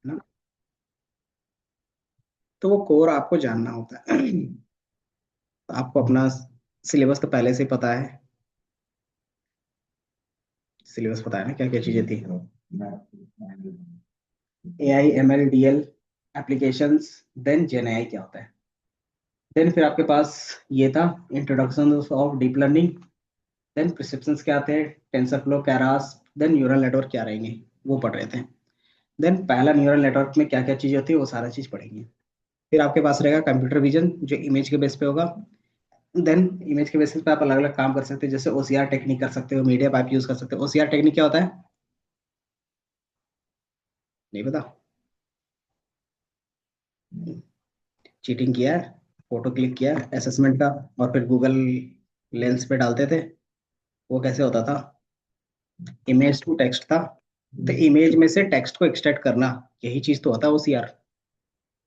है ना। तो वो कोर आपको जानना होता है। तो आपको अपना सिलेबस तो पहले से ही पता है। सिलेबस पता है ना क्या क्या चीजें थी। AI ML DL applications, then gen AI क्या होता है, देन फिर आपके पास ये था introduction of deep learning, then perceptrons क्या आते हैं, TensorFlow, Keras, then neural network क्या रहेंगे, वो पढ़ रहे थे। देन पहला न्यूरल नेटवर्क में क्या क्या चीज़ होती है वो सारा चीज़ पढ़ेंगे। फिर आपके पास रहेगा कंप्यूटर विजन जो इमेज के बेस पे होगा। देन इमेज के बेसिस पे आप अलग अलग काम कर सकते हो, जैसे OCR टेक्निक कर सकते हो, मीडिया पाइप यूज कर सकते हो। OCR टेक्निक क्या होता है, नहीं पता। चीटिंग किया है, फोटो क्लिक किया है असेसमेंट का, और फिर गूगल लेंस पे डालते थे। वो कैसे होता था, इमेज टू टेक्स्ट था, तो इमेज में से टेक्स्ट को एक्सट्रैक्ट करना, यही चीज तो होता है OCR,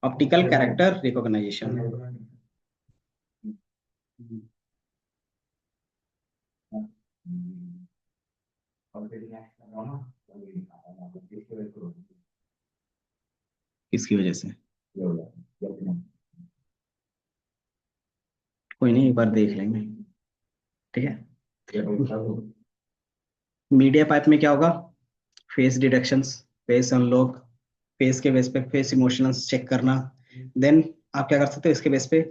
ऑप्टिकल कैरेक्टर रिकॉग्नाइजेशन। किसकी वजह से, कोई नहीं, एक बार देख लेंगे। ठीक है। मीडिया पाइप में क्या होगा, face detections, face unlock, face के बेस पे फेस इमोशंस चेक करना। देन आप क्या कर सकते हो इसके बेस पे,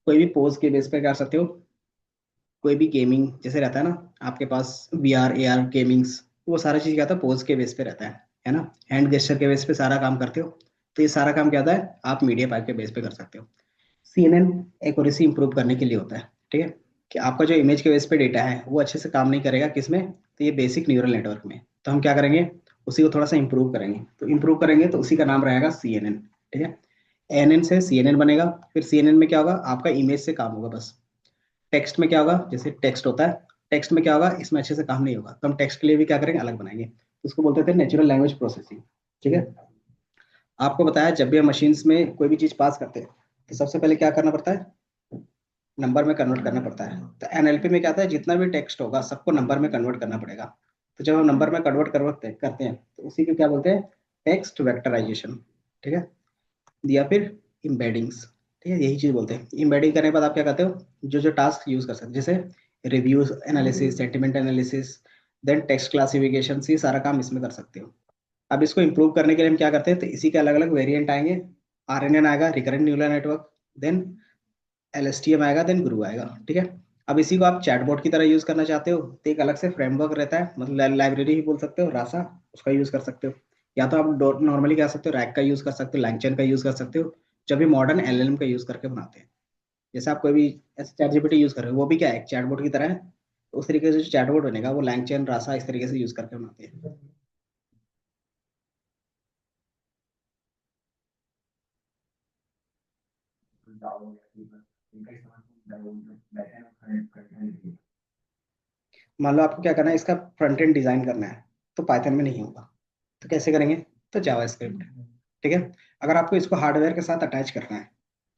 कोई भी पोज के बेस पे क्या कर सकते हो, कोई भी गेमिंग जैसे रहता है ना आपके पास, VR AR गेमिंग्स, वो सारा चीज क्या होता है पोज के बेस पे रहता है ना। हैंड गेस्चर के बेस पे सारा काम करते हो। तो ये सारा काम क्या होता है आप मीडिया पाइप के बेस पे कर सकते हो। CNN एक्यूरेसी इंप्रूव करने के लिए होता है। ठीक है, कि आपका जो इमेज के बेस पे डेटा है वो अच्छे से काम नहीं करेगा किसमें, तो ये बेसिक न्यूरल नेटवर्क में। तो हम क्या करेंगे, उसी को थोड़ा सा इंप्रूव करेंगे, तो इंप्रूव करेंगे तो उसी का नाम रहेगा CNN। ठीक है, ANN से CNN बनेगा। फिर CNN में क्या होगा, आपका इमेज से काम होगा बस। टेक्स्ट में क्या होगा, जैसे टेक्स्ट होता है, टेक्स्ट में क्या होगा, इसमें अच्छे से काम नहीं होगा, तो हम टेक्स्ट के लिए भी क्या करेंगे, अलग बनाएंगे, तो उसको बोलते थे नेचुरल लैंग्वेज प्रोसेसिंग। ठीक है, आपको बताया जब भी हम मशीन्स में कोई भी चीज पास करते हैं तो सबसे पहले क्या करना पड़ता है, नंबर में कन्वर्ट करना पड़ता है। तो NLP में क्या होता है, जितना भी टेक्स्ट होगा सबको नंबर में कन्वर्ट करना पड़ेगा। तो जब हम नंबर में कन्वर्ट करते करते हैं तो उसी को क्या बोलते हैं, टेक्स्ट वेक्टराइजेशन। ठीक है, या फिर इम्बेडिंग्स। ठीक है, यही चीज बोलते हैं। इम्बेडिंग करने के बाद आप क्या करते हो, जो जो टास्क यूज कर सकते हो, जैसे review analysis, sentiment analysis, then text classification, ये सारा काम इसमें कर सकते हो। अब इसको इंप्रूव करने के लिए हम क्या करते हैं, तो इसी के अलग अलग वेरिएंट आएंगे। RNN आएगा, recurrent neural network, then LSTM आएगा, देन गुरु आएगा। ठीक है, अब इसी को आप चैटबॉट की तरह यूज करना चाहते हो तो एक अलग से फ्रेमवर्क रहता है, मतलब लाइब्रेरी ही बोल सकते हो, रासा, उसका यूज कर सकते हो। या तो आप नॉर्मली क्या कर सकते हो, रैक का यूज कर सकते हो, लैंगचैन का यूज कर सकते हो, जब भी मॉडर्न LLM का यूज करके बनाते हैं। जैसे आप कोई भी ऐसे ChatGPT यूज कर रहे हो, वो भी क्या है, चैटबॉट की तरह है। तो उस तरीके से जो चैटबॉट बनेगा वो लैंगचैन, रासा, इस तरीके से यूज करके बनाते हैं। मान लो आपको क्या करना है, इसका फ्रंट एंड डिजाइन करना है, तो पाइथन में नहीं होगा, तो कैसे करेंगे, तो जावास्क्रिप्ट। ठीक है, अगर आपको इसको हार्डवेयर के साथ अटैच करना है,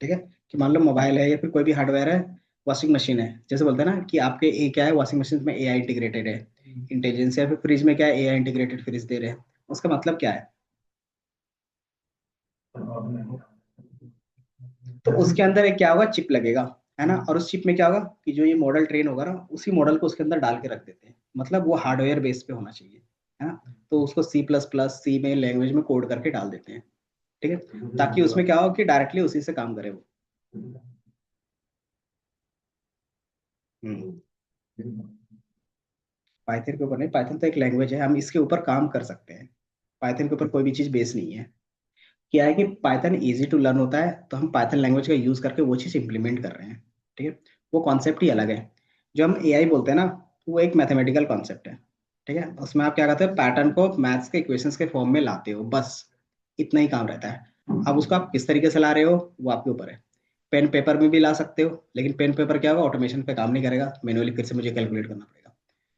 ठीक है, कि मान लो मोबाइल है या फिर कोई भी हार्डवेयर है, वॉशिंग मशीन है, जैसे बोलते हैं ना कि आपके ए क्या है, वॉशिंग मशीन में AI इंटीग्रेटेड है, इंटेलिजेंस, या फिर फ्रिज में क्या है, AI इंटीग्रेटेड फ्रिज दे रहे हैं, उसका मतलब क्या है, तो उसके अंदर एक क्या होगा, चिप लगेगा, है ना। और उस चिप में क्या होगा कि जो ये मॉडल ट्रेन होगा ना, उसी मॉडल को उसके अंदर डाल के रख देते हैं, मतलब वो हार्डवेयर बेस पे होना चाहिए, है ना। तो उसको C++ सी में लैंग्वेज में कोड करके डाल देते हैं। ठीक है, ताकि उसमें क्या हो कि डायरेक्टली उसी से काम करे वो। हम्म, पाइथन के ऊपर नहीं, पाइथन तो एक लैंग्वेज है, हम इसके ऊपर काम कर सकते हैं। पाइथन के ऊपर कोई भी चीज बेस नहीं है। क्या है कि पाइथन इजी टू लर्न होता है, तो हम पाइथन लैंग्वेज का यूज करके वो चीज इंप्लीमेंट कर रहे हैं। ठीक है, वो कॉन्सेप्ट ही अलग है। जो हम AI बोलते हैं ना, वो एक मैथमेटिकल कॉन्सेप्ट है। ठीक है, उसमें आप क्या करते हो, पैटर्न को मैथ्स के इक्वेशंस के फॉर्म में लाते हो, बस इतना ही काम रहता है। अब उसको आप किस तरीके से ला रहे हो वो आपके ऊपर है। पेन पेपर में भी ला सकते हो, लेकिन पेन पेपर क्या होगा, ऑटोमेशन पे काम नहीं करेगा, मैनुअली फिर से मुझे कैलकुलेट करना पड़ेगा।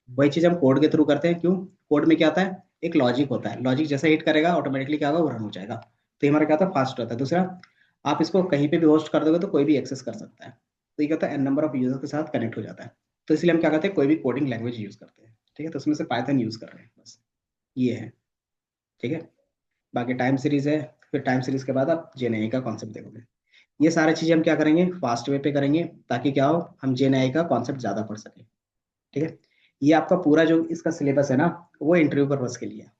वही चीज हम कोड के थ्रू करते हैं, क्यों, कोड में क्या आता है, एक लॉजिक होता है, लॉजिक जैसे हिट करेगा ऑटोमेटिकली क्या होगा, वो रन हो जाएगा। तो ये हमारा क्या होता है, फास्ट होता है। दूसरा, आप इसको कहीं पे भी होस्ट कर दोगे तो कोई भी एक्सेस कर सकता है, तो ये क्या होता है, N नंबर ऑफ यूजर के साथ कनेक्ट हो जाता है। तो इसलिए हम क्या करते हैं, कोई भी कोडिंग लैंग्वेज यूज करते हैं। ठीक है, तो उसमें से पाइथन यूज कर रहे हैं बस, ये है। ठीक है, बाकी टाइम सीरीज है, फिर टाइम सीरीज के बाद आप जेएनआई का कॉन्सेप्ट देखोगे। ये सारी चीजें हम क्या करेंगे, फास्ट वे पे करेंगे, ताकि क्या हो, हम जेएनआई का कॉन्सेप्ट ज्यादा पढ़ सकें। ठीक है। ये आपका पूरा जो इसका सिलेबस है ना, वो इंटरव्यू पर्पज के लिए है।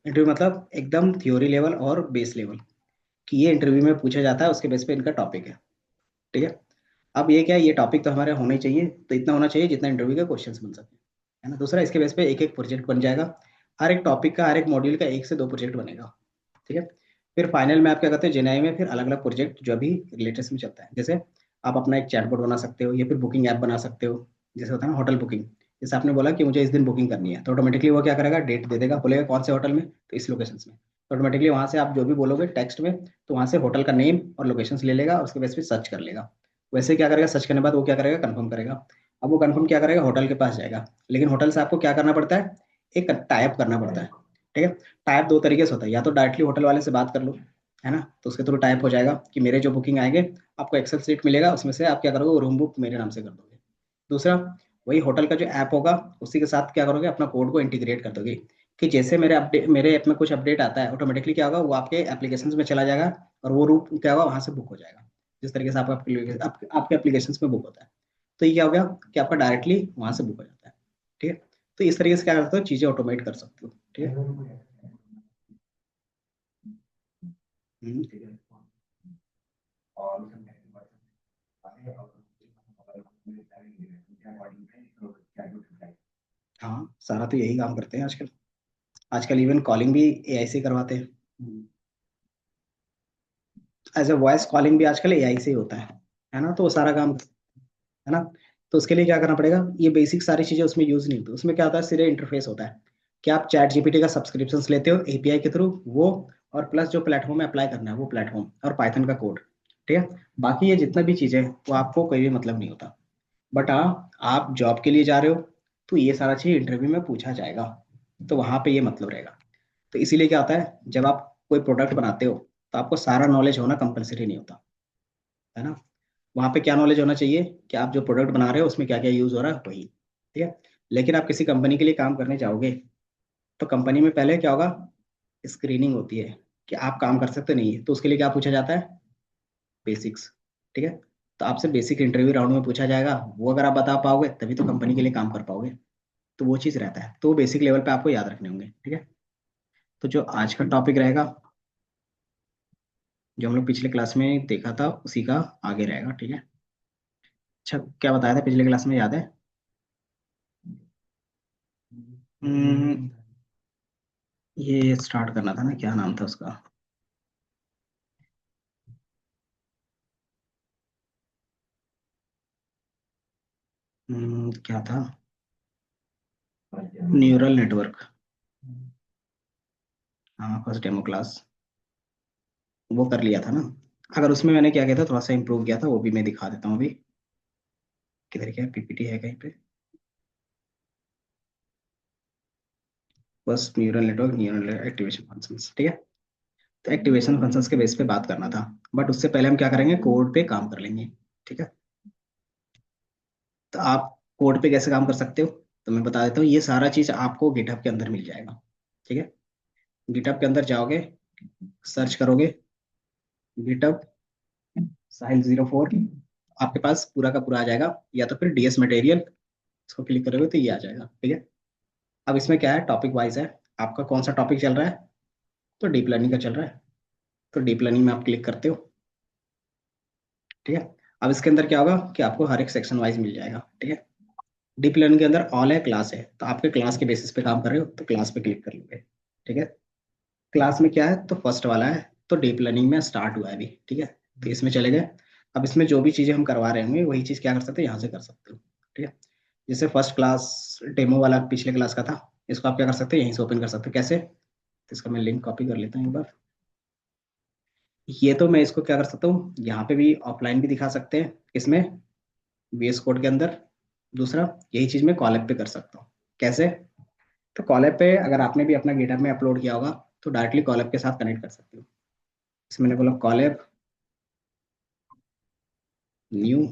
इंटरव्यू मतलब एकदम थ्योरी लेवल और बेस लेवल, कि ये इंटरव्यू में पूछा जाता है, उसके बेस पे इनका टॉपिक है। ठीक है। अब ये क्या है, ये टॉपिक तो हमारे होने चाहिए, तो इतना होना चाहिए जितना इंटरव्यू के क्वेश्चंस बन सके, है ना। दूसरा, इसके बेस पे एक एक प्रोजेक्ट बन जाएगा। हर एक टॉपिक का, हर एक मॉड्यूल का 1 से 2 प्रोजेक्ट बनेगा। ठीक है। फिर फाइनल में आप क्या करते हैं, जेनाई में फिर अलग अलग प्रोजेक्ट जो अभी रिलेटेड में चलता है, जैसे आप अपना एक चैटबॉट बना सकते हो, या फिर बुकिंग ऐप बना सकते हो। जैसे होता है ना होटल बुकिंग, जैसे आपने बोला कि मुझे इस दिन बुकिंग करनी है, तो ऑटोमेटिकली वो क्या करेगा, डेट दे देगा, बोलेगा कौन से होटल में, तो इस लोकेशन में। तो ऑटोमेटिकली वहां से आप जो भी बोलोगे टेक्स्ट में, तो वहां से होटल का नेम और लोकेशन ले लेगा, उसके बेस पे सर्च कर लेगा। वैसे क्या करेगा, सर्च करने के बाद वो क्या करेगा, कंफर्म करेगा। अब वो कंफर्म क्या करेगा, होटल के पास जाएगा। लेकिन होटल से आपको क्या करना पड़ता है, एक टाइप करना पड़ता है। ठीक है। टाइप 2 तरीके से होता है, या तो डायरेक्टली होटल वाले से बात कर लो, है ना, तो उसके थ्रू टाइप हो जाएगा कि मेरे जो बुकिंग आएंगे, आपको एक्सेल सीट मिलेगा, उसमें से आप क्या करोगे, वो रूम बुक मेरे नाम से कर दोगे। दूसरा, वही होटल का जो ऐप होगा, उसी के साथ क्या करोगे, अपना कोड को इंटीग्रेट कर दोगे, कि जैसे मेरे ऐप में कुछ अपडेट आता है, ऑटोमेटिकली क्या होगा, वो आपके एप्लीकेशन में चला जाएगा, और वो रूम क्या होगा, वहां से बुक हो जाएगा। जिस तरीके से आपके एप्लीकेशन में बुक होता है। तो ये क्या हो गया, कि आपका डायरेक्टली वहां से बुक हो जाता है। ठीक है। तो इस तरीके से क्या करते हो, चीजें ऑटोमेट कर सकते हो। ठीक है। ठीक है। हाँ, सारा तो यही काम करते हैं आजकल। आजकल इवन कॉलिंग भी एआई से करवाते हैं। एज ए वॉइस कॉलिंग भी आजकल एआई से ही होता है ना, तो वो सारा काम, है ना। तो उसके लिए क्या करना पड़ेगा, ये बेसिक सारी चीजें उसमें यूज नहीं होती। उसमें क्या होता है, सीधे इंटरफेस होता है, कि आप चैट जीपीटी का सब्सक्रिप्शन लेते हो एपीआई के थ्रू, वो और प्लस जो प्लेटफॉर्म में अप्लाई करना है वो प्लेटफॉर्म और पाइथन का कोड। ठीक है। बाकी ये जितना भी चीजें हैं, वो आपको कोई भी मतलब नहीं होता। बट हाँ, आप जॉब के लिए जा रहे हो, तो ये सारा चीज इंटरव्यू में पूछा जाएगा, तो वहां पे ये मतलब रहेगा। तो इसीलिए क्या होता है, जब आप कोई प्रोडक्ट बनाते हो, तो आपको सारा नॉलेज होना कंपलसरी नहीं होता, है ना। वहां पे क्या नॉलेज होना चाहिए, कि आप जो प्रोडक्ट बना रहे हो उसमें क्या क्या यूज हो रहा है, वही। ठीक है। लेकिन आप किसी कंपनी के लिए काम करने जाओगे, तो कंपनी में पहले क्या होगा, स्क्रीनिंग होती है, कि आप काम कर सकते नहीं है, तो उसके लिए क्या पूछा जाता है, बेसिक्स। ठीक है। तो आपसे बेसिक इंटरव्यू राउंड में पूछा जाएगा, वो अगर आप बता पाओगे तभी तो कंपनी के लिए काम कर पाओगे। तो वो चीज़ रहता है, तो बेसिक लेवल पे आपको याद रखने होंगे। ठीक है। तो जो आज का टॉपिक रहेगा, जो हम लोग पिछले क्लास में देखा था, उसी का आगे रहेगा। ठीक है। अच्छा, क्या बताया था पिछले क्लास में, याद है? हम्म, ये स्टार्ट करना था ना, क्या नाम था उसका? क्या था? Neural network. हाँ, फर्स्ट डेमो क्लास वो कर लिया था ना। अगर उसमें मैंने क्या किया था, थोड़ा सा इंप्रूव किया था, वो भी मैं दिखा देता हूँ अभी। किधर क्या पीपीटी है कहीं पे? बस neural network, neural activation functions. ठीक है। तो एक्टिवेशन फंक्शंस के बेस पे बात करना था, बट उससे पहले हम क्या करेंगे, कोड पे काम कर लेंगे। ठीक है। तो आप कोड पे कैसे काम कर सकते हो, तो मैं बता देता हूँ। ये सारा चीज आपको गिटहब के अंदर मिल जाएगा। ठीक है। गिटहब के अंदर जाओगे, सर्च करोगे गिटहब साहिल 04, आपके पास पूरा का पूरा आ जाएगा, या तो फिर डीएस मटेरियल, इसको क्लिक करोगे तो ये आ जाएगा। ठीक है। अब इसमें क्या है, टॉपिक वाइज है, आपका कौन सा टॉपिक चल रहा है, तो डीप लर्निंग का चल रहा है, तो डीप लर्निंग में आप क्लिक करते हो। ठीक है। अब इसके अंदर क्या होगा, कि आपको हर एक सेक्शन वाइज मिल जाएगा। ठीक है। डीप लर्निंग के अंदर ऑल है, क्लास है, तो आपके क्लास के बेसिस पे काम कर रहे हो, तो क्लास पे क्लिक कर लोगे। ठीक है। क्लास में क्या है, तो फर्स्ट वाला है, तो डीप लर्निंग में स्टार्ट हुआ है अभी। ठीक है। तो इसमें चले गए। अब इसमें जो भी चीजें हम करवा रहे होंगे, वही चीज क्या कर सकते हैं, यहाँ से कर सकते हो। ठीक है। जैसे फर्स्ट क्लास डेमो वाला पिछले क्लास का था, इसको आप क्या कर सकते हैं, यहीं से ओपन कर सकते हो। कैसे? तो इसका मैं लिंक कॉपी कर लेता हूँ एक बार। ये तो मैं इसको क्या कर सकता हूँ, यहाँ पे भी ऑफलाइन भी दिखा सकते हैं, इसमें VS कोड के अंदर। दूसरा, यही चीज मैं कॉलएप पे कर सकता हूँ। कैसे? तो कॉलएप पे अगर आपने भी अपना गिटहब में अपलोड किया होगा, तो डायरेक्टली कॉलएप के साथ कनेक्ट कर सकते हो। इसमें मैंने बोला कॉलएप न्यू,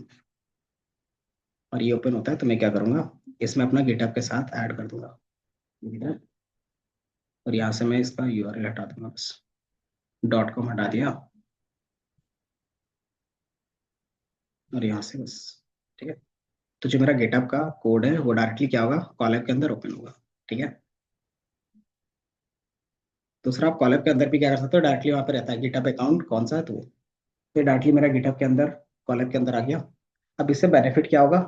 और ये ओपन होता है, तो मैं क्या करूंगा, इसमें अपना गिटहब के साथ ऐड कर दूंगा GitHub, और यहाँ से मैं इसका यूआरएल हटा दूंगा बस। डॉट कॉम हटा दिया और यहाँ से बस। ठीक है। तो जो मेरा गेटअप का कोड है वो डायरेक्टली क्या होगा, कॉलम के अंदर ओपन होगा। ठीक है। दूसरा, आप कॉलम के अंदर भी क्या कर सकते हो, डायरेक्टली वहाँ पे रहता है गिटहब अकाउंट कौन सा है, तो वो फिर डायरेक्टली मेरा गिटहब के अंदर कॉलम के अंदर आ गया। अब इससे बेनिफिट क्या होगा,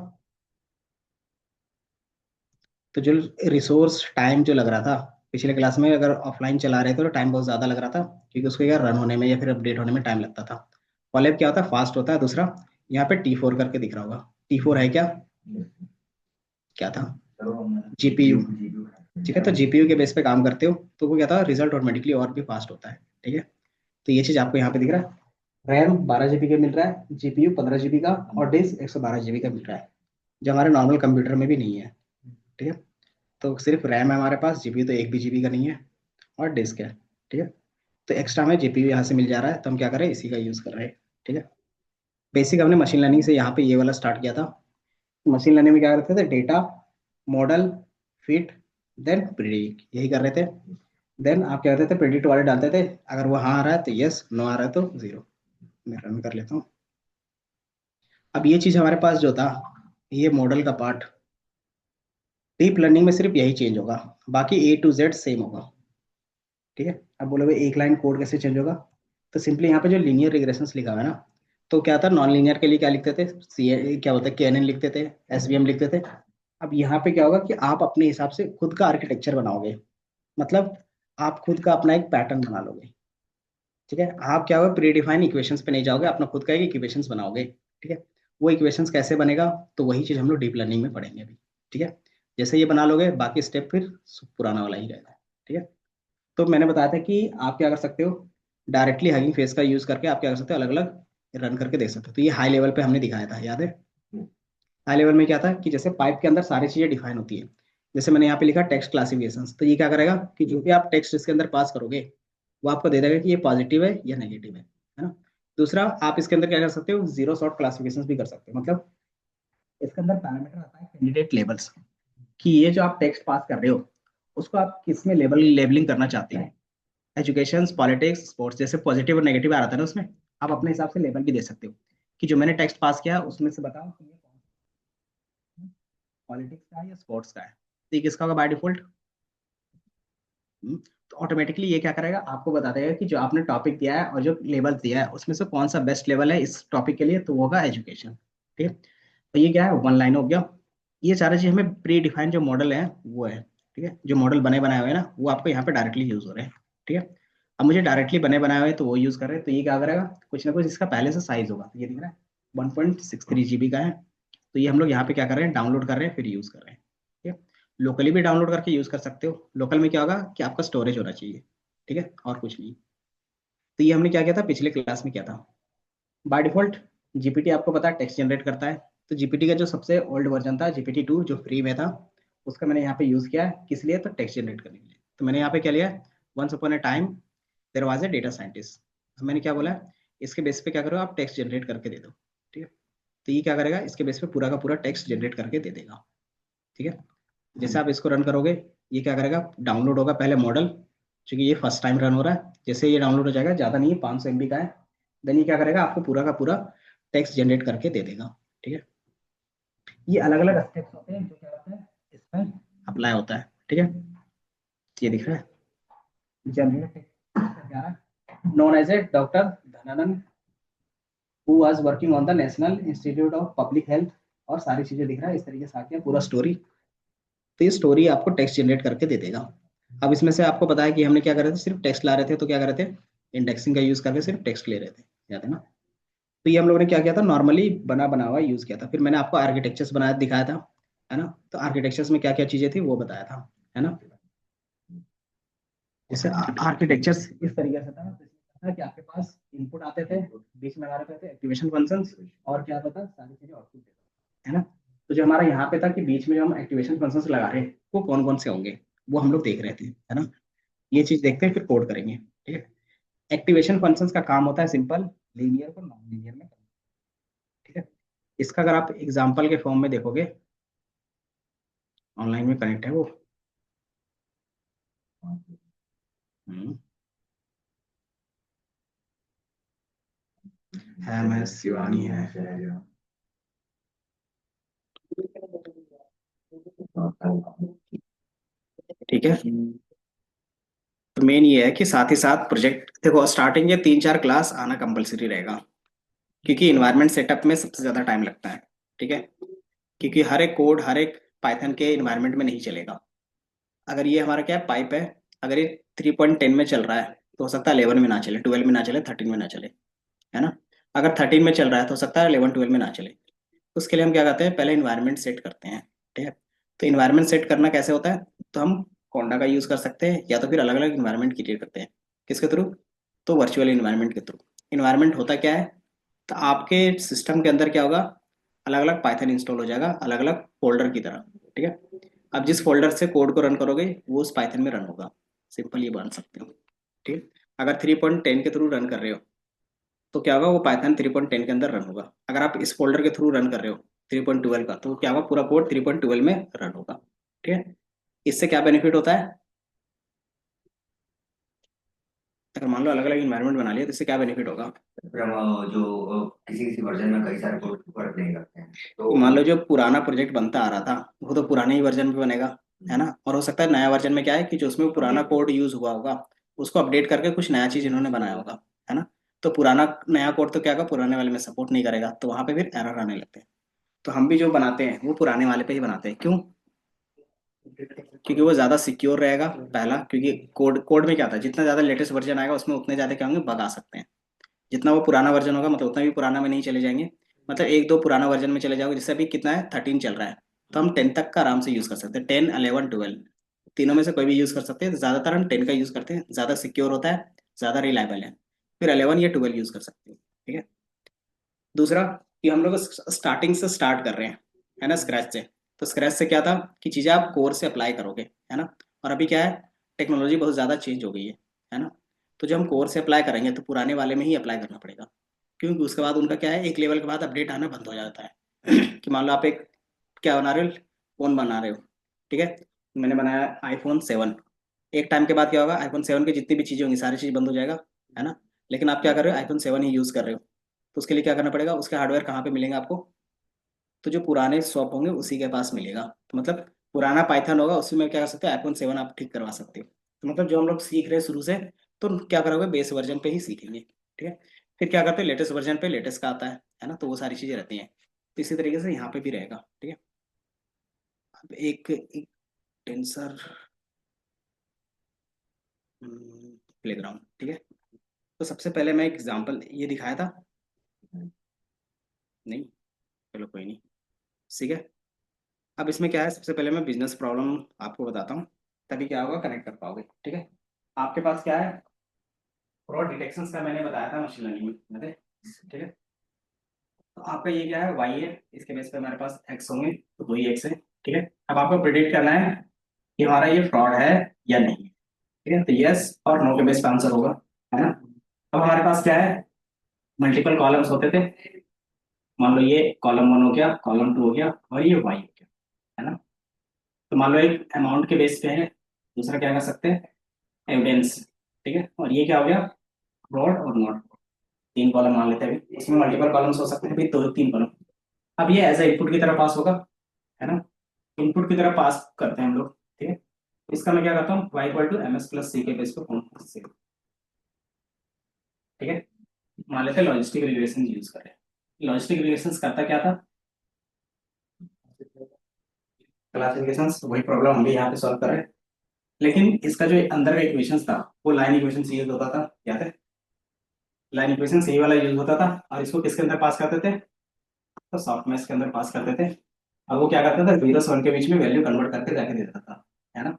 तो जो रिसोर्स टाइम जो लग रहा था पिछले क्लास में, अगर ऑफलाइन चला रहे थे तो टाइम बहुत ज़्यादा लग रहा था, क्योंकि उसको क्या रन होने में या फिर अपडेट होने में टाइम लगता था। कॉलम क्या होता है, फास्ट होता है। दूसरा, यहाँ पे T4 करके दिख रहा होगा, T4 है क्या, क्या था, जीपीयू। ठीक है, तो जीपीयू के बेस पे काम करते हो तो वो क्या था, रिजल्ट ऑटोमेटिकली और भी फास्ट होता है। ठीक है। तो ये चीज आपको यहाँ पे दिख रहा है। रैम 12 GB का मिल रहा है, जीपीयू 15 GB का, और डिस्क 112 GB का मिल रहा है, जो हमारे नॉर्मल कंप्यूटर में भी नहीं है। ठीक है। तो सिर्फ रैम है हमारे पास, जीपीयू तो एक भी जीबी का नहीं है, और डिस्क है। ठीक है। तो एक्स्ट्रा में जीपीयू यहाँ से मिल जा रहा है, तो हम क्या कर रहे हैं, इसी का यूज कर रहे हैं। ठीक है। बेसिक हमने मशीन लर्निंग से यहाँ पे ये वाला स्टार्ट किया था। मशीन लर्निंग में क्या करते थे, data, model, fit, then predict, यही कर रहे थे। देन आप क्या करते थे, प्रिडिक्ट वाले डालते थे, अगर वो हाँ आ रहा है तो यस, नो आ रहा है तो जीरो। मैं रन कर लेता हूँ। अब ये चीज हमारे पास जो था, ये मॉडल का पार्ट, डीप लर्निंग में सिर्फ यही चेंज होगा, बाकी A to Z सेम होगा। ठीक है। अब बोलोगे एक लाइन कोड कैसे चेंज होगा, तो सिंपली यहाँ पे जो लीनियर रिग्रेशंस लिखा हुआ है ना, तो क्या था, नॉन लीनियर के लिए क्या लिखते थे, सी क्या होता है, KNN लिखते थे, SVM लिखते थे। अब यहाँ पे क्या होगा कि आप अपने हिसाब से खुद का आर्किटेक्चर बनाओगे, मतलब आप खुद का अपना एक पैटर्न बना लोगे। ठीक है। आप क्या होगा, प्री डिफाइन इक्वेशंस पे नहीं जाओगे, अपना खुद का एक इक्वेशंस बनाओगे। ठीक है। वो इक्वेशंस कैसे बनेगा, तो वही चीज हम लोग डीप लर्निंग में पढ़ेंगे अभी। ठीक है। जैसे ये बना लोगे, बाकी स्टेप फिर पुराना वाला ही रहेगा। ठीक है। तो मैंने बताया था कि आप क्या कर सकते हो, डायरेक्टली हगिंग फेस का यूज करके आप क्या कर सकते हो, अलग अलग रन करके देख सकते हो। तो ये हाई लेवल पे हमने दिखाया था, याद है। हाई लेवल में क्या था कि जैसे पाइप के अंदर सारी चीजें डिफाइन होती है। जैसे मैंने यहाँ पे लिखा टेक्स्ट क्लासिफिकेशन, तो ये क्या करेगा कि जो भी आप टेक्स्ट इसके अंदर पास करोगे, वो आपको दे देगा कि ये पॉजिटिव है या नेगेटिव है ना। दूसरा, आप इसके अंदर क्या कर सकते हो, जीरो शॉर्ट क्लासिफिकेशन भी कर सकते हो, मतलब इसके अंदर पैरामीटर आता है कैंडिडेट लेबल्स, कि ये जो आप टेक्स्ट पास कर रहे हो उसको आप किस में लेबलिंग करना चाहते हैं। एजुकेशन, पॉलिटिक्स, स्पोर्ट्स, जैसे पॉजिटिव और नेगेटिव आ रहा था ना उसमें, आप अपने हिसाब से लेबल भी दे सकते हो, कि जो मैंने टेक्स्ट पास किया उसमें से बताओ कि ये पॉलिटिक्स का है या स्पोर्ट्स का है। तो ये किसका होगा बाय डिफॉल्ट। तो ऑटोमेटिकली ये क्या करेगा, आपको बता देगा कि जो आपने टॉपिक दिया है और जो लेवल दिया है उसमें से कौन सा बेस्ट लेवल है इस टॉपिक के लिए, तो वो होगा एजुकेशन। ठीक है। तो ये क्या है, वन लाइन हो गया। ये सारी चीज हमें प्री डिफाइंड जो मॉडल है वो है। ठीक है। जो मॉडल बने बनाए हुए हैं ना, वो आपको यहाँ पे डायरेक्टली यूज हो रहे हैं। ठीक है। अब मुझे डायरेक्टली बने बनाए हुए हैं, तो वो यूज कर रहे हैं, तो ये क्या करेगा, कुछ ना कुछ इसका पहले से साइज होगा, तो ये दिख रहा है 1.63 GB का है। तो ये हम लोग यहाँ पे क्या कर रहे हैं, डाउनलोड कर रहे हैं, फिर यूज कर रहे हैं। ठीक है। लोकली भी डाउनलोड करके यूज कर सकते हो। लोकल में क्या होगा कि आपका स्टोरेज होना चाहिए। ठीक है, और कुछ नहीं। तो ये हमने क्या किया था, पिछले क्लास में किया था। बाय डिफॉल्ट जीपीटी आपको पता है टेक्स्ट जनरेट करता है। तो जीपीटी का जो सबसे ओल्ड वर्जन था, GPT 2 जो फ्री में था, उसका मैंने यहाँ पे यूज किया है, किस लिए, तो टेक्स्ट जनरेट करने के लिए। तो मैंने यहाँ पे क्या लिया, once upon a time there was a data scientist. अब मैंने क्या बोला, इसके बेस पे क्या करो, आप टेक्स्ट जनरेट करके दे दो। ठीक है। तो ये क्या करेगा, इसके बेस पे पूरा का पूरा टेक्स्ट जनरेट करके दे देगा। ठीक है। जैसे आप इसको रन करोगे, ये क्या करेगा, डाउनलोड होगा पहले मॉडल, क्योंकि ये फर्स्ट टाइम रन हो रहा है। जैसे ये डाउनलोड हो जाएगा, ज़्यादा नहीं है, 500 MB का है, देन ये क्या करेगा, आपको पूरा का पूरा टेक्स्ट जनरेट करके दे देगा। ठीक है। ये अलग अलग स्टेप्स होते हैं जो क्या होता है, इसमें अप्लाई होता है। ठीक है। ये दिख रहा है, generate text known as a doctor Dhananand who was working on the National Institute of Public Health, और सारी चीजें दिख रहा है इस तरीके से आके पूरा स्टोरी। तो ये स्टोरी आपको टेक्स्ट जनरेट करके दे देगा। अब इसमें से आपको पता है कि हमने क्या कर रहे थे, सिर्फ टेक्स्ट ला रहे थे, तो क्या कर रहे थे, इंडेक्सिंग का यूज करके सिर्फ टेक्स्ट ले रहे थे, याद है ना। तो ये हम लोगों ने क्या किया था, नॉर्मली बना बना हुआ यूज किया था। फिर मैंने आपको आर्किटेक्चर्स बनाया दिखाया था, है ना। तो आर्किटेक्चर्स में क्या क्या चीजें थी वो बताया था, है ना। जैसे आर्किटेक्चर्स इस तरीके से था, तो इसमें था कि आपके पास इनपुट आते थे, बीच में लगा रखे थे एक्टिवेशन फंक्शंस, और क्या होता था, सारी चीजें आउटपुट देता, है ना। तो जो हमारा यहाँ पे था कि बीच में जो हम एक्टिवेशन फंक्शंस लगा रहे हैं वो कौन कौन से होंगे, वो हम लोग देख रहे थे, है ना। ये चीज देखते हैं, फिर कोड करेंगे। ठीक है। एक्टिवेशन फंक्शंस का काम होता है सिंपल, लीनियर को नॉन लीनियर में करना। ठीक है। इसका अगर आप एग्जांपल के फॉर्म में देखोगे, ऑनलाइन में कनेक्ट है वो। हम्म, एम एस शिवानी है। ठीक है। तो मेन ये है कि साथ ही साथ प्रोजेक्ट देखो, स्टार्टिंग के 3-4 क्लास आना कंपलसरी रहेगा, क्योंकि इन्वायरमेंट सेटअप में सबसे ज्यादा टाइम लगता है। ठीक है, क्योंकि हर एक कोड हर एक पाइथन के इन्वायरमेंट में नहीं चलेगा। अगर ये हमारा क्या है, पाइप है, अगर ये 3.10 में चल रहा है तो हो सकता है 11 में ना चले, 12 में ना चले, 13 में ना चले, है ना। अगर 13 में चल रहा है तो हो सकता है 11-12 में ना चले। तो उसके लिए हम क्या करते हैं, पहले इन्वायरमेंट सेट करते हैं। ठीक है। तो इन्वायरमेंट सेट करना कैसे होता है, तो हम कोंडा का यूज कर सकते हैं, या तो फिर अलग अलग इन्वायरमेंट क्रिएट करते हैं। किसके थ्रू, तो वर्चुअल इन्वायरमेंट के थ्रू। इन्वायरमेंट होता क्या है, तो आपके सिस्टम के अंदर क्या होगा, अलग अलग पाइथन इंस्टॉल हो जाएगा, अलग अलग फोल्डर की तरह। ठीक है। अब जिस फोल्डर से कोड को रन करोगे वो उस पाइथन में रन होगा। सिंपल ये बन सकते हो। ठीक। अगर 3.10 के थ्रू रन कर रहे हो तो क्या होगा, वो पाइथन 3.10 के अंदर रन होगा। अगर आप इस फोल्डर के थ्रू रन कर रहे हो 3.12 का, तो क्या होगा, पूरा कोड 3.12 में रन होगा। ठीक है। इससे क्या बेनिफिट होता है, अगर मान लो अलग अलग इन्वायरमेंट बना लिया तो इससे क्या बेनिफिट होगा। फिर हम जो किसी किसी वर्जन में कई सारे कोड वर्क नहीं करते हैं कि तो मान लो जो पुराना प्रोजेक्ट बनता आ रहा था वो तो पुराने ही वर्जन में बनेगा, है ना। और हो सकता है नया वर्जन में क्या है कि जो उसमें पुराना कोड यूज हुआ होगा उसको अपडेट करके कुछ नया चीज इन्होंने बनाया होगा, है ना। तो पुराना नया कोड तो क्या होगा, पुराने वाले में सपोर्ट नहीं करेगा, तो वहां पे फिर एरर आने लगते हैं। तो हम भी जो बनाते हैं वो पुराने वाले पे ही बनाते हैं। क्यों, क्योंकि वो ज्यादा सिक्योर रहेगा, पहला, क्योंकि कोड कोड में क्या था, जितना ज्यादा लेटेस्ट वर्जन आएगा उसमें उतने ज्यादा क्या होंगे, बग आ सकते हैं। जितना वो पुराना वर्जन होगा मतलब उतना भी पुराना में नहीं चले जाएंगे। मतलब एक दो पुराना वर्जन में चले जाओगे, जैसे अभी कितना है, 13 चल रहा है, तो हम 10 तक का आराम से यूज कर सकते हैं, 10, 11, 12 तीनों में से कोई भी यूज कर सकते हैं। ज्यादातर हम 10 का यूज करते हैं, ज्यादा सिक्योर होता है, ज्यादा रिलायबल है। फिर 11 या 12 यूज कर सकते हैं। ठीक है। दूसरा, कि हम लोग स्टार्टिंग से स्टार्ट कर रहे हैं, है ना, स्क्रैच से। तो स्क्रैच से क्या था कि चीजें आप कोर से अप्लाई करोगे, है ना। और अभी क्या है, टेक्नोलॉजी बहुत ज्यादा चेंज हो गई है ना। तो जो हम कोर से अप्लाई करेंगे तो पुराने वाले में ही अप्लाई करना पड़ेगा, क्योंकि उसके बाद उनका क्या है, एक लेवल के बाद अपडेट आना बंद हो जाता है। कि मान लो आप एक क्या बना रहे हो, फोन बना रहे हो। ठीक है। मैंने बनाया iPhone 7। एक टाइम के बाद क्या होगा, iPhone 7 की जितनी भी चीजें होंगी सारी चीज बंद हो जाएगा, है ना। लेकिन आप क्या कर रहे हो, iPhone 7 ही यूज कर रहे हो। तो उसके लिए क्या करना पड़ेगा, उसके हार्डवेयर कहाँ पे मिलेंगे आपको, तो जो पुराने शॉप होंगे उसी के पास मिलेगा। तो मतलब पुराना पाइथन होगा उसी में क्या कर सकते हो, iPhone 7 आप ठीक करवा सकते हो। तो मतलब जो हम लोग सीख रहे हैं शुरू से, तो क्या करोगे, बेस वर्जन पे ही सीखेंगे। ठीक है। फिर क्या करते हैं, लेटेस्ट वर्जन पे लेटेस्ट का आता है ना, तो वो सारी चीजें रहती हैं। तो इसी तरीके से यहाँ पे भी रहेगा। ठीक है। अब एक टेंसर प्लेग्राउंड। ठीक है। तो सबसे पहले मैं एक एग्जांपल ये दिखाया था, नहीं, चलो कोई नहीं। ठीक है। अब इसमें क्या है, सबसे पहले मैं बिजनेस प्रॉब्लम आपको बताता हूँ, तभी क्या होगा, कनेक्ट कर पाओगे। ठीक है। आपके पास क्या है, फ्रॉड डिटेक्शन का मैंने बताया था मशीन लर्निंग में, याद है? ठीक है। तो आपका ये क्या है, वाई है, इसके बेस पे हमारे पास एक्स होंगे, तो वही एक्स है। ठीक है। अब आपको प्रिडिक्ट करना है कि हमारा ये फ्रॉड है या नहीं। ठीक है। तो यस और नो के बेस पे आंसर होगा, है ना। अब हमारे पास क्या है, मल्टीपल कॉलम्स होते थे। मान लो ये कॉलम 1 हो गया, कॉलम 2 हो गया, और ये वाई हो गया, है ना। तो मान लो एक अमाउंट के बेस पे है, दूसरा क्या कर सकते हैं, एविडेंस। ठीक है। और ये क्या हो गया, फ्रॉड और नॉट। 3 कॉलम मान लेते हैं, अभी इसमें मल्टीपल कॉलम्स हो सकते हैं, अभी 2-3 कॉलम। अब ये एज ए इनपुट की तरह पास होगा, है ना। इनपुट की तरह पास करते हैं हम लोग। ठीक है। इसका मैं क्या करता हूँ, y equal to M S plus C के बेस पे फॉर्म से। ठीक है। मान लेते हैं लॉजिस्टिक रिग्रेशन यूज करें। लॉजिस्टिक रिग्रेशन करता क्या था, क्लासिफिकेशन, वही प्रॉब्लम हम भी यहाँ पे सॉल्व कर रहे हैं। लेकिन इसका जो अंदर का इक्वेशन था वो लाइन इक्वेशन यूज होता था, याद है। लाइन इक्वेशन सही वाला यूज होता था, और इसको किसके अंदर पास करते थे, तो सॉफ्ट मैश के अंदर पास करते थे। अब वो क्या करता था, 0 से 1 के बीच में वैल्यू कन्वर्ट करके जाके दे देता था, है ना।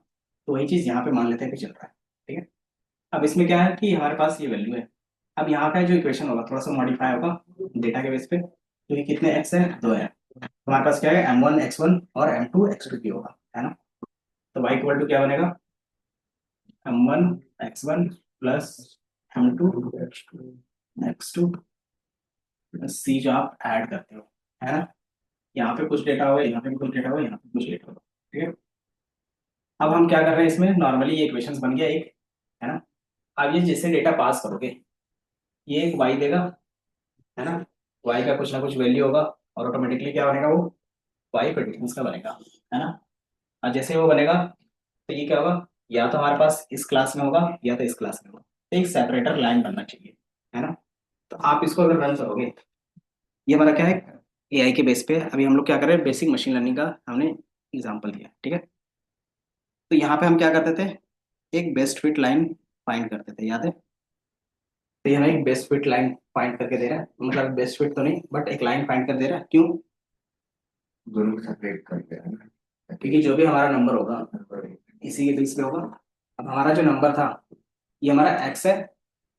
तो वही चीज यहाँ पे मान लेते हैं कि चल रहा है। ठीक है। अब इसमें क्या है कि हमारे पास ये वैल्यू है। अब यहाँ का जो इक्वेशन होगा थोड़ा सा मॉडिफाई होगा डेटा के बेस पे, क्योंकि कितने एक्स है, 2 है। तो हमारे पास क्या है, M1 x1 और M2 x2 की होगा, है ना। तो y इक्वल टू क्या बनेगा, M1 x1 plus M2 x2 plus सी, जो आप ऐड करते हो, है ना। यहाँ पे कुछ डेटा होगा, यहाँ पे भी कुछ डेटा होगा, यहाँ पे कुछ डेटा होगा। ठीक है। अब हम क्या कर रहे हैं, इसमें नॉर्मली ये इक्वेशंस बन गया एक, है ना। अब ये जैसे डेटा पास करोगे, ये एक y देगा, है ना। वाई का कुछ ना कुछ वैल्यू होगा और ऑटोमेटिकली क्या बनेगा, वो वाई प्रेडिक्टेंस का बनेगा, है ना। और जैसे ही वो बनेगा तो ये क्या होगा, या तो हमारे पास इस क्लास में होगा या तो इस क्लास में होगा, तो एक सेपरेटर लाइन बनना चाहिए, है ना। तो आप इसको अगर रन करोगे, ये हमारा क्या है, एआई के बेस पे अभी हम लोग क्या कर रहे हैं, बेसिक मशीन लर्निंग का हमने एग्जांपल दिया, ठीक है। तो यहाँ पे हम क्या करते थे, एक बेस्ट फिट लाइन फाइंड करते थे, याद है। तो ये हमें एक बेस्ट फिट लाइन फाइंड करके दे रहा है, मतलब बेस्ट फिट तो नहीं बट एक लाइन फाइंड कर दे रहा है, क्यों, दोनों को सेपरेट करके है ना, क्योंकि जो भी हमारा नंबर होगा इसी के बेस पे होगा। अब हमारा जो नंबर था ये हमारा एक्स है,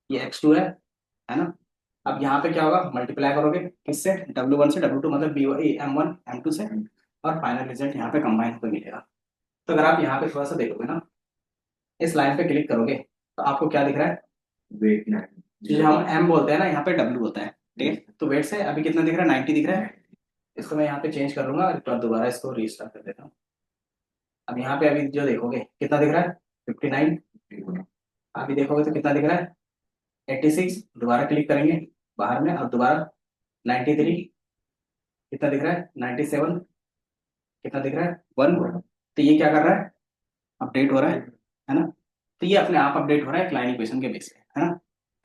ये एक्स टू है ना। अब यहाँ पे क्या होगा, मल्टीप्लाई करोगे किससे, W1 से, W2 मतलब बी M1 M2 से, और फाइनल रिजल्ट यहाँ पे कंबाइन होकर मिलेगा। तो अगर आप यहाँ पे थोड़ा सा देखोगे ना, इस लाइन पे क्लिक करोगे तो आपको क्या दिख रहा है, वेट ना, जो हम M बोलते हैं ना, यहाँ पे W होता है, ठीक है। तो वेट से अभी कितना दिख रहा है, 90 दिख रहा है। इसको मैं यहाँ पे चेंज कर लूंगा, एक बार दोबारा इसको रीस्टार्ट कर देता हूँ। अब यहाँ पे अभी जो देखोगे कितना दिख रहा है, 59। अभी देखोगे तो कितना दिख रहा है, 86। दोबारा क्लिक करेंगे बाहर में, अब दोबारा 93, कितना दिख रहा है, 97, कितना दिख रहा है, 1। तो ये क्या कर रहा है, अपडेट हो रहा है ना। तो ये अपने आप अपडेट हो रहा है एक लाइन इक्वेशन के बेस पे, है ना।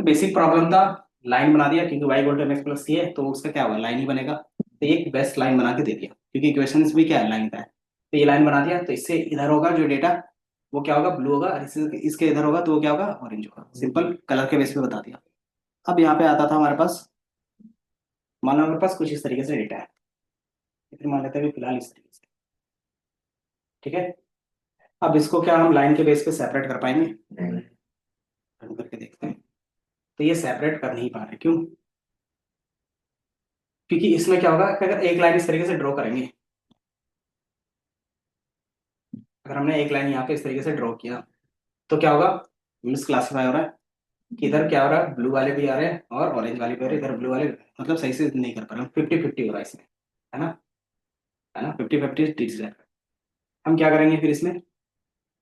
तो बेसिक प्रॉब्लम था, लाइन बना दिया, क्योंकि Y equal to mx plus C है तो उसका क्या होगा, लाइन ही बनेगा। तो एक बेस्ट लाइन बना के दे दिया, क्योंकि इक्वेशन भी क्या है, लाइन का है। तो ये लाइन बना दिया, तो इससे इधर होगा जो डेटा वो क्या होगा, ब्लू होगा, और इसके इधर होगा तो वो क्या होगा, ऑरेंज होगा। सिंपल कलर के बेस पे बता दिया। अब यहाँ पे आता था हमारे पास, मान लो हमारे पास कुछ इस तरीके से डेटा है, इतने मान लेते हैं अभी फिलहाल इस तरीके से, ठीक है। अब इसको क्या हम लाइन के बेस पे सेपरेट कर पाएंगे, रन करके देखते हैं। तो ये सेपरेट कर नहीं पा रहे, क्यों, क्योंकि इसमें क्या होगा कि अगर एक लाइन इस तरीके से ड्रॉ करेंगे, अगर हमने एक लाइन यहाँ पे इस तरीके से ड्रॉ किया तो क्या होगा, मिस क्लासीफाई हो रहा है कि इधर क्या हो रहा है, ब्लू वाले भी आ रहे हैं और ऑरेंज वाले भी आ रहे हैं, इधर ब्लू वाले, मतलब सही से नहीं कर पा रहे हम, 50-50 हो रहा है इसमें, है ना, है ना, 50-50 ठीक से। हम क्या करेंगे फिर इसमें,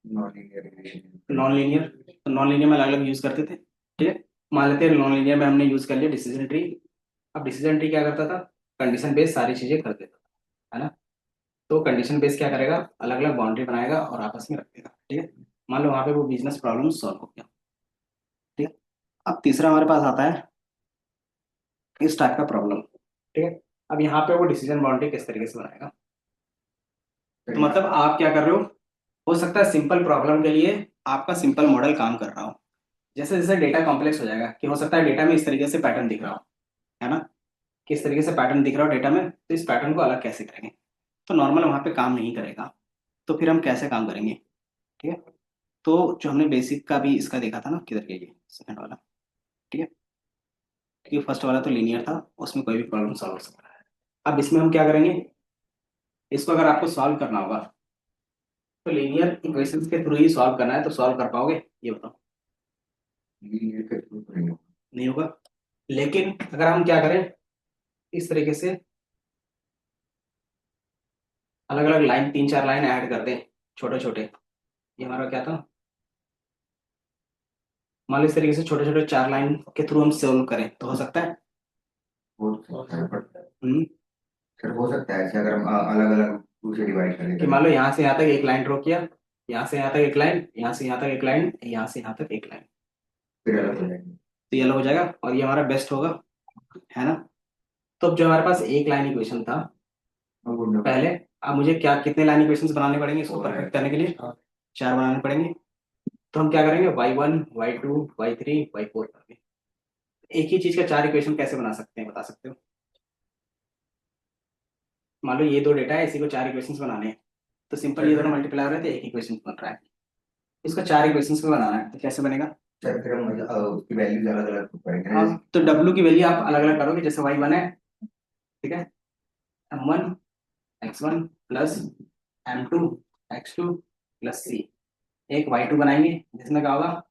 non linear relation. Non linear, तो नॉन लीनियर में अलग अलग यूज करते थे, ठीक है। मान लेते हैं नॉन लीनियर में हमने यूज कर लिया डिसीजन ट्री। अब डिसीजन ट्री क्या करता था, कंडीशन बेस्ड सारी चीजें कर देता था, है ना। तो कंडीशन बेस क्या करेगा, अलग अलग बाउंड्री बनाएगा और आपस में रख देगा, ठीक है। मान लो वहां पे वो बिजनेस प्रॉब्लम सॉल्व हो गया, ठीक है। अब तीसरा हमारे पास आता है इस टाइप का प्रॉब्लम, ठीक है। अब यहाँ पे वो डिसीजन बाउंड्री किस तरीके से बनाएगा, तो मतलब आप क्या कर रहे हो सकता है सिंपल प्रॉब्लम के लिए आपका सिंपल मॉडल काम कर रहा हो, जैसे जैसे डेटा कॉम्प्लेक्स हो जाएगा कि हो सकता है डेटा में इस तरीके से पैटर्न दिख रहा हो, है ना, किस तरीके से पैटर्न दिख रहा हो डेटा में, तो इस पैटर्न को अलग कैसे करेंगे, तो नॉर्मल वहां पे काम नहीं करेगा। तो फिर हम कैसे काम करेंगे, ठीक है। तो जो हमने बेसिक का भी इसका देखा था ना, किधर गया ये सेकंड वाला, ठीक है, क्योंकि फर्स्ट वाला तो लीनियर था, उसमें कोई भी प्रॉब्लम सॉल्व हो सकता है। अब इसमें हम क्या करेंगे, इसको अगर आपको सॉल्व करना होगा तो लीनियर इक्वेशंस के थ्रू ही सॉल्व करना है, तो सॉल्व कर पाओगे, ये बताओ। लीनियर के थ्रू नहीं होगा। नहीं होगा। लेकिन अगर हम क्या करें, इस तरीके से अलग अलग लाइन, 3-4 लाइन ऐड कर दें, छोटे छोटे, ये हमारा क्या था, मान लो इस तरीके से छोटे छोटे 4 लाइन के थ्रू हम सॉल्व करें तो हो सकता है। हो सकता है, but हम्म, सर हो सकता है ऐसे अगर हम अलग अलग टू से डिवाइड कि करें मान लो यहाँ से यहाँ तक एक लाइन ड्रॉ किया, यहाँ से यहाँ तक एक लाइन, यहाँ से यहाँ तक एक लाइन, यहाँ से यहाँ तक एक लाइन, फिर अलग हो जाएंगे। तो ये अलग हो जाएगा और ये हमारा बेस्ट होगा, है ना। तो अब जो हमारे पास एक लाइन इक्वेशन था और गुड नंबर। पहले, अब मुझे क्या कितने लाइन इक्वेशंस बनाने पड़ेंगे इसको और परफेक्ट करने के लिए, 4 बनाने पड़ेंगे। तो हम क्या करेंगे, y1 y2 y3 y4 करके एक ही चीज का 4 इक्वेशन कैसे बना सकते हैं, बता सकते हो। मान लो ये दो डेटा है, इसी को 4 इक्वेशंस बनाने हैं, तो सिंपल ये दोनों मल्टीप्लाई हो रहे थे, एक इक्वेशन बन रहा है, इसको 4 इक्वेशंस में बनाना है तो कैसे बनेगा। सर फिर हम उसकी वैल्यूज अलग अलग करेंगे ना, हाँ, तो W की वैल्यू आप अलग अलग करोगे, जैसे y1 है, ठीक है, M1 x1 plus M2 x2 plus c, एक y2 बनाएंगे जिसमें क्या होगा,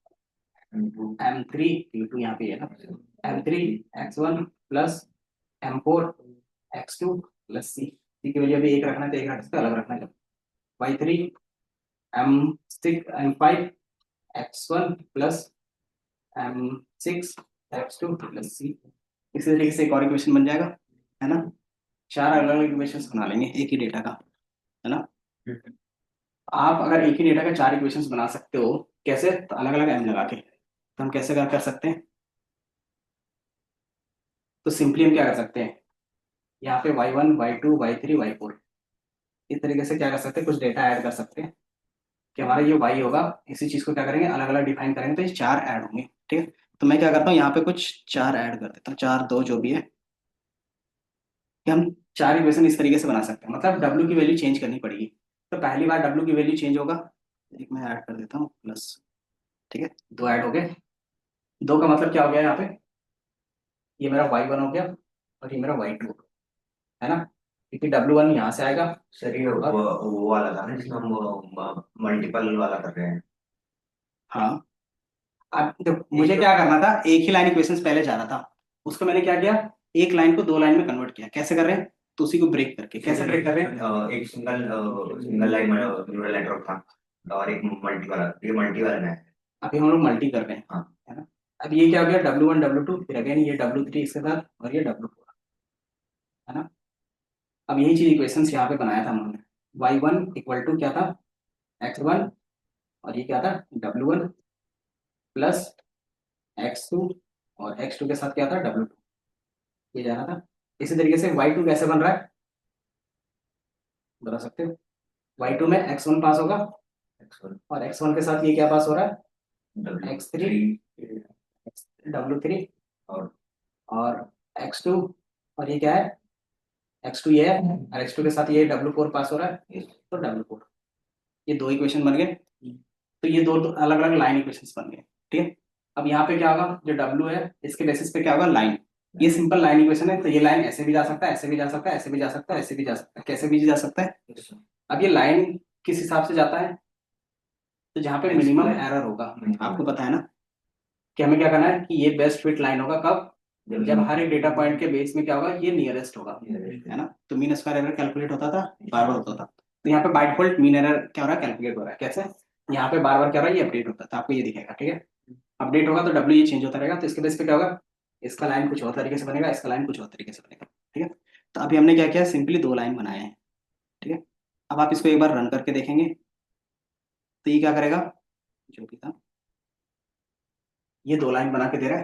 M3 Q2 यहाँ पे है ना, M3 x1 plus M4 x2 plus c की वैल्यू अभी एक रखना है तो एक रख सकते हो, अलग रखना है। y3 M6 M5 x1 plus M6 x2 plus c, इसी तरीके से एक और इक्वेशन बन जाएगा, है ना। चार अलग अलग इक्वेशंस बना लेंगे एक ही डेटा का, है ना। आप अगर एक ही डेटा का चार इक्वेशंस बना सकते हो, कैसे, तो अलग अलग एम लगा के, तो हम कैसे कर सकते हैं, तो सिंपली हम क्या कर सकते हैं, यहाँ पे y1 y2 y3 y4, इस तरीके से क्या कर सकते हैं, कुछ डेटा ऐड कर सकते हैं कि हमारा ये y होगा, इसी चीज को क्या करेंगे, अलग अलग डिफाइन करेंगे, तो ये चार ऐड होंगे, ठीक है। तो मैं क्या करता हूँ, यहाँ पे कुछ चार ऐड कर देता हूँ, चार दो जो भी है, कि हम चार इक्वेशन इस तरीके से बना सकते हैं, मतलब w की वैल्यू चेंज करनी पड़ेगी। तो पहली बार w की वैल्यू चेंज होगा, एक मैं ऐड कर देता हूँ प्लस, ठीक है, दो ऐड हो गए। दो का मतलब क्या हो गया यहाँ पे, ये मेरा y1 हो गया और ये मेरा y2 है ना, क्योंकि w1 यहाँ से आएगा। सर ये वो वाला था ना जिसमें हम मल्टीपल वाला कर रहे हैं। हाँ, अब मुझे क्या करना था, एक ही लाइन इक्वेशंस पहले जा रहा था, उसको मैंने क्या किया, एक लाइन को दो लाइन में कन्वर्ट किया। कैसे कर रहे हैं, तो उसी को ब्रेक करके, कैसे ब्रेक कर रहे हैं, एक single single line neural network था और एक मल्टी वाला, ये मल्टी वाला में है। अभी हम लोग मल्टी कर रहे हैं, हाँ। है ना। अब ये क्या हो गया, w1 w2, फिर अगेन ये w3 इसके साथ, और ये w4, है ना। अब यही चीज इक्वेशंस यहाँ पे बनाया था हमने, y1 इक्वल टू क्या था, x1, और ये क्या था, w1 प्लस x2, और x2 के साथ क्या था, w2, ये जा रहा था। इसी तरीके से y2 कैसे बन रहा है, बता सकते हो, y2 में x1 पास होगा, X1 और x1 के साथ ये क्या पास हो रहा है, x3, W3 w3, और और x2, और ये क्या है, x2 ये है, और x2 के साथ ये w4 पास हो रहा है, तो w4, ये दो इक्वेशन बन गए। तो ये दो अलग अलग लाइन इक्वेशंस बन गए, ठीक है। अब यहाँ पे क्या होगा, जो w है इसके बेसिस पे क्या होगा, लाइन, ये सिंपल लाइन इक्वेशन है, तो ये लाइन ऐसे भी जा सकता है, ऐसे भी जा सकता है, ऐसे भी जा सकता है, ऐसे भी जा सकता है, कैसे भी जा सकता है। अब ये लाइन किस हिसाब से जाता है, तो जहाँ पे मिनिमम एरर होगा, आपको पता है ना, कि हमें क्या करना है, कि ये बेस्ट फिट लाइन होगा कब, जब हर एक डेटा पॉइंट के बेस में क्या होगा, ये नियरेस्ट होगा, है ना। तो मीन स्क्वायर एरर कैलकुलेट होता था, बार बार होता था, तो यहाँ पे बाय डिफॉल्ट मीन एरर क्या हो रहा है, कैलकुलेट हो रहा है। कैसे, यहाँ पे बार बार क्या हो रहा है, ये अपडेट होता था, आपको ये दिखेगा, ठीक है। अपडेट होगा तो डब्ल्यू ये चेंज होता रहेगा, तो इसके बेस पे क्या होगा, इसका लाइन कुछ और तरीके से बनेगा, इसका लाइन कुछ और तरीके से बनेगा, ठीक है। तो अभी हमने क्या किया, सिंपली दो लाइन बनाए हैं, ठीक है। अब आप इसको एक बार रन करके देखेंगे, तो ये क्या करेगा, जो भी था, ये दो लाइन बना के दे रहा है,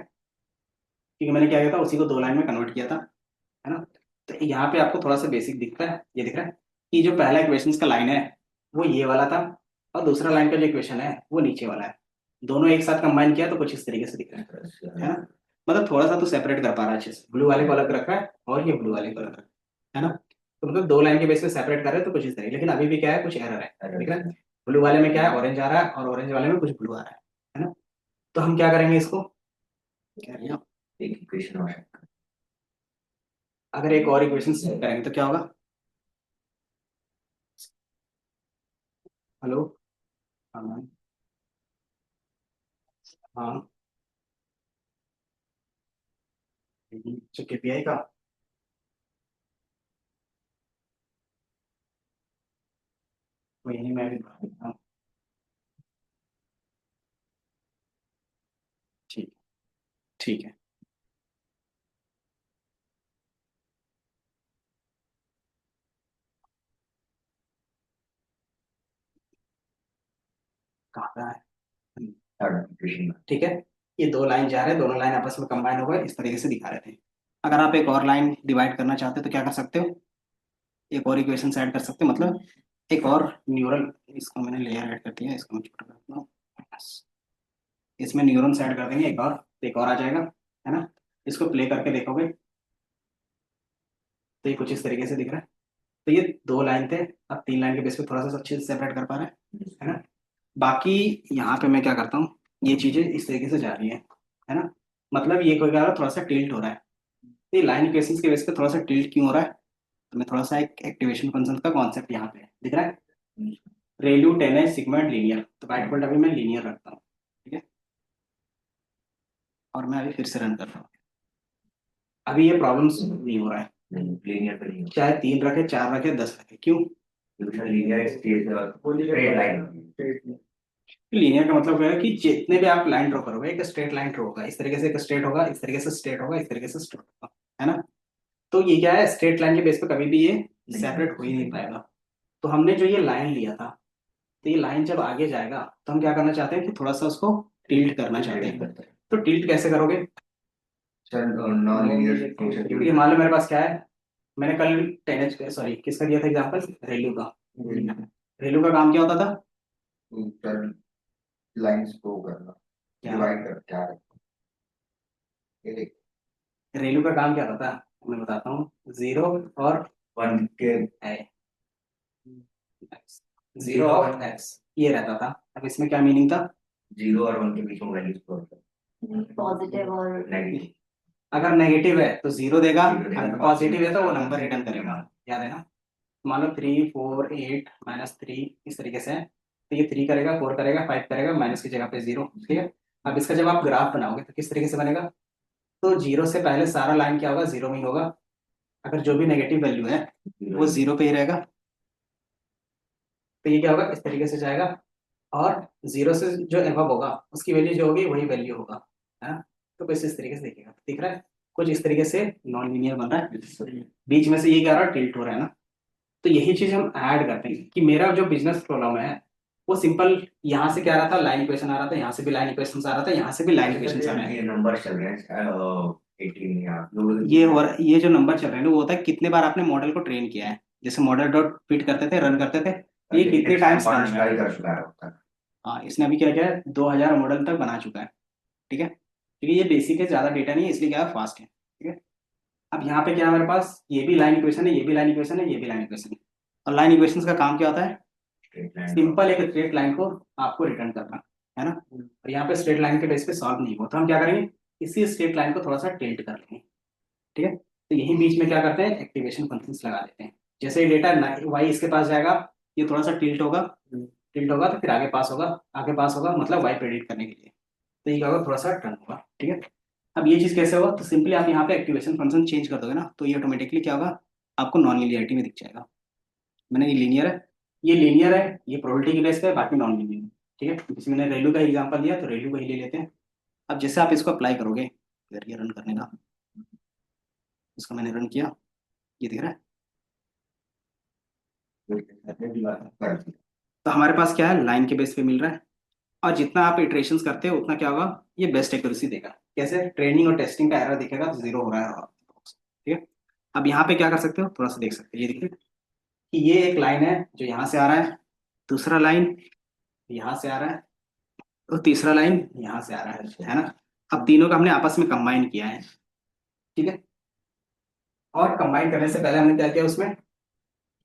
क्योंकि मैंने क्या किया था, उसी को दो लाइन में कन्वर्ट किया था, है ना। तो यहाँ पे आपको थोड़ा सा बेसिक दिख रहा है, ये दिख रहा है कि जो पहला इक्वेशन का लाइन है वो ये वाला था, और दूसरा लाइन का जो इक्वेशन है वो नीचे वाला है, दोनों एक साथ कंबाइन किया तो कुछ इस तरीके से दिख रहा है ना। मतलब थोड़ा सा तो सेपरेट कर पा रहा है अच्छे से, ब्लू वाले को अलग रखा है और ये ब्लू वाले को अलग रखा है ना। तो मतलब दो लाइन के बेस पे सेपरेट कर रहे हैं तो कुछ इस तरीके, लेकिन अभी भी क्या है, कुछ एरर है, ठीक है। ब्लू वाले में क्या है, ऑरेंज आ रहा है, और ऑरेंज वाले में कुछ ब्लू आ रहा है ना। तो हम क्या करेंगे इसको, क्या करेंगे, एक इक्वेशन और है। अगर एक और इक्वेशन करेंगे तो क्या होगा, हेलो, हाँ हाँ, जो केपीआई का, वो यही मैं भी बता देता हूँ, ठीक, ठीक है। कहाँ पे है, थर्ड इक्वेशन में ठीक है। ये दो लाइन जा रहे हैं, दोनों लाइन आपस में कंबाइन हो गए, इस तरीके से दिखा रहे थे। अगर आप एक और लाइन डिवाइड करना चाहते हो तो क्या कर सकते हो, एक और इक्वेशन ऐड कर सकते हो, मतलब एक और न्यूरल, इसको मैंने लेयर ऐड कर दिया, इसको मैं छोटा करता हूँ, बस। इसमें न्यूरॉन्स ऐड कर देंगे एक और, तो एक और आ जाएगा, है ना। इसको प्ले करके देखोगे तो ये कुछ इस तरीके से दिख रहा है। तो ये दो लाइन थे, अब तीन लाइन के बेस पे थोड़ा सा अच्छे से सेपरेट कर पा रहे हैं, है ना। बाकी यहाँ पे मैं क्या करता हूँ, ये चीजें इस तरीके से जा रही है ना। मतलब ये कोई कह रहा है थोड़ा सा टिल्ट हो रहा है, तो ये लाइन इक्वेशंस के बेस पे थोड़ा सा टिल्ट क्यों हो रहा है, तो मैं थोड़ा सा एक एक्टिवेशन फंक्शन का कॉन्सेप्ट यहाँ पे दिख रहा है, रेल्यू टेन है सिग्मेंट लीनियर, तो बाय डिफॉल्ट अभी मैं लीनियर रखता हूँ, ठीक है। और मैं अभी फिर से रन कर रहा हूँ, अभी ये प्रॉब्लम्स नहीं हो रहा है, नहीं, लीनियर पे नहीं चाहे तीन रखे, चार रखे, 10 रखे, क्यों, होता, लीनियर स्ट्रेट लाइन। लीनियर का मतलब है कि जितने भी आप लाइन ड्रॉ करोगे, एक स्ट्रेट लाइन ड्रॉ होगा, इस तरीके से एक स्ट्रेट होगा, इस तरीके से स्ट्रेट होगा, इस तरीके से स्ट्रेट होगा, है ना। तो ये क्या है, स्ट्रेट लाइन के बेस पे कभी भी ये सेपरेट हो ही नहीं पाएगा। तो हमने जो ये लाइन लिया था, तो ये लाइन जब आगे जाएगा तो हम क्या करना चाहते हैं कि थोड़ा सा उसको टिल्ट करना चाहते हैं। तो टिल्ट कैसे करोगे? सर नॉन लीनियर फंक्शन ये मान लो मेरे पास क्या है, मैंने कल 10H सॉरी किसका दिया था एग्जाम्पल, रेलू का। रेलू का काम क्या होता था? सर लाइंस को करना, क्या? डिवाइड कर क्या है ये देख, रेलू का काम क्या होता था, मैं बताता हूँ। जीरो और 1 के जीरो और एक्स, ये रहता था। अब इसमें क्या मीनिंग था? 0 और 1 के बीच में वैल्यूज को पॉजिटिव और नेगेटिव। अगर नेगेटिव है तो जीरो देगा, Zero देगा। अगर पॉजिटिव है तो वो नंबर रिटर्न करेगा, याद है ना। मान लो 3 4 8 -3 इस तरीके से है, तो ये 3 करेगा, 4 करेगा, 5 करेगा, माइनस की जगह पे 0, ठीक है। अब इसका जब आप ग्राफ बनाओगे तो किस तरीके से बनेगा? तो जीरो से पहले सारा लाइन क्या होगा, जीरो में ही होगा। अगर जो भी नेगेटिव वैल्यू है वो जीरो पे ही रहेगा, तो ये क्या होगा, इस तरीके से जाएगा। और जीरो से जो एबव होगा उसकी वैल्यू जो होगी वही वैल्यू होगा, है ना। तो कुछ इस तरीके से दिखेगा, दिख रहा है कुछ इस तरीके से नॉन लीनियर बन रहा है। बीच में से ये क्या रहा है, टिल्ट हो रहा है ना। तो यही चीज हम ऐड करते हैं कि मेरा जो बिजनेस प्रॉब्लम है वो सिंपल, यहाँ से क्या आ रहा था, लाइन इक्वेशन आ रहा था, यहाँ से भी लाइन इक्वेशन आ रहा था, यहाँ से भी लाइन इक्वेशन आ रहा है। ये नंबर चल रहे हैं 18 यहाँ ये जो नंबर चल रहे हैं ना, वो होता है कितने बार आपने मॉडल को ट्रेन किया है। जैसे मॉडल डॉट फिट करते थे, रन करते थे, ये कितने टाइम्स रन पांच ट्राई कर चुका है अब तक। हाँ, इसने अभी क्या किया है, 2000 मॉडल तक बना चुका है, ठीक है। क्योंकि ये बेसिक है, ज्यादा डेटा नहीं है, इसलिए क्या है, फास्ट है, ठीक है। अब यहाँ पे क्या है हमारे पास, ये भी लाइन इक्वेशन है, ये भी लाइन इक्वेशन है, ये भी लाइन इक्वेशन है। और लाइन इक्वेशन का काम क्या होता है, सिंपल एक स्ट्रेट लाइन को आपको रिटर्न करना, है ना। और यहाँ पे स्ट्रेट लाइन के बेस पे सॉल्व नहीं हुआ, तो हम क्या करेंगे, इसी स्ट्रेट लाइन को थोड़ा सा टिल्ट कर लेंगे, ठीक है। तो यही बीच में क्या करते हैं, एक्टिवेशन फंक्शंस लगा देते हैं। जैसे ये डेटा वाई इसके पास जाएगा, ये थोड़ा सा टिल्ट होगा, टिल्ट होगा तो फिर आगे पास होगा, आगे पास होगा मतलब वाई प्रेडिक्ट करने के लिए, तो ये क्या होगा, थोड़ा सा टर्न होगा, ठीक है। अब ये चीज कैसे होगा, तो सिंपली आप यहाँ पे एक्टिवेशन फंक्शन चेंज कर दोगे ना, तो ये ऑटोमेटिकली क्या होगा, आपको नॉन लीनियरिटी में दिख जाएगा। मैंने ये लीनियर है, ये लीनियर है, ये प्रोबेबिलिटी की बेस पे है, बाकी नॉन लीनियर, ठीक है। जैसे मैंने रेलू का एग्जांपल दिया तो रेलू का ही ले लेते हैं। अब जैसे आप इसको अप्लाई करोगे, अगर ये रन करने का, इसको मैंने रन किया, ये दिख रहा है। तो हमारे पास क्या है, लाइन के बेस पे मिल रहा है। और जितना आप इटरेशंस करते हो उतना क्या होगा, ये बेस्ट एक्यूरेसी देगा। कैसे, ट्रेनिंग और टेस्टिंग का एरर दिखेगा तो जीरो हो रहा है, ठीक है। अब यहाँ पे क्या कर सकते हो, थोड़ा सा देख सकते हो, ये देखिए कि ये एक लाइन है जो यहाँ से आ रहा है, दूसरा लाइन यहाँ से आ रहा है, और तीसरा लाइन यहाँ से आ रहा है ना। अब तीनों का हमने आपस में कंबाइन किया है, ठीक है। और कंबाइन करने से पहले हमने क्या किया, उसमें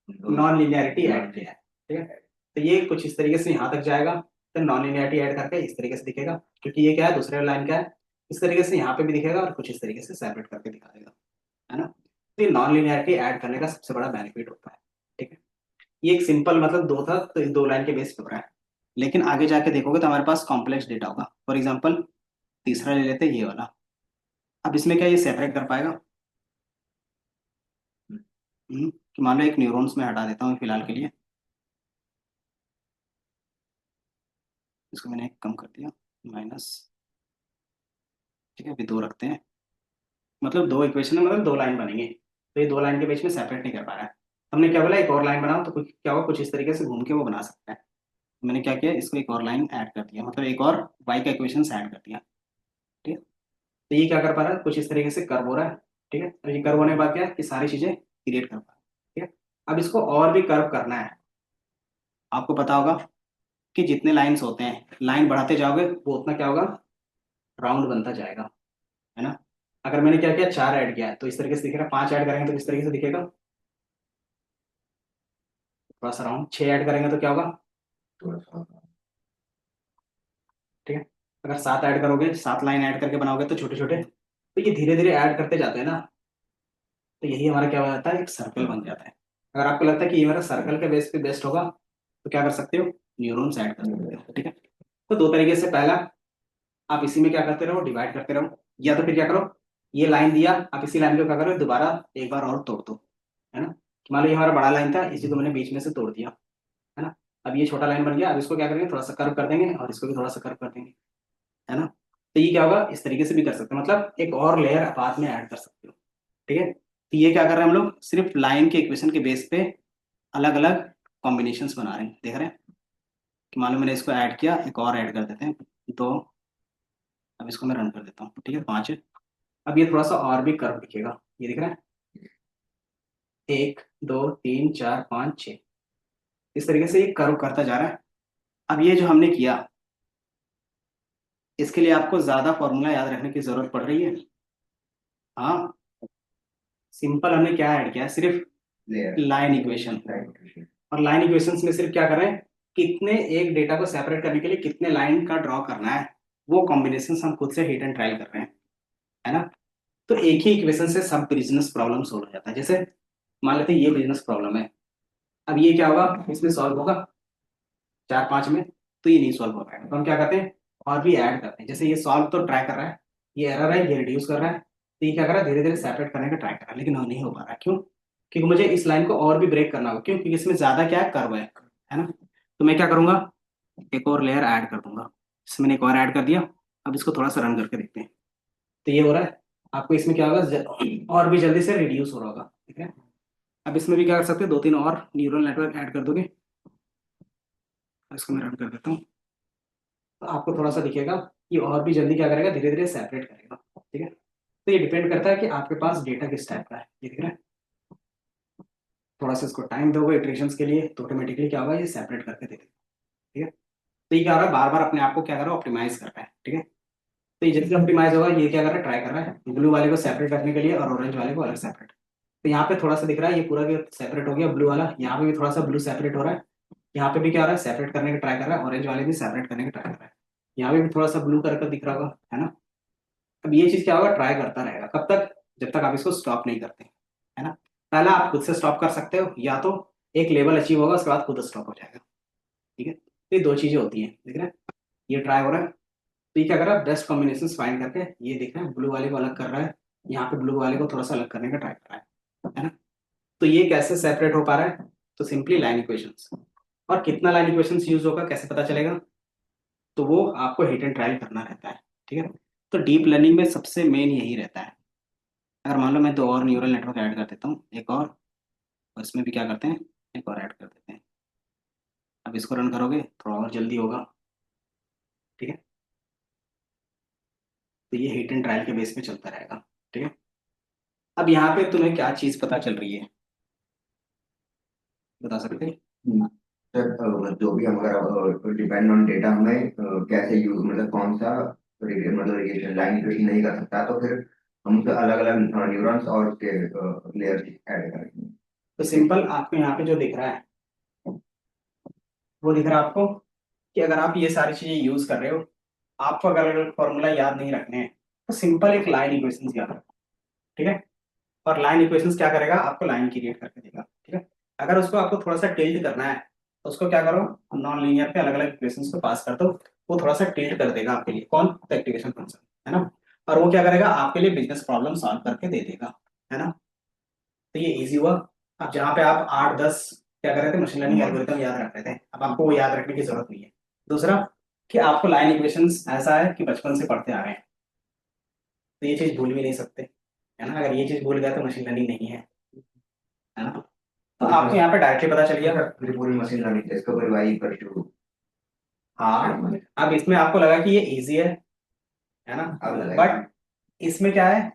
नॉन लिनियरिटी ऐड किया है, ठीक है। तो ये कुछ इस तरीके से यहाँ तक जाएगा, तो नॉन लिनियरिटी ऐड करके इस तरीके से दिखेगा, क्योंकि ये क्या है, दूसरे लाइन का है। इस तरीके से यहाँ पे भी दिखेगा और कुछ इस तरीके से सेपरेट करके दिखा देगा, है ना। तो ये नॉन लिनियरिटी ऐड करने का सबसे बड़ा बेनिफिट होता है, ठीक है। ये एक सिंपल मतलब दो था, तो इस दो लाइन के बेस पे हो रहा है। लेकिन आगे जाके देखोगे तो हमारे पास कॉम्प्लेक्स डेटा होगा। फॉर एग्जाम्पल तीसरा ले लेते हैं, ये वाला। अब इसमें क्या ये सेपरेट कर पाएगा? कि मान लो एक न्यूरॉन्स में हटा देता हूँ फिलहाल के लिए, इसको मैंने कम कर दिया, माइनस, ठीक है। अभी दो रखते हैं, मतलब दो इक्वेशन है, मतलब दो लाइन बनेंगे, तो ये दो लाइन के बीच में सेपरेट नहीं कर पा रहा है। हमने क्या बोला, एक और लाइन बनाओ, तो कुछ क्या होगा, कुछ इस तरीके से घूम के वो बना सकता है। मैंने क्या किया, इसको एक और लाइन ऐड कर दिया, मतलब एक और वाई का इक्वेशन ऐड कर दिया, ठीक है। तो ये क्या कर पा रहा है, कुछ इस तरीके से कर्व हो रहा है, ठीक है। और ये कर्व होने के बाद क्या है, कि सारी चीजें क्रिएट कर पा रहा है, ठीक है। अब इसको और भी कर्व करना है। आपको पता होगा कि जितने लाइंस होते हैं, लाइन बढ़ाते जाओगे वो उतना क्या होगा, राउंड बनता जाएगा, है ना। अगर मैंने क्या किया, 4 ऐड किया है तो इस तरीके से दिखेगा, 5 ऐड करेंगे तो किस तरीके से दिखेगा, थोड़ा सा राउंड, 6 ऐड करेंगे तो क्या होगा, ठीक है। अगर 7 ऐड करोगे, 7 लाइन ऐड करके बनाओगे तो छोटे छोटे, तो ये धीरे धीरे ऐड करते जाते हैं ना, तो यही हमारा क्या हो जाता है, एक सर्कल बन जाता है। अगर आपको लगता है कि ये मेरा सर्कल के बेस पे बेस्ट होगा, तो क्या कर सकते हो, न्यूरॉन्स ऐड कर सकते हो, ठीक है। तो दो तरीके से, पहला आप इसी में क्या करते रहो, डिवाइड करते रहो, या तो फिर क्या करो, ये लाइन दिया, आप इसी लाइन को क्या करो, दोबारा एक बार और तोड़ दो, है ना। मान लो ये हमारा बड़ा लाइन था, इसी को मैंने बीच में से तोड़ दिया, है ना। अब ये छोटा लाइन बन गया, अब इसको क्या करेंगे, थोड़ा सा कर्व कर देंगे और इसको भी थोड़ा सा कर्व कर देंगे, है ना। तो ये क्या होगा, इस तरीके से भी कर सकते हैं, मतलब एक और लेयर आप बाद में ऐड कर सकते हो, ठीक है। तो ये क्या कर रहे हैं हम लोग, सिर्फ लाइन के इक्वेशन के बेस पे अलग अलग कॉम्बिनेशंस बना रहे हैं, देख रहे हैं कि मान लो मैंने इसको ऐड किया, एक और ऐड कर देते हैं, तो अब इसको मैं रन कर देता हूँ, ठीक है, 5 है। अब ये थोड़ा सा और भी कर्व दिखेगा, ये दिख रहा है, 1 2 3 4 5 6, इस तरीके से ये कर्व करता जा रहा है। अब ये जो हमने किया, इसके लिए आपको ज्यादा फॉर्मूला याद रखने की जरूरत पड़ रही है? हाँ, सिंपल हमने क्या ऐड किया है, सिर्फ लेयर लाइन इक्वेशन। लाइन। और लाइन इक्वेशंस में सिर्फ क्या कर रहे हैं, कितने एक डेटा को सेपरेट करने के लिए कितने लाइन का ड्रॉ करना है, वो कॉम्बिनेशन हम खुद से हिट एंड ट्रायल कर रहे हैं, है ना। तो एक ही इक्वेशन से सब बिजनेस प्रॉब्लम सोल्व हो जाता है। जैसे मान लेते हैं ये बिजनेस प्रॉब्लम है, अब ये क्या होगा, इसमें सॉल्व होगा 4 5 में, तो ये नहीं सॉल्व हो पाएगा, तो हम क्या करते हैं, और भी ऐड करते हैं। जैसे ये सॉल्व तो ट्राई कर रहा है, ये एरर है, ये रिड्यूस कर रहा है, तो ये क्या कर रहा है, धीरे धीरे सेपरेट करने का ट्राई कर रहा है, लेकिन वो नहीं हो पा रहा है। क्यों? क्योंकि मुझे इस लाइन को और भी ब्रेक करना होगा, क्यों? क्योंकि इसमें ज्यादा क्या है, कर्व है ना। तो मैं क्या करूंगा, एक और लेयर ऐड कर दूंगा, इसमें मैंने एक और ऐड कर दिया। अब इसको थोड़ा सा रन करके देखते हैं, तो ये हो रहा है, आपको इसमें क्या होगा, और भी जल्दी से रिड्यूस हो रहा होगा, ठीक है। अब इसमें भी क्या कर सकते हैं, 2 3 और न्यूरल नेटवर्क ऐड कर दोगे, इसको मैं रन कर देता हूँ, तो आपको थोड़ा सा दिखेगा, ये और भी जल्दी क्या करेगा, धीरे धीरे सेपरेट करेगा, ठीक है। तो ये डिपेंड करता है कि आपके पास डेटा किस टाइप का है, ये दिख रहा है। थोड़ा सा इसको टाइम दोगे इटरेशंस के लिए, तो ऑटोमेटिकली क्या होगा, ये सेपरेट करके दे देगा, ठीक है। तो ये क्या हो रहा है, बार बार अपने आप को क्या कर रहा है, ऑप्टिमाइज कर रहा है, ठीक है। तो ये जल्दी ऑप्टिमाइज होगा, ये क्या कर रहा है, ट्राई कर रहा है ब्लू वाले को सेपरेट रखने के लिए और ऑरेंज वाले को अलग सेपरेट। तो यहाँ पे थोड़ा सा दिख रहा है, ये पूरा सेपरेट हो गया ब्लू वाला, यहाँ पे भी थोड़ा सा ब्लू सेपरेट हो रहा है, यहाँ पे भी क्या हो रहा है, सेपरेट करने का ट्राई कर रहा है, ऑरेंज वाले भी सेपरेट करने का ट्राई कर रहा है, यहाँ पे भी थोड़ा सा ब्लू करके दिख रहा होगा, है ना। अब ये चीज क्या होगा, ट्राई करता रहेगा, कब तक, जब तक आप इसको स्टॉप नहीं करते, है ना। पहला आप खुद से स्टॉप कर सकते हो, या तो एक लेवल अचीव होगा उसके बाद खुद स्टॉप हो जाएगा, ठीक है। तो ये 2 चीजें होती हैं, देख रहे हैं, ये ट्राई हो रहा है, तो ये क्या कर रहा है, बेस्ट कॉम्बिनेशन फाइंड करके, ये देख रहे हैं ब्लू वाले को अलग कर रहा है, यहाँ पे ब्लू वाले को थोड़ा सा अलग करने का ट्राई कर रहा है ना। तो ये कैसे सेपरेट हो पा रहा है, तो सिंपली लाइन इक्वेशंस। और कितना लाइन इक्वेशंस यूज होगा कैसे पता चलेगा, तो वो आपको हिट एंड ट्रायल करना रहता है, ठीक है। तो डीप लर्निंग में सबसे मेन यही रहता है। अगर मान लो मैं 2 और न्यूरल नेटवर्क ऐड कर देता हूँ, एक और इसमें भी क्या करते हैं, एक और ऐड कर देते हैं। अब इसको रन करोगे थोड़ा और जल्दी होगा, ठीक है। तो ये हिट एंड ट्रायल के बेस पे चलता रहेगा, ठीक है। अब यहाँ पे तुम्हें क्या चीज पता चल रही है, बता सकते हैं? सर जो भी हम अगर डिपेंड ऑन डेटा हमें कैसे यूज मतलब कौन सा मतलब रिलेशन लाइन इक्वेशन नहीं कर सकता, तो फिर हम उसे अलग अलग न्यूरॉन्स और उसके लेयर्स ऐड करेंगे। तो सिंपल आपको यहाँ पे जो दिख रहा है, वो दिख रहा है आपको कि अगर आप ये सारी चीजें यूज कर रहे हो, आपको अगर अगर फॉर्मूला याद नहीं रखने हैं, तो सिंपल एक लाइन इक्वेशंस याद रखो, ठीक है। और लाइन इक्वेशंस क्या करेगा, आपको लाइन क्रिएट करके देगा, ठीक है। अगर उसको आपको थोड़ा सा टिल्ट करना है, तो उसको क्या करो, नॉन लीनियर पे अलग अलग इक्वेशंस को पास कर दो, वो थोड़ा सा टिल्ट कर देगा आपके लिए, कौन, एक्टिवेशन फंक्शन, है ना। और वो क्या करेगा, आपके लिए बिजनेस प्रॉब्लम सॉल्व करके दे देगा, है ना। तो ये इजी हुआ। अब जहाँ पे आप 8 10 क्या कर रहे थे, मशीन लर्निंग एल्गोरिथम याद रख रहे थे, अब आपको वो याद रखने की जरूरत नहीं है। दूसरा कि आपको लाइन इक्वेशंस ऐसा है कि बचपन से पढ़ते आ रहे हैं, तो ये चीज भूल भी नहीं सकते, है ना। अगर ये चीज भूल गया तो मशीन लर्निंग नहीं है ना। तो आपको यहाँ पे डायरेक्टली पता चल गया, पूरी पूरी मशीन लर्निंग इसको कोई वाई पर टू। हाँ। अब इसमें आपको लगा कि ये इजी है ना, अब लगा बट इसमें क्या है,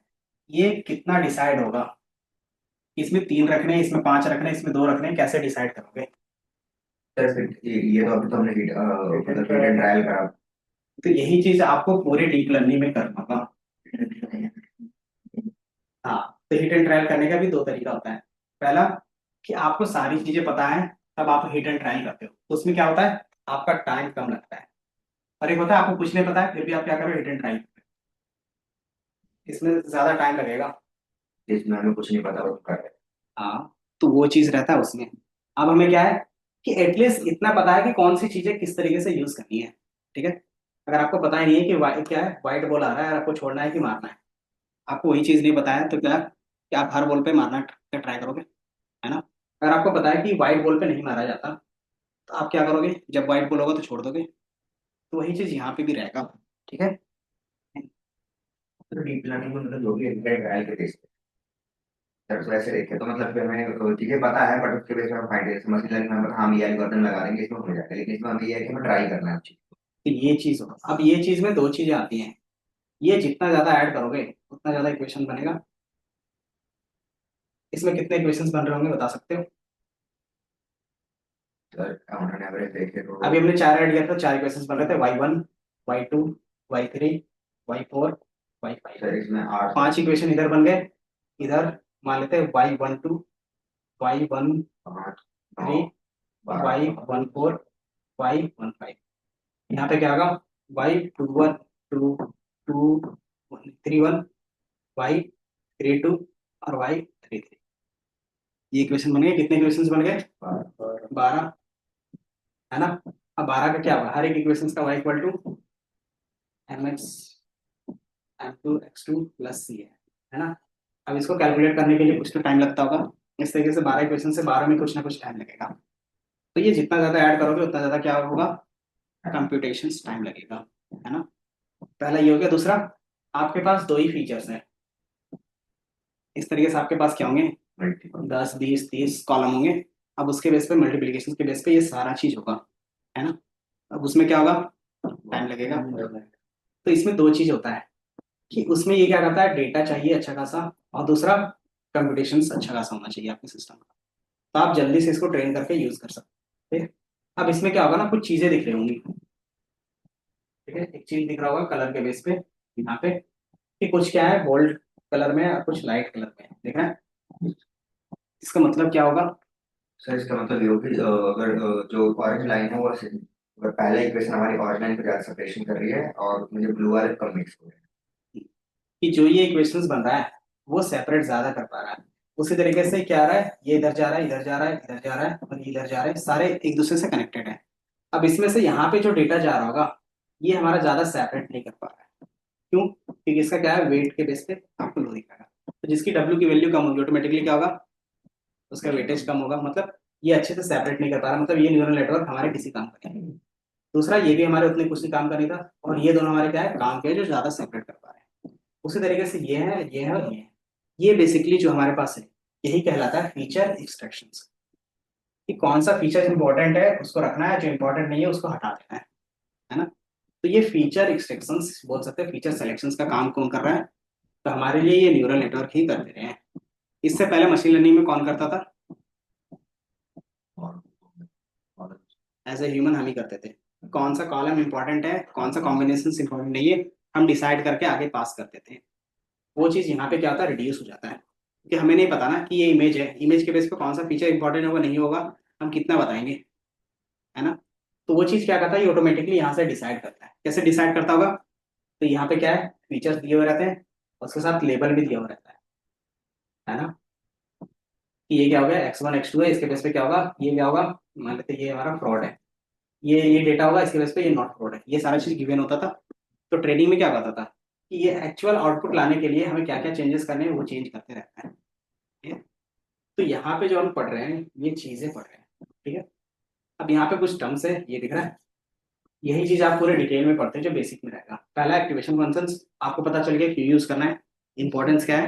ये कितना डिसाइड होगा, इसमें 3 रखने हैं, इसमें 5 रखने हैं, इसमें 2 रखने हैं, कैसे डिसाइड करोगे। सर फिर ये तो अभी तो हमने मतलब हिट एंड ट्रायल करा। तो यही चीज आपको पूरे डीप लर्निंग में करना होगा। हाँ, तो हिट एंड ट्रायल करने का भी 2 तरीका होता है। पहला कि आपको सारी चीजें पता है, तब आप हिट एंड ट्रायल करते हो, तो उसमें क्या होता है, आपका टाइम कम लगता है। और एक होता है आपको कुछ नहीं पता है, फिर भी आप क्या करो, हिट एंड ट्रायल, इसमें ज्यादा टाइम लगेगा। जिसमें हमें कुछ नहीं पता वो कर रहे हैं। हाँ, तो वो चीज रहता है उसमें। अब हमें क्या है कि एटलीस्ट इतना पता है कि कौन सी चीजें किस तरीके से यूज करनी है, ठीक है। अगर आपको पता ही नहीं है कि क्या है, व्हाइट बॉल आ रहा है और आपको छोड़ना है कि मारना है, आपको वही चीज नहीं पता है, तो क्या कि आप हर बॉल पे मारना ट्राई करोगे, है ना। अगर आपको पता है कि व्हाइट बॉल पे नहीं मारा जाता, तो तो आप क्या करोगे, जब वाइट बोलोगे तो छोड़ दोगे, तो वही चीज यहाँ पे भी रहेगा। ठीक है, तो डीप लर्निंग में मतलब जो भी ट्रायल के बेस पे सर वैसे देखे तो मतलब कि हमें चीजें पता है बट उसके बेस पे हम फाइंड मशीन लर्निंग में हम ये एल्गोरिथम लगा देंगे इसमें हो जाएगा, लेकिन इसमें हमें ये है कि हमें ट्राई करना है चीज। तो ये चीज होगा। अब ये चीज में दो चीजें आती हैं, ये जितना ज्यादा ऐड करोगे उतना ज्यादा इक्वेशन बनेगा। इसमें कितने इक्वेशंस बन रहे होंगे बता सकते हो? सर ऑन एन एवरेज देखे तो अभी हमने 4 ऐड किया था, 4 इक्वेशंस बन रहे थे, y1 y2 y3 y4 y5। Sir इसमें 8 5 इक्वेशन इधर बन गए, इधर मान लेते हैं y12 y13 5 9 y14 y15। यहाँ पे क्या होगा, y21 2 2 31 y32 और y33। ये इक्वेशन बन गए। कितने इक्वेशंस बन गए? 12, है ना। अब 12 का क्या होगा, हर एक इक्वेशन का y equal to mx m2 x2 plus c है ना। अब इसको कैलकुलेट करने के लिए कुछ तो टाइम लगता होगा, इस तरीके से 12 इक्वेशन से 12 में कुछ ना कुछ टाइम लगेगा। तो ये जितना ज्यादा ऐड करोगे उतना ज्यादा क्या होगा, कंप्यूटेशन टाइम लगेगा, है ना। पहला ये हो गया। दूसरा, आपके पास दो ही फीचर्स हैं, इस तरीके से आपके पास क्या होंगे, 10 20 30 कॉलम होंगे। अब उसके बेस पे, मल्टीप्लिकेशन के बेस पे ये सारा चीज होगा, है ना। अब उसमें क्या होगा, टाइम लगेगा। तो इसमें दो चीज होता है कि उसमें ये क्या करता है, डेटा चाहिए अच्छा खासा, और दूसरा कंप्यूटेशन अच्छा खासा होना चाहिए आपके सिस्टम का, तो आप जल्दी से इसको ट्रेन करके यूज कर सकते हैं। अब इसमें क्या होगा ना, कुछ चीजें दिख रही होंगी, ठीक है। एक चीज दिख रहा होगा कलर के बेस पे यहाँ पे, कि कुछ क्या है बोल्ड कलर में और कुछ लाइट कलर में दिख रहा है। इसका मतलब क्या होगा, सर इसका मतलब ये हो कि अगर जो ऑरेंज लाइन है वो अगर पहला इक्वेशन हमारी ऑरेंज लाइन पे ज्यादा सेपरेशन कर रही है और मुझे ब्लू वाले कम मिक्स हो रहे हैं। कि जो ये इक्वेशंस बन रहा है वो सेपरेट ज्यादा कर पा रहा है। उसी तरीके से क्या आ रहा है, ये इधर जा रहा है, इधर जा रहा है, इधर जा रहा है और इधर जा रहा है, सारे एक दूसरे से कनेक्टेड है। अब इसमें से यहाँ पे जो डेटा जा रहा होगा ये हमारा ज्यादा सेपरेट नहीं कर पा रहा है। क्यों? क्योंकि इसका क्या है, वेट के बेस पे आपको लो दिखाएगा। तो जिसकी डब्ल्यू की वैल्यू कम होगी ऑटोमेटिकली क्या होगा, उसका वेटेज कम होगा। मतलब ये अच्छे से सेपरेट नहीं कर पा रहा, मतलब ये न्यूरल नेटवर्क हमारे किसी काम का नहीं। दूसरा, ये भी हमारे उतने कुछ काम का नहीं था, और ये दोनों हमारे क्या है, काम के जो ज्यादा सेपरेट कर पा रहे हैं। उसी तरीके से ये है, ये है और ये है। ये बेसिकली जो हमारे पास है यही कहलाता है फीचर एक्सट्रैक्शन, कि कौन सा फीचर इंपॉर्टेंट है उसको रखना है, जो इंपॉर्टेंट नहीं है उसको हटा देना है ना। तो ये फीचर एक्सट्रैक्शन बोल सकते हैं, फीचर सिलेक्शन का काम कौन कर रहा है, तो हमारे लिए ये न्यूरल नेटवर्क ही कर दे रहे हैं। इससे पहले मशीन लर्निंग में कौन करता था, और एज ए ह्यूमन हम ही करते थे। कौन सा कॉलम इंपॉर्टेंट है, कौन सा कॉम्बिनेशन इंपॉर्टेंट नहीं है, हम डिसाइड करके आगे पास करते थे। वो चीज यहाँ पे क्या होता है, रिड्यूस हो जाता है, क्योंकि हमें नहीं पता ना कि ये इमेज है, इमेज के बेस पे कौन सा फीचर इंपॉर्टेंट होगा नहीं होगा, हम कितना बताएंगे, है ना। तो वो चीज क्या करता है, ये ऑटोमेटिकली यहाँ से डिसाइड करता है। कैसे डिसाइड करता होगा, तो यहाँ पे क्या है, फीचर्स दिए हुए रहते हैं, उसके साथ लेबल भी दिया हुआ रहता है ना। कि ये क्या हो गया, x1 x2 है, इसके बेस पे क्या होगा, ये क्या होगा, मान लेते हैं ये हमारा फ्रॉड है, ये डेटा होगा, इसके बेस पे ये नॉट फ्रॉड है, ये सारा चीज गिवन होता था। तो ट्रेडिंग में क्या होता था कि ये एक्चुअल आउटपुट लाने के लिए हमें क्या क्या चेंजेस करने हैं वो चेंज करते रहता है, ठीक है? तो यहाँ पे जो हम पढ़ रहे हैं ये चीजें पढ़ रहे हैं, ठीक है। अब यहाँ पे कुछ टर्म्स है, ये दिख रहा है, यही चीज आप पूरे डिटेल में पढ़ते हैं जो बेसिक में रहेगा। पहला, एक्टिवेशन फंक्शंस, आपको पता चल गया क्यों यूज करना है, इंपॉर्टेंस क्या है।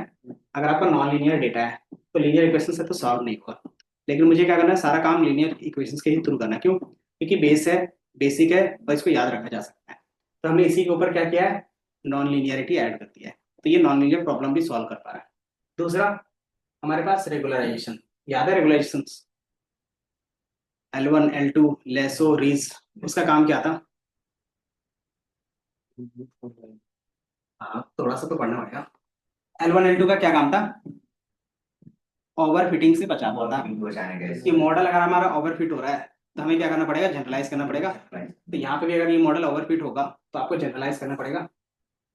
अगर आपका नॉन लीनियर डेटा है तो लीनियर इक्वेशन से तो सॉल्व नहीं होगा, लेकिन मुझे क्या करना है, सारा काम लीनियर इक्वेशंस के ही थ्रू करना है। क्यों? क्योंकि बेस है, बेसिक है और इसको याद रखा जा सकता है। तो हमने इसी के ऊपर क्या किया है, नॉन लीनियरिटी ऐड कर दिया है, तो ये नॉन लीनियर प्रॉब्लम भी सॉल्व कर पा रहा है। दूसरा, हमारे पास रेगुलराइजेशन, याद है रेगुलराइजेशन, L1 L2 लेसो रीज, उसका काम क्या था, हाँ थोड़ा सा तो पढ़ना पड़ेगा। L1 L2 का क्या काम था, ओवर फिटिंग से बचाता था। बचाने के कि मॉडल अगर हमारा ओवर फिट हो रहा है तो हमें क्या करना पड़ेगा, जनरलाइज करना पड़ेगा। तो यहाँ पे भी अगर ये मॉडल ओवर फिट होगा तो आपको जनरलाइज करना पड़ेगा।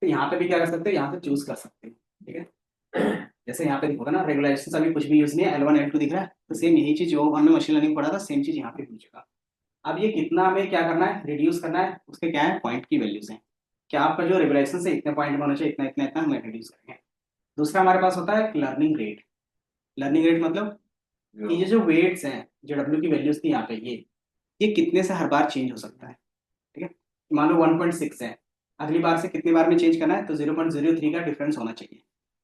तो यहाँ पे भी क्या कर सकते हैं, यहाँ पे चूज कर सकते हैं, ठीक है। जैसे यहाँ पे होगा ना, रेगुलाइजेशन अभी कुछ भी यूज नहीं है, L1 L2 दिख रहा है, तो सेम यही चीज जो हमने मशीन लर्निंग पढ़ा था सेम चीज यहाँ पे पूछेगा। अब ये कितना हमें क्या करना है, रिड्यूस करना है, उसके क्या है, पॉइंट की वैल्यूज है, क्या आपका जो रेगुलेशन से इतने पॉइंट होना चाहिए, इतना इतना इतना हमें रिड्यूस करेंगे। दूसरा हमारे पास होता है लर्निंग रेट। लर्निंग रेट मतलब कि ये जो वेट्स हैं, जो डब्ल्यू की वैल्यूज थी यहाँ पे, ये ये कितने से हर बार चेंज हो सकता है, ठीक है। मान लो 1.6 है, अगली बार से कितनी बार में चेंज करना है, तो 0.03 का डिफरेंस होना चाहिए,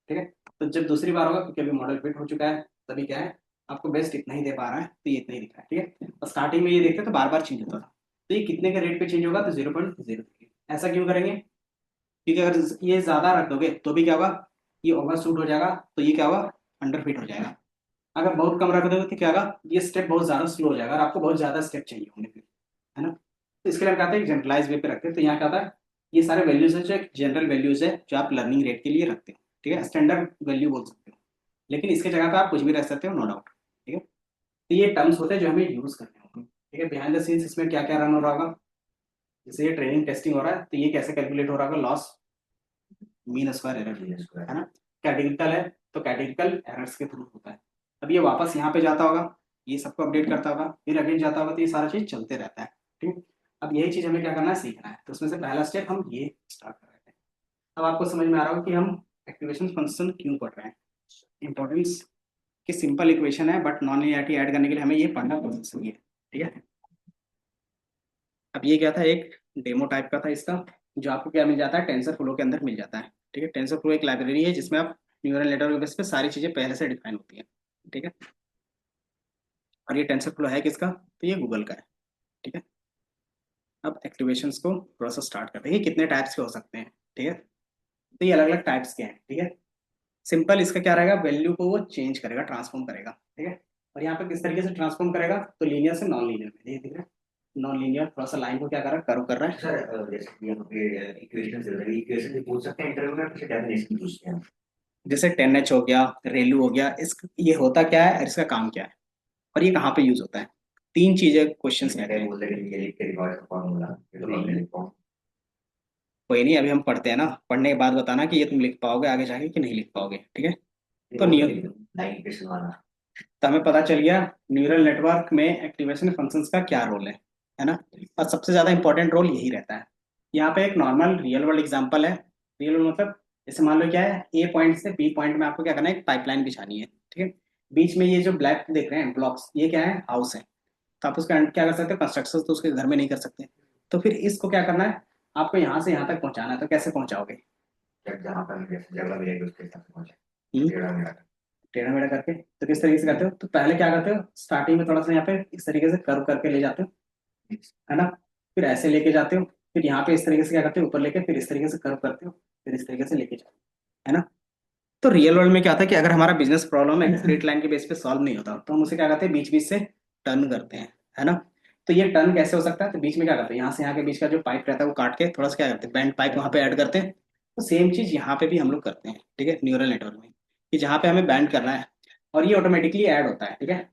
ठीक है। तो जब दूसरी बार होगा, क्योंकि अभी मॉडल फिट हो चुका है, तभी क्या है, आपको बेस्ट इतना ही दे पा रहा है, तो ये इतना ही दिख रहा है, ठीक है। और स्टार्टिंग में ये देखते तो बार बार चेंज होता था, तो ये कितने के रेट पे चेंज होगा, तो 0.03। ऐसा क्यों करेंगे, क्योंकि अगर ये ज्यादा रख दोगे तो भी क्या होगा, ये ओवर शूट हो जाएगा, तो ये क्या होगा, अंडर फिट हो जाएगा। अगर बहुत कम रख दोगे तो क्या होगा, ये स्टेप बहुत ज्यादा स्लो हो जाएगा, और आपको बहुत ज्यादा स्टेप चाहिए होंगे फिर, है ना। तो इसके लिए हम कहते हैं जनरलाइज वे पे रखते हैं। तो यहाँ क्या होता है, ये सारे वैल्यूज है जो एक जनरल वैल्यूज है जो आप लर्निंग रेट के लिए रखते हो, ठीक है, स्टैंडर्ड वैल्यू बोल सकते हो, लेकिन इसके जगह पे आप कुछ भी रख सकते हो, नो डाउट, ठीक है। तो ये टर्म्स होते हैं जो हमें यूज करने होंगे, ठीक है। बिहाइंड द सीन्स इसमें क्या क्या रन हो रहा होगा, जैसे ये ट्रेनिंग टेस्टिंग हो रहा है, तो ये कैसे कैलकुलेट हो रहा होगा, लॉस मीन स्क्वायर एरर, है ना। कैटेगरिकल है तो कैटेगरिकल एरर्स के थ्रू होता है। अब ये वापस यहाँ पे जाता होगा, ये सबको अपडेट करता होगा, फिर अगेन जाता होगा, तो ये सारा चीज चलते रहता है, ठीक है। अब यही चीज हमें क्या करना है, सीखना है। तो उसमें से पहला स्टेप हम ये स्टार्ट कर रहे थे। अब आपको समझ में आ रहा होगा कि हम एक्टिवेशन फंक्शन क्यों पढ़ रहे हैं, इंपॉर्टेंस की सिंपल इक्वेशन है, बट नॉन लिनियरिटी ऐड करने के लिए हमें ये पढ़ना बहुत जरूरी है, ठीक है। अब ये क्या था, एक डेमो टाइप का था इसका, जो आपको क्या मिल जाता है, टेंसर फ्लो के अंदर मिल जाता है, ठीक है। टेंसर फ्लो एक लाइब्रेरी है जिसमें आप न्यूरल नेटवर्क के बेस पे सारी चीजें पहले से डिफाइन होती है, ठीक है। और ये टेंसर फ्लो है किसका, तो ये गूगल का है, ठीक है। अब एक्टिवेशंस को थोड़ा सा स्टार्ट करते हैं, ये कितने टाइप्स के हो सकते हैं, ठीक है। तो ये अलग अलग टाइप्स के हैं, ठीक है। सिंपल इसका क्या रहेगा, वैल्यू को वो चेंज करेगा, ट्रांसफॉर्म करेगा, ठीक है। और यहाँ पे किस तरीके से ट्रांसफॉर्म करेगा, तो लीनियर से नॉन लीनियर में, ये दिख रहा है, नॉन लीनियर थोड़ा सा लाइन को क्या कर रहा है, कर्व कर रहा है। सर जैसे कि यहाँ पे इक्वेशन चल रही है, इक्वेशन भी पूछ सकते हैं इंटरव्यू में, कुछ डेफिनेशन पूछते हैं। जैसे 10H हो गया, रेलू हो गया, इस ये होता क्या है और इसका काम क्या है, और ये कहाँ पे यूज होता है, तीन चीजें क्वेश्चन रहते हैं। बोलते हैं कि ये लिख के रिकॉर्ड फॉर्मूला, ये तो मैं लिखता हूँ। कोई नहीं, अभी हम पढ़ते हैं ना, पढ़ने के बाद बताना कि ये तुम लिख पाओगे आगे जाके कि नहीं लिख पाओगे, ठीक है। ये तो बोलते न्यू हैं लाइन इक्वेशन वाला। तो हमें पता चल गया न्यूरल नेटवर्क में एक्टिवेशन फंक्शंस का क्या रोल है ना। और सबसे ज्यादा इंपॉर्टेंट रोल यही रहता है। यहाँ पे एक नॉर्मल रियल वर्ल्ड एग्जांपल है। रियल वर्ल्ड मतलब जैसे मान लो क्या है, ए पॉइंट से बी पॉइंट में आपको क्या करना है, एक पाइपलाइन बिछानी है, ठीक है। बीच में ये जो ब्लैक देख रहे हैं ब्लॉक्स, ये क्या है, हाउस है। तो आप उसका क्या कर सकते हो, कंस्ट्रक्शन तो उसके घर में नहीं कर सकते, तो फिर इसको क्या करना है, आपको यहाँ से यहाँ तक पहुंचाना है, तो कैसे पहुंचाओगे, जब जहाँ पर जैसे जगह मिलेगी उसके हिसाब से पहुंचे, हम्म, टेढ़ा मेढ़ा। टेढ़ा मेढ़ा करके। तो किस तरीके से करते हो, तो पहले क्या करते हो, स्टार्टिंग में थोड़ा सा यहाँ पे इस तरीके से कर्व करके ले जाते हो, है ना। फिर ऐसे लेके जाते हो, फिर यहाँ पे इस तरीके से क्या करते हो, ऊपर लेके फिर इस तरीके से कर्व करते हो, फिर इस तरीके से लेके जाते हो, है ना। तो रियल वर्ल्ड में क्या होता है कि अगर हमारा बिजनेस प्रॉब्लम है स्ट्रेट लाइन के बेस पे सॉल्व नहीं होता, तो हम उसे क्या करते हैं, बीच बीच से टर्न करते हैं, है ना। तो ये टर्न कैसे हो सकता है, तो बीच में क्या करते हैं, यहाँ से यहाँ के बीच का जो पाइप रहता है वो काट के थोड़ा सा क्या करते हैं, बैंड पाइप वहाँ पे ऐड करते हैं। तो सेम चीज यहाँ पे भी हम लोग करते हैं, ठीक है, न्यूरल नेटवर्क में, कि जहाँ पे हमें बैंड करना है और ये ऑटोमेटिकली ऐड होता है, ठीक है।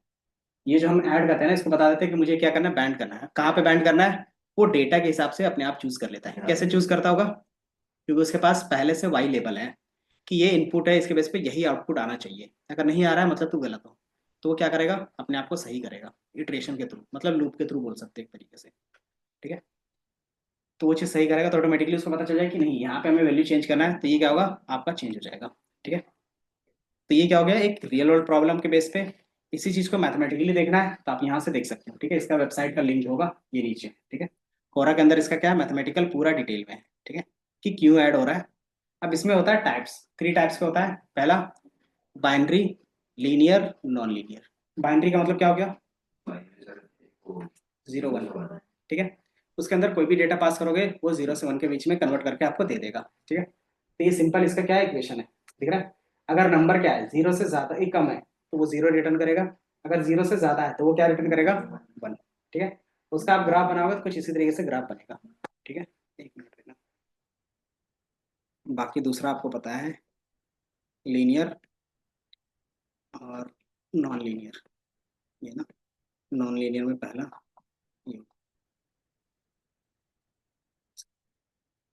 ये जो हम ऐड करते हैं ना, इसको बता देते हैं कि मुझे क्या करना है, बैंड करना है, कहाँ पे बैंड करना है, वो डेटा के हिसाब से अपने आप चूज कर लेता है। कैसे चूज करता होगा, क्योंकि उसके पास पहले से वाई लेबल है कि ये इनपुट है, इसके बेस पे यही आउटपुट आना चाहिए, अगर नहीं आ रहा है मतलब तू गलत हो, तो वो क्या करेगा, अपने आप को सही करेगा इटरेशन के थ्रू, मतलब लूप के थ्रू बोल सकते हैं एक तरीके से, ठीक है। तो वो चीज़ सही करेगा तो ऑटोमेटिकली उसको पता चल जाएगा कि नहीं यहाँ पे हमें वैल्यू चेंज करना है, तो ये क्या होगा, आपका चेंज हो जाएगा, ठीक है। तो ये क्या हो गया, एक रियल वर्ल्ड प्रॉब्लम के बेस पे इसी चीज को मैथमेटिकली देखना है, तो आप यहाँ से देख सकते हो, ठीक है। इसका वेबसाइट का लिंक होगा ये नीचे, ठीक है। कोरा के अंदर इसका क्या है, मैथमेटिकल पूरा डिटेल में है, ठीक है, कि क्यों ऐड हो रहा है। अब इसमें होता है टाइप्स, 3 टाइप्स का होता है। पहला binary, linear, non linear. Binary का मतलब क्या हो गया, 0 1, ठीक है। उसके अंदर कोई भी डेटा पास करोगे वो 0 से 1 के बीच में कन्वर्ट करके आपको दे देगा, ठीक है। तो ये सिंपल इसका क्या है, इक्वेशन है, ठीक है। अगर नंबर क्या है, 0 से ज्यादा ही कम है तो वो 0 रिटर्न करेगा, अगर 0 से ज्यादा है तो वो क्या रिटर्न करेगा, 1, ठीक है। तो उसका आप ग्राफ बनाओगे तो कुछ इसी तरीके से ग्राफ बनेगा, ठीक है। एक मिनट रहना। बाकी दूसरा आपको पता है, लीनियर और नॉन लीनियर, ये ना। नॉन लीनियर में पहला ये,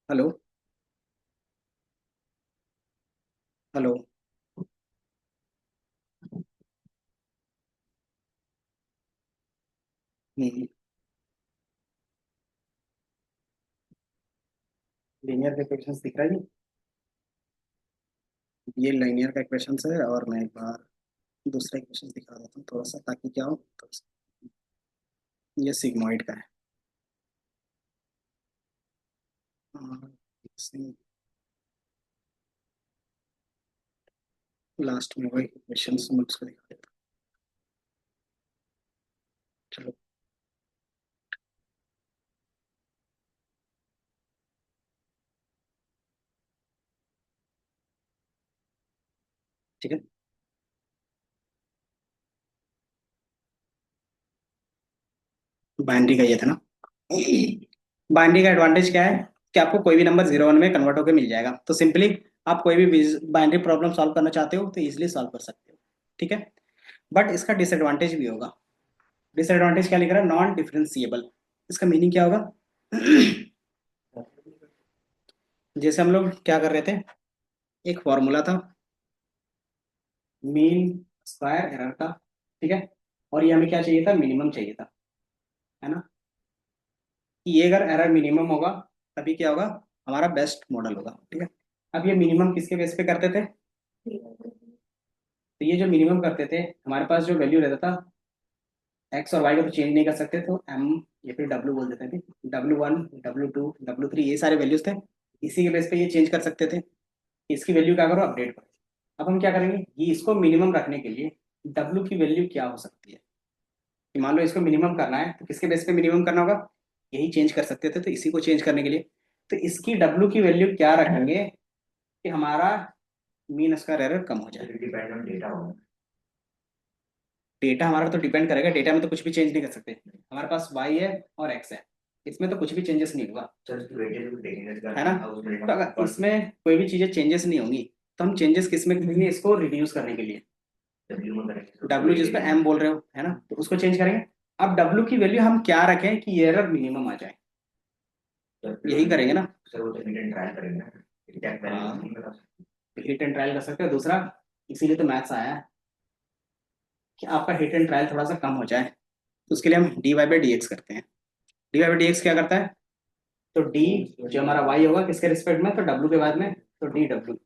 हेलो हेलो, लीनियर का इक्वेशन दिख रहा है ये लीनियर का इक्वेशन है। और मैं एक बार दूसरा इक्वेशन दिखा देता हूँ थोड़ा सा, ताकि क्या हो, ये सिग्मॉइड का है। लास्ट में वही क्वेश्चन मैं उसको दिखा देता हूँ। चलो ठीक है। बाइनरी का ये था ना। बाइनरी का एडवांटेज क्या है कि आपको कोई भी नंबर 0 1 में कन्वर्ट होकर मिल जाएगा, तो सिंपली आप कोई भी बाइनरी प्रॉब्लम सॉल्व करना चाहते हो तो इजीली सॉल्व कर सकते हो। ठीक है। बट इसका डिसएडवांटेज भी होगा। डिसएडवांटेज क्या लिख रहा है? Non differentiable. इसका मीनिंग क्या होगा? जैसे हम लोग क्या कर रहे थे, एक फॉर्मूला था मीन स्क्वायर एरर का, ठीक है, और ये हमें क्या चाहिए था? मिनिमम चाहिए था, है ना। कि ये अगर एरर मिनिमम होगा तभी क्या होगा? हमारा बेस्ट मॉडल होगा। ठीक है। अब ये मिनिमम किसके बेस पे करते थे? तो ये जो मिनिमम करते थे, हमारे पास जो वैल्यू रहता था, एक्स और वाई को तो चेंज नहीं कर सकते, तो एम या फिर डब्ल्यू बोल देते थे, W1 W2 W3, ये सारे वैल्यूज थे। इसी के बेस पे ये चेंज कर सकते थे। इसकी वैल्यू क्या करो? अपडेट करो। अब हम क्या करेंगे, ये इसको मिनिमम रखने के लिए W की वैल्यू क्या हो सकती है? कि मान लो इसको मिनिमम करना है तो किसके बेस पे मिनिमम करना होगा? यही चेंज कर सकते थे, तो इसी को चेंज करने के लिए तो इसकी W की वैल्यू क्या रखेंगे कि हमारा मीन स्क्वायर एरर कम हो जाए। डिपेंड ऑन डेटा होगा। डेटा हमारा तो डिपेंड करेगा, डेटा में तो कुछ भी चेंज नहीं कर सकते। हमारे पास वाई है और एक्स है, इसमें तो कुछ भी चेंजेस नहीं होगा, है ना। तो अगर इसमें कोई भी चीजें चेंजेस नहीं होंगी तो हम चेंजेस किस में करेंगे? इसको रिड्यूस करने के लिए W जिस पे M बोल रहे हो, है ना, तो उसको चेंज करेंगे। अब W की वैल्यू हम क्या रखें कि ये एरर मिनिमम आ जाए? यही करेंगे ना। सर वो तो हिट एंड ट्रायल करेंगे ना, एग्जैक्ट वैल्यू नहीं बता सकते। हिट एंड ट्रायल कर सकते हो। दूसरा, इसीलिए तो मैथ्स आया है कि आपका हिट एंड ट्रायल थोड़ा सा कम हो जाए, तो उसके लिए हम dy/dx करते हैं। dy/dx क्या करता है? तो d जो हमारा y होगा किसके रिस्पेक्ट में? तो w के बाद में, तो dw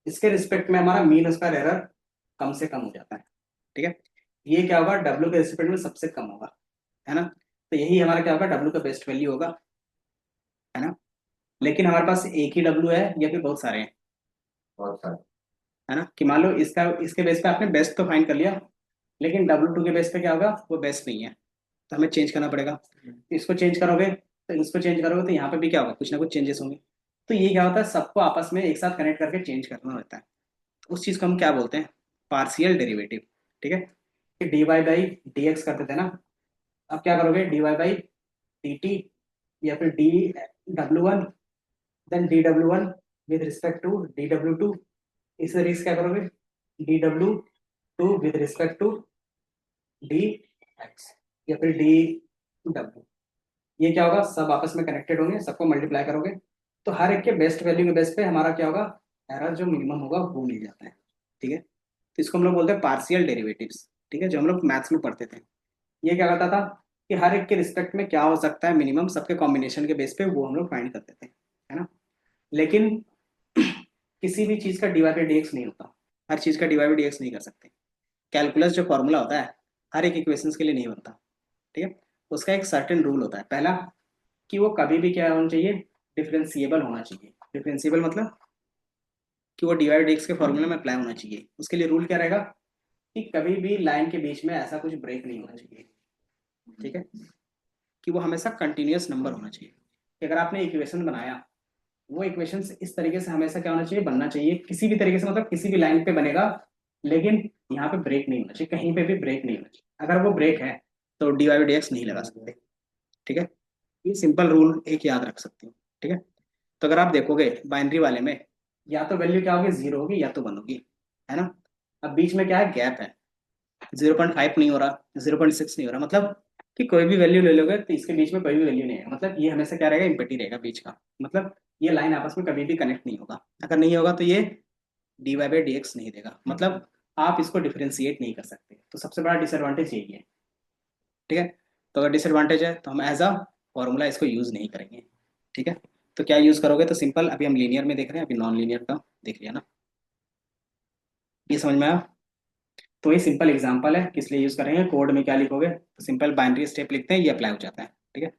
इसके रिस्पेक्ट में हमारा मीन उसका एरर कम से कम हो जाता है। ठीक है। ये क्या होगा? w के रिस्पेक्ट में सबसे कम होगा, है ना। तो यही हमारा क्या होगा? w का बेस्ट वैल्यू होगा, है ना। लेकिन हमारे पास एक ही w है या फिर बहुत सारे हैं? बहुत सारा। है ना। कि मान लो इसका इसके बेस पे आपने बेस्ट तो फाइंड कर लिया, लेकिन W2 के बेस पे क्या होगा? वो बेस्ट नहीं है, तो हमें चेंज करना पड़ेगा। इसको चेंज करोगे तो इसको चेंज करोगे तो यहाँ पे भी क्या होगा? कुछ ना कुछ चेंजेस होंगे। तो ये क्या होता है? सबको आपस में एक साथ कनेक्ट करके चेंज करना होता है। तो उस चीज को हम क्या बोलते हैं? Partial derivative. ठीक है। कि dy/dx करते थे ना, अब क्या करोगे? dy/dt या फिर dw1 then dw1 with respect to dw2, इस तरीके से क्या करोगे? dw2 with respect to dx या फिर dw, ये क्या होगा? सब आपस में कनेक्टेड होंगे, सबको मल्टीप्लाई करोगे तो हर एक के बेस्ट वैल्यू के बेस पे हमारा क्या होगा? एरर जो मिनिमम होगा वो मिल जाता है। ठीक है। तो इसको हम लोग बोलते हैं पार्शियल डेरिवेटिव्स। ठीक है, जो हम लोग मैथ्स में पढ़ते थे। ये क्या करता था कि हर एक के रिस्पेक्ट में क्या हो सकता है मिनिमम, सबके कॉम्बिनेशन के बेस पे वो हम लोग फाइंड करते थे, है ना। लेकिन किसी भी चीज का dy/dx नहीं होता, हर चीज का dy/dx नहीं कर सकते। कैलकुलस जो फॉर्मूला होता है हर एक इक्वेशंस के लिए नहीं बनता। ठीक है। उसका एक सर्टेन रूल होता है। पहला, कि वो कभी भी क्या होना चाहिए? डिफरेंशिएबल होना चाहिए। डिफरेंशिएबल मतलब कि वो dy/dx के फॉर्मूले में अप्लाई होना चाहिए। उसके लिए रूल क्या रहेगा? कि कभी भी लाइन के बीच में ऐसा कुछ ब्रेक नहीं होना चाहिए। ठीक है। कि वो हमेशा कंटिन्यूअस नंबर होना चाहिए। कि अगर आपने इक्वेशन बनाया, वो इक्वेशन इस तरीके से हमेशा क्या होना चाहिए? बनना चाहिए किसी भी तरीके से, मतलब किसी भी लाइन पे बनेगा, लेकिन यहाँ पे ब्रेक नहीं होना चाहिए, कहीं पे भी ब्रेक नहीं होना चाहिए। अगर वो ब्रेक है तो dy/dx नहीं लगा सकते। ठीक है। ये सिंपल रूल एक याद रख सकते हो। ठीक है। तो अगर आप देखोगे बाइनरी वाले में, या तो वैल्यू क्या होगी? 0 होगी या तो 1 होगी, है ना। अब बीच में क्या है? गैप है। 0.5 नहीं हो रहा, 0.6 नहीं हो रहा, मतलब कि कोई भी वैल्यू ले लोगे तो इसके बीच में कोई भी वैल्यू नहीं है, मतलब ये हमेशा क्या रहेगा? इम्पिटी रहेगा बीच का, मतलब ये लाइन आपस में कभी भी कनेक्ट नहीं होगा। अगर नहीं होगा तो ये dy/dx नहीं देगा, मतलब आप इसको डिफरेंशिएट नहीं कर सकते। तो सबसे बड़ा डिसएडवांटेज यही है। ठीक है। तो अगर डिसएडवांटेज है तो हम एज अ फॉर्मूला इसको यूज नहीं करेंगे। ठीक है। तो क्या यूज करोगे? तो सिंपल, अभी हम लीनियर में देख रहे हैं, अभी नॉन लीनियर का देख लिया ना। ये समझ में आया? तो ये सिंपल एग्जांपल है, किस लिए यूज करेंगे, कोड में क्या लिखोगे तो सिंपल बाइनरी स्टेप लिखते हैं, ये अप्लाई हो जाता है, ठीक है।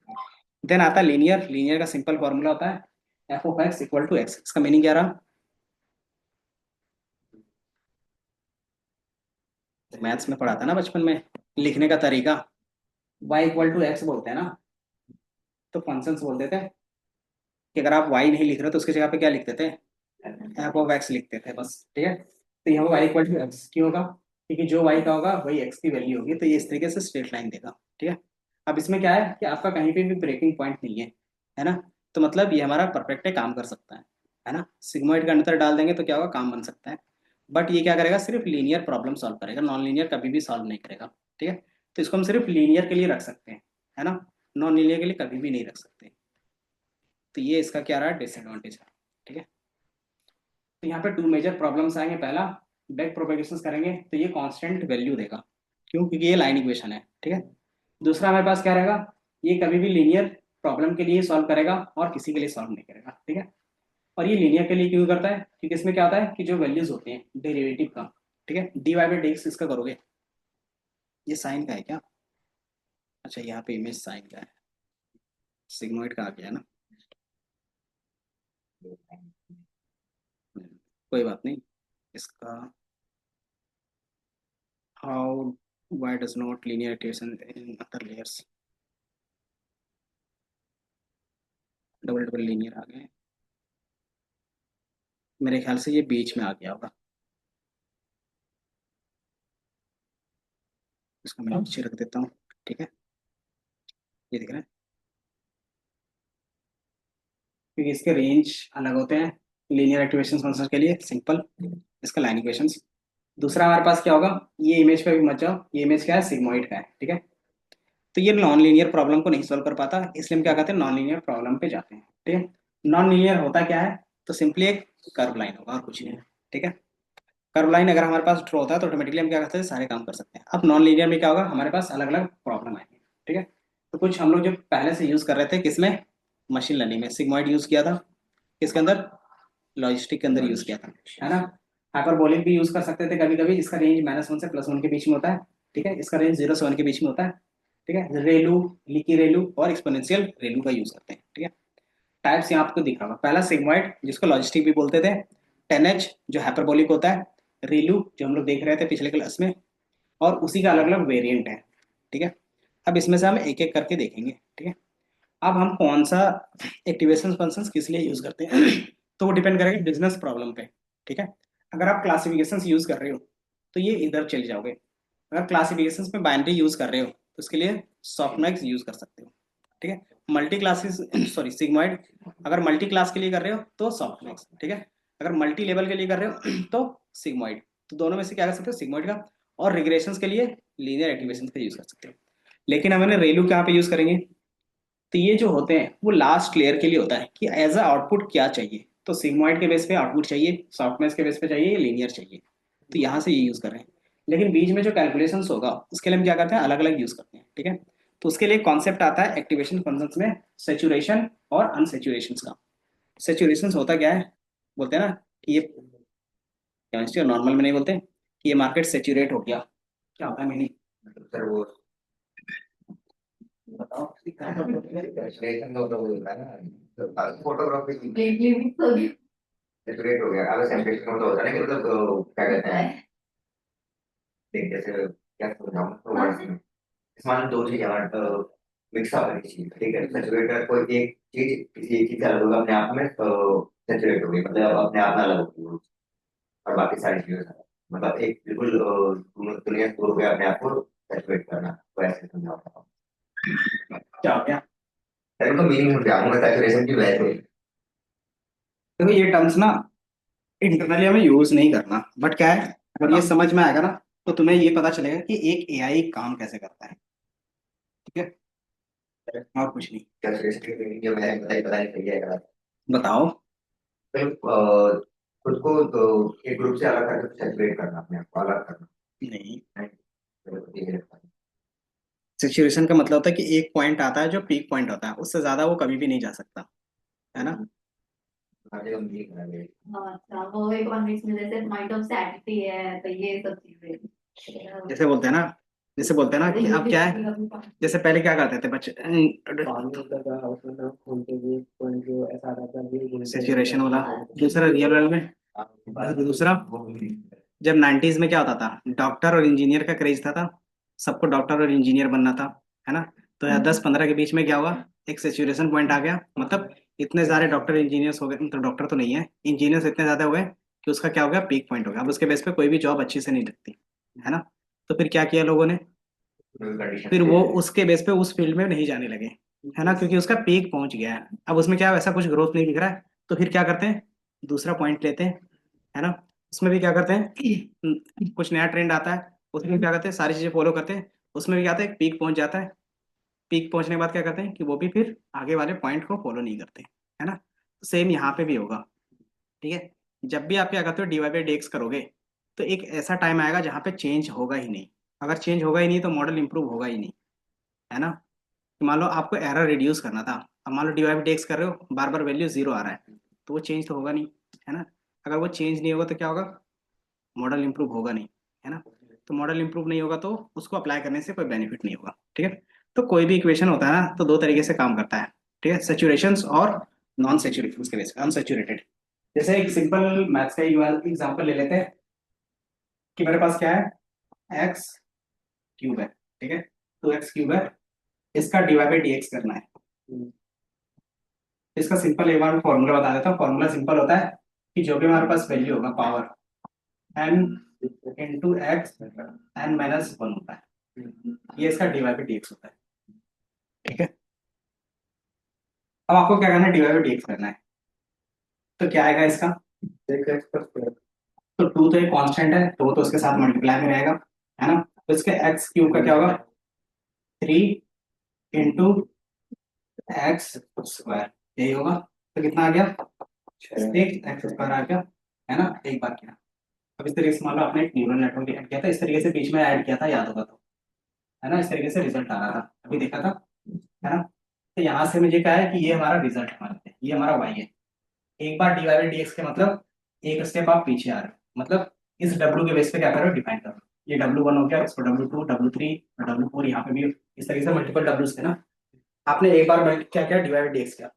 देन आता है लीनियर। लीनियर का सिंपल फॉर्मूला होता है F of X equal to X. इसका मीनिंग क्या रहा, मैथ्स में पढ़ा था ना बचपन में, लिखने का तरीका y इक्वल टू एक्स बोलते हैं ना, तो फंक्शंस बोल देते हैं कि अगर आप y नहीं लिख रहे तो उसकी जगह पे क्या लिखते थे, एफ ऑफ एक्स लिखते थे बस, ठीक है। तो यहाँ y इक्वल टू एक्स क्यों होगा, क्योंकि जो y का होगा वही x की वैल्यू होगी, तो ये इस तरीके से स्ट्रेट लाइन देगा, ठीक है। अब इसमें क्या है कि आपका कहीं पे भी ब्रेकिंग पॉइंट नहीं है ना, तो मतलब ये हमारा परफेक्ट है, काम कर सकता है ना। सिग्मोइड का अंतर डाल देंगे तो क्या होगा, काम बन सकता है। बट ये क्या करेगा, सिर्फ लीनियर प्रॉब्लम सॉल्व करेगा, नॉन लीनियर कभी भी सॉल्व नहीं करेगा, ठीक है। तो इसको हम सिर्फ लीनियर के लिए रख सकते हैं, है ना, नॉन लीनियर के लिए कभी भी नहीं रख सकते। तो ये इसका क्या रहा, डिसएडवांटेज है, ठीक है। तो यहाँ पे टू मेजर प्रॉब्लम्स आएंगे। पहला, बैक प्रोपेगेशन करेंगे तो ये कांस्टेंट वैल्यू देगा, क्यों, क्योंकि ये लाइन इक्वेशन है, ठीक है। दूसरा हमारे पास क्या रहेगा, ये कभी भी लीनियर प्रॉब्लम के लिए सॉल्व करेगा और किसी के लिए सॉल्व नहीं करेगा, ठीक है। और ये लीनियर के लिए क्यों करता है, क्योंकि इसमें क्या होता है कि जो वैल्यूज होती हैं डेरिवेटिव का, ठीक है, D Y by D X इसका करोगे, ये साइन का है क्या, अच्छा यहाँ पे इमेज साइन का है, सिग्मोइड का आ गया ना, कोई बात नहीं। इसका how why does not linear equation in other layers, double double linear आ गए, मेरे ख्याल से ये बीच में आ गया होगा, इसको मैं नीचे रख देता हूँ, ठीक है। ये दिख रहा है, क्योंकि इसके रेंज अलग होते हैं लीनियर एक्टिवेशन फंक्शन के लिए, सिंपल इसका लाइन इक्वेशंस। दूसरा हमारे पास क्या होगा, ये इमेज पे भी मत जाओ, ये इमेज क्या है, सिग्मोइड का है, ठीक है। तो ये नॉन लीनियर प्रॉब्लम को नहीं सॉल्व कर पाता, इसलिए हम क्या कहते हैं, नॉन लीनियर प्रॉब्लम पे जाते हैं, ठीक है। नॉन लीनियर होता क्या है, तो सिंपली एक कर्व लाइन होगा और कुछ नहीं है, ठीक है। कर्व लाइन अगर हमारे पास ड्रॉ होता है तो ऑटोमेटिकली हम क्या करते हैं, सारे काम कर सकते हैं। अब नॉन लीनियर में क्या होगा, हमारे पास अलग अलग प्रॉब्लम आएंगे, ठीक है। तो कुछ हम लोग जो पहले से यूज कर रहे थे किसमें, मशीन लर्निंग में, सिग्मॉइड यूज किया था, किसके अंदर, लॉजिस्टिक के अंदर यूज किया था, है ना। हाइपरबोलिक भी यूज कर सकते थे कभी कभी, इसका रेंज -1 से +1 के बीच में होता है, ठीक है। इसका रेंज 0 से 1 के बीच में होता है, ठीक है। रेलू, लीकी रेलू और एक्सपोनेंशियल रेलू का यूज करते हैं, ठीक है। टाइप्स यहाँ आपको दिख रहा होगा, पहला सिग्मॉइड जिसको लॉजिस्टिक भी बोलते थे, 10H जो हाइपरबोलिक होता है, रेलू जो हम लोग देख रहे थे पिछले क्लास में, और उसी का अलग अलग वेरिएंट है, ठीक है। अब इसमें से हम एक एक करके देखेंगे, ठीक है। अब हम कौन सा एक्टिवेशन फंक्शंस किस लिए यूज करते हैं तो वो डिपेंड करेगा बिजनेस प्रॉब्लम पे, ठीक है। अगर आप क्लासिफिकेशंस यूज कर रहे हो तो ये इधर चले जाओगे, अगर क्लासिफिकेशंस में बाइनरी यूज कर रहे हो तो उसके लिए सॉफ्टमैक्स यूज कर सकते हो, ठीक है। मल्टी क्लासेस सॉरी सिग्मॉइड अगर मल्टी क्लास के लिए कर रहे हो तो सॉफ्टमैक्स, ठीक है। अगर मल्टी लेवल के लिए कर रहे हो तो सिग्मॉइड। तो दोनों में से क्या कर सकते हो, सिग्मॉइड का, और रिग्रेशंस के लिए लीनियर एक्टिवेशन का यूज कर सकते हो। लेकिन हम इन्हें रेलू कहाँ पे यूज करेंगे, तो ये जो होते हैं वो लास्ट लेयर के लिए होता है कि एज अ आउटपुट क्या चाहिए, तो सिग्मॉइड के बेस पे आउटपुट चाहिए, सॉफ्टमैक्स के बेस पे चाहिए, लीनियर चाहिए, तो यहाँ से ये यूज कर रहे हैं। लेकिन बीच में जो कैलकुलेशंस होगा उसके लिए हम क्या करते हैं, अलग अलग यूज करते हैं, ठीक है। तो उसके लिए कॉन्सेप्ट आता है एक्टिवेशन फंक्शंस में सेचुरेशन और अनसेचुरेशन का। सेचुरेशन होता क्या है, बोलते हैं ना कि ये केमिस्ट्री और नॉर्मल में नहीं बोलते कि ये मार्केट सेचुरेट हो गया, क्या होता है मीनिंग, मतलब सर वो बताओ। saturation का तो वो होता है ना, फोटोग्राफी lately भी तो सेचुरेट हो गया। अगर सेचुरेशन का तो होता है ना कि मतलब क्या कहते हैं, देख जैसे क्या समझाऊं तो वर्ड्स में, इसमें दो चीजें मिक्स अप है चीज, ठीक है। सेचुरेटर कोई एक चीज किसी एक चीज से अलग होगा अपने आप में, तो सेचुरेट हो गई, मतलब अपने आप में अलग होगी वो, और बाकी सारी चीजें से। मतलब एक बिल्कुल दुनिया से दूर हो गया अपने आप को सेचुरेट करना, तो ऐसे समझाता हूँ। क्या हो गया, तो मीनिंग समझाऊंगा सेचुरेशन की वैसे। देखो ये टर्म्स ना इंटरनली हमें यूज नहीं करना, बट क्या है, अगर ये समझ में आएगा ना तो तुम्हें ये पता चलेगा कि एक एआई काम कैसे करता है, ठीक है, और कुछ नहीं। सेचुरेशन की मीनिंग जो मैंने बताई बताई सही है गलत? बताओ। तो खुद को तो एक ग्रुप से अलग करके सेचुरेट करना, अपने आप को अलग करना। नहीं, नहीं, तो ये है। सिचुएशन का मतलब होता है कि एक पॉइंट आता है जो पीक पॉइंट होता है, उससे ज्यादा वो कभी भी नहीं जा सकता, है ना। हर जगह मीनिंग बना ले। अच्छा वो इकोनॉमिक्स में जैसे पॉइंट ऑफ सैनिटी है तो ये सब चीजें जैसे बोलते हैं ना, जैसे बोलते हैं ना कि अब क्या है, जैसे पहले क्या करते थे बच्चे, सेचुरेशन वाला, दूसरा रियल वर्ल्ड में, दूसरा जब 90s में क्या होता था, डॉक्टर और इंजीनियर का क्रेज था सबको डॉक्टर और इंजीनियर बनना था, है ना। तो 10-15 के बीच में क्या हुआ, एक सेचुरेशन पॉइंट आ गया, मतलब इतने सारे डॉक्टर इंजीनियर्स हो गए, तो डॉक्टर तो नहीं है, इंजीनियर्स इतने ज्यादा हो गए कि उसका क्या हो गया, पीक पॉइंट हो गया। अब उसके बेस पे कोई भी जॉब अच्छी से नहीं लगती, है ना। तो फिर क्या किया लोगों ने, फिर वो उसके बेस पे उस फील्ड में नहीं जाने लगे, है ना, क्योंकि उसका पीक पहुंच गया है। अब उसमें क्या वैसा कुछ ग्रोथ नहीं दिख रहा है, तो फिर क्या करते हैं, दूसरा पॉइंट लेते हैं, है ना। उसमें भी क्या करते हैं, कुछ नया ट्रेंड आता है, उसमें भी क्या करते हैं, सारी चीजें फॉलो करते हैं, उसमें भी क्या आता है, पीक पहुंच जाता है, पीक पहुंचने के बाद क्या करते हैं कि वो भी फिर आगे वाले पॉइंट को फॉलो नहीं करते, है ना। सेम यहाँ पे भी होगा, ठीक है। जब भी आप क्या करते हो, डीवाई बाई डी एक्स करोगे, तो एक ऐसा टाइम आएगा जहाँ पे चेंज होगा ही नहीं। अगर चेंज होगा ही नहीं तो मॉडल इंप्रूव होगा ही नहीं, है ना। तो मान लो आपको एरर रिड्यूस करना था, अब मान लो डीवाई बाई डी एक्स कर रहे हो, बार बार वैल्यू जीरो आ रहा है, तो वो चेंज तो होगा नहीं, है ना। अगर वो चेंज नहीं होगा तो क्या होगा, मॉडल इंप्रूव होगा नहीं, है ना। तो मॉडल इंप्रूव नहीं होगा तो उसको अप्लाई करने से कोई बेनिफिट नहीं होगा, ठीक है। तो कोई भी इक्वेशन होता है ना, तो दो तरीके से काम करता है, ठीक है, सेचुरेशंस और नॉन सेचुरेशन के बेस अनसेचुरेटेड। जैसे एक सिंपल मैथ्स का एग्जांपल ले लेते हैं कि मेरे पास क्या है, एक्स क्यूब है, ठीक है, तो एक्स क्यूब है, इसका डिवाइड बाई डी एक्स करना है। इसका सिंपल एक बार फॉर्मूला बता देता हूँ। फॉर्मूला सिंपल होता है कि जो भी हमारे पास वैल्यू होगा, power N into X N minus one होता है, ये इसका डिवाइड बाई डी एक्स होता है, ठीक है। अब आपको क्या करना है, डिवाइड बाई डी एक्स करना है, तो क्या आएगा इसका, तो टू तो एक कांस्टेंट है, तो वो तो उसके साथ मल्टीप्लाई में रहेगा, है ना। तो इसके एक्स क्यूब का क्या होगा, 3 इंटू एक्स स्क्वायर, यही होगा। तो कितना आ गया, 6 एक्स स्क्वायर आ गया, है ना, एक बार किया। अब इस तरीके से मान लो आपने एक न्यूरल नेटवर्क ऐड किया था, इस तरीके से बीच में ऐड किया था, याद होगा तो, है ना, इस तरीके से रिजल्ट आ रहा था, अभी देखा था, है ना। तो यहाँ से मुझे क्या है कि ये हमारा रिजल्ट हमारा, ये हमारा वाई है। एक बार D Y by D X के मतलब एक स्टेप आप पीछे आ रहे हो, मतलब इस डब्ल्यू के बेस पे क्या करो, डिफाइन करो। ये W1 हो गया, इसको W2 W3 और W4, यहाँ पे भी इस तरीके से मल्टीपल डब्ल्यूज थे ना। आपने एक बार क्या क्या डिवाइड बाई डी एक्स किया,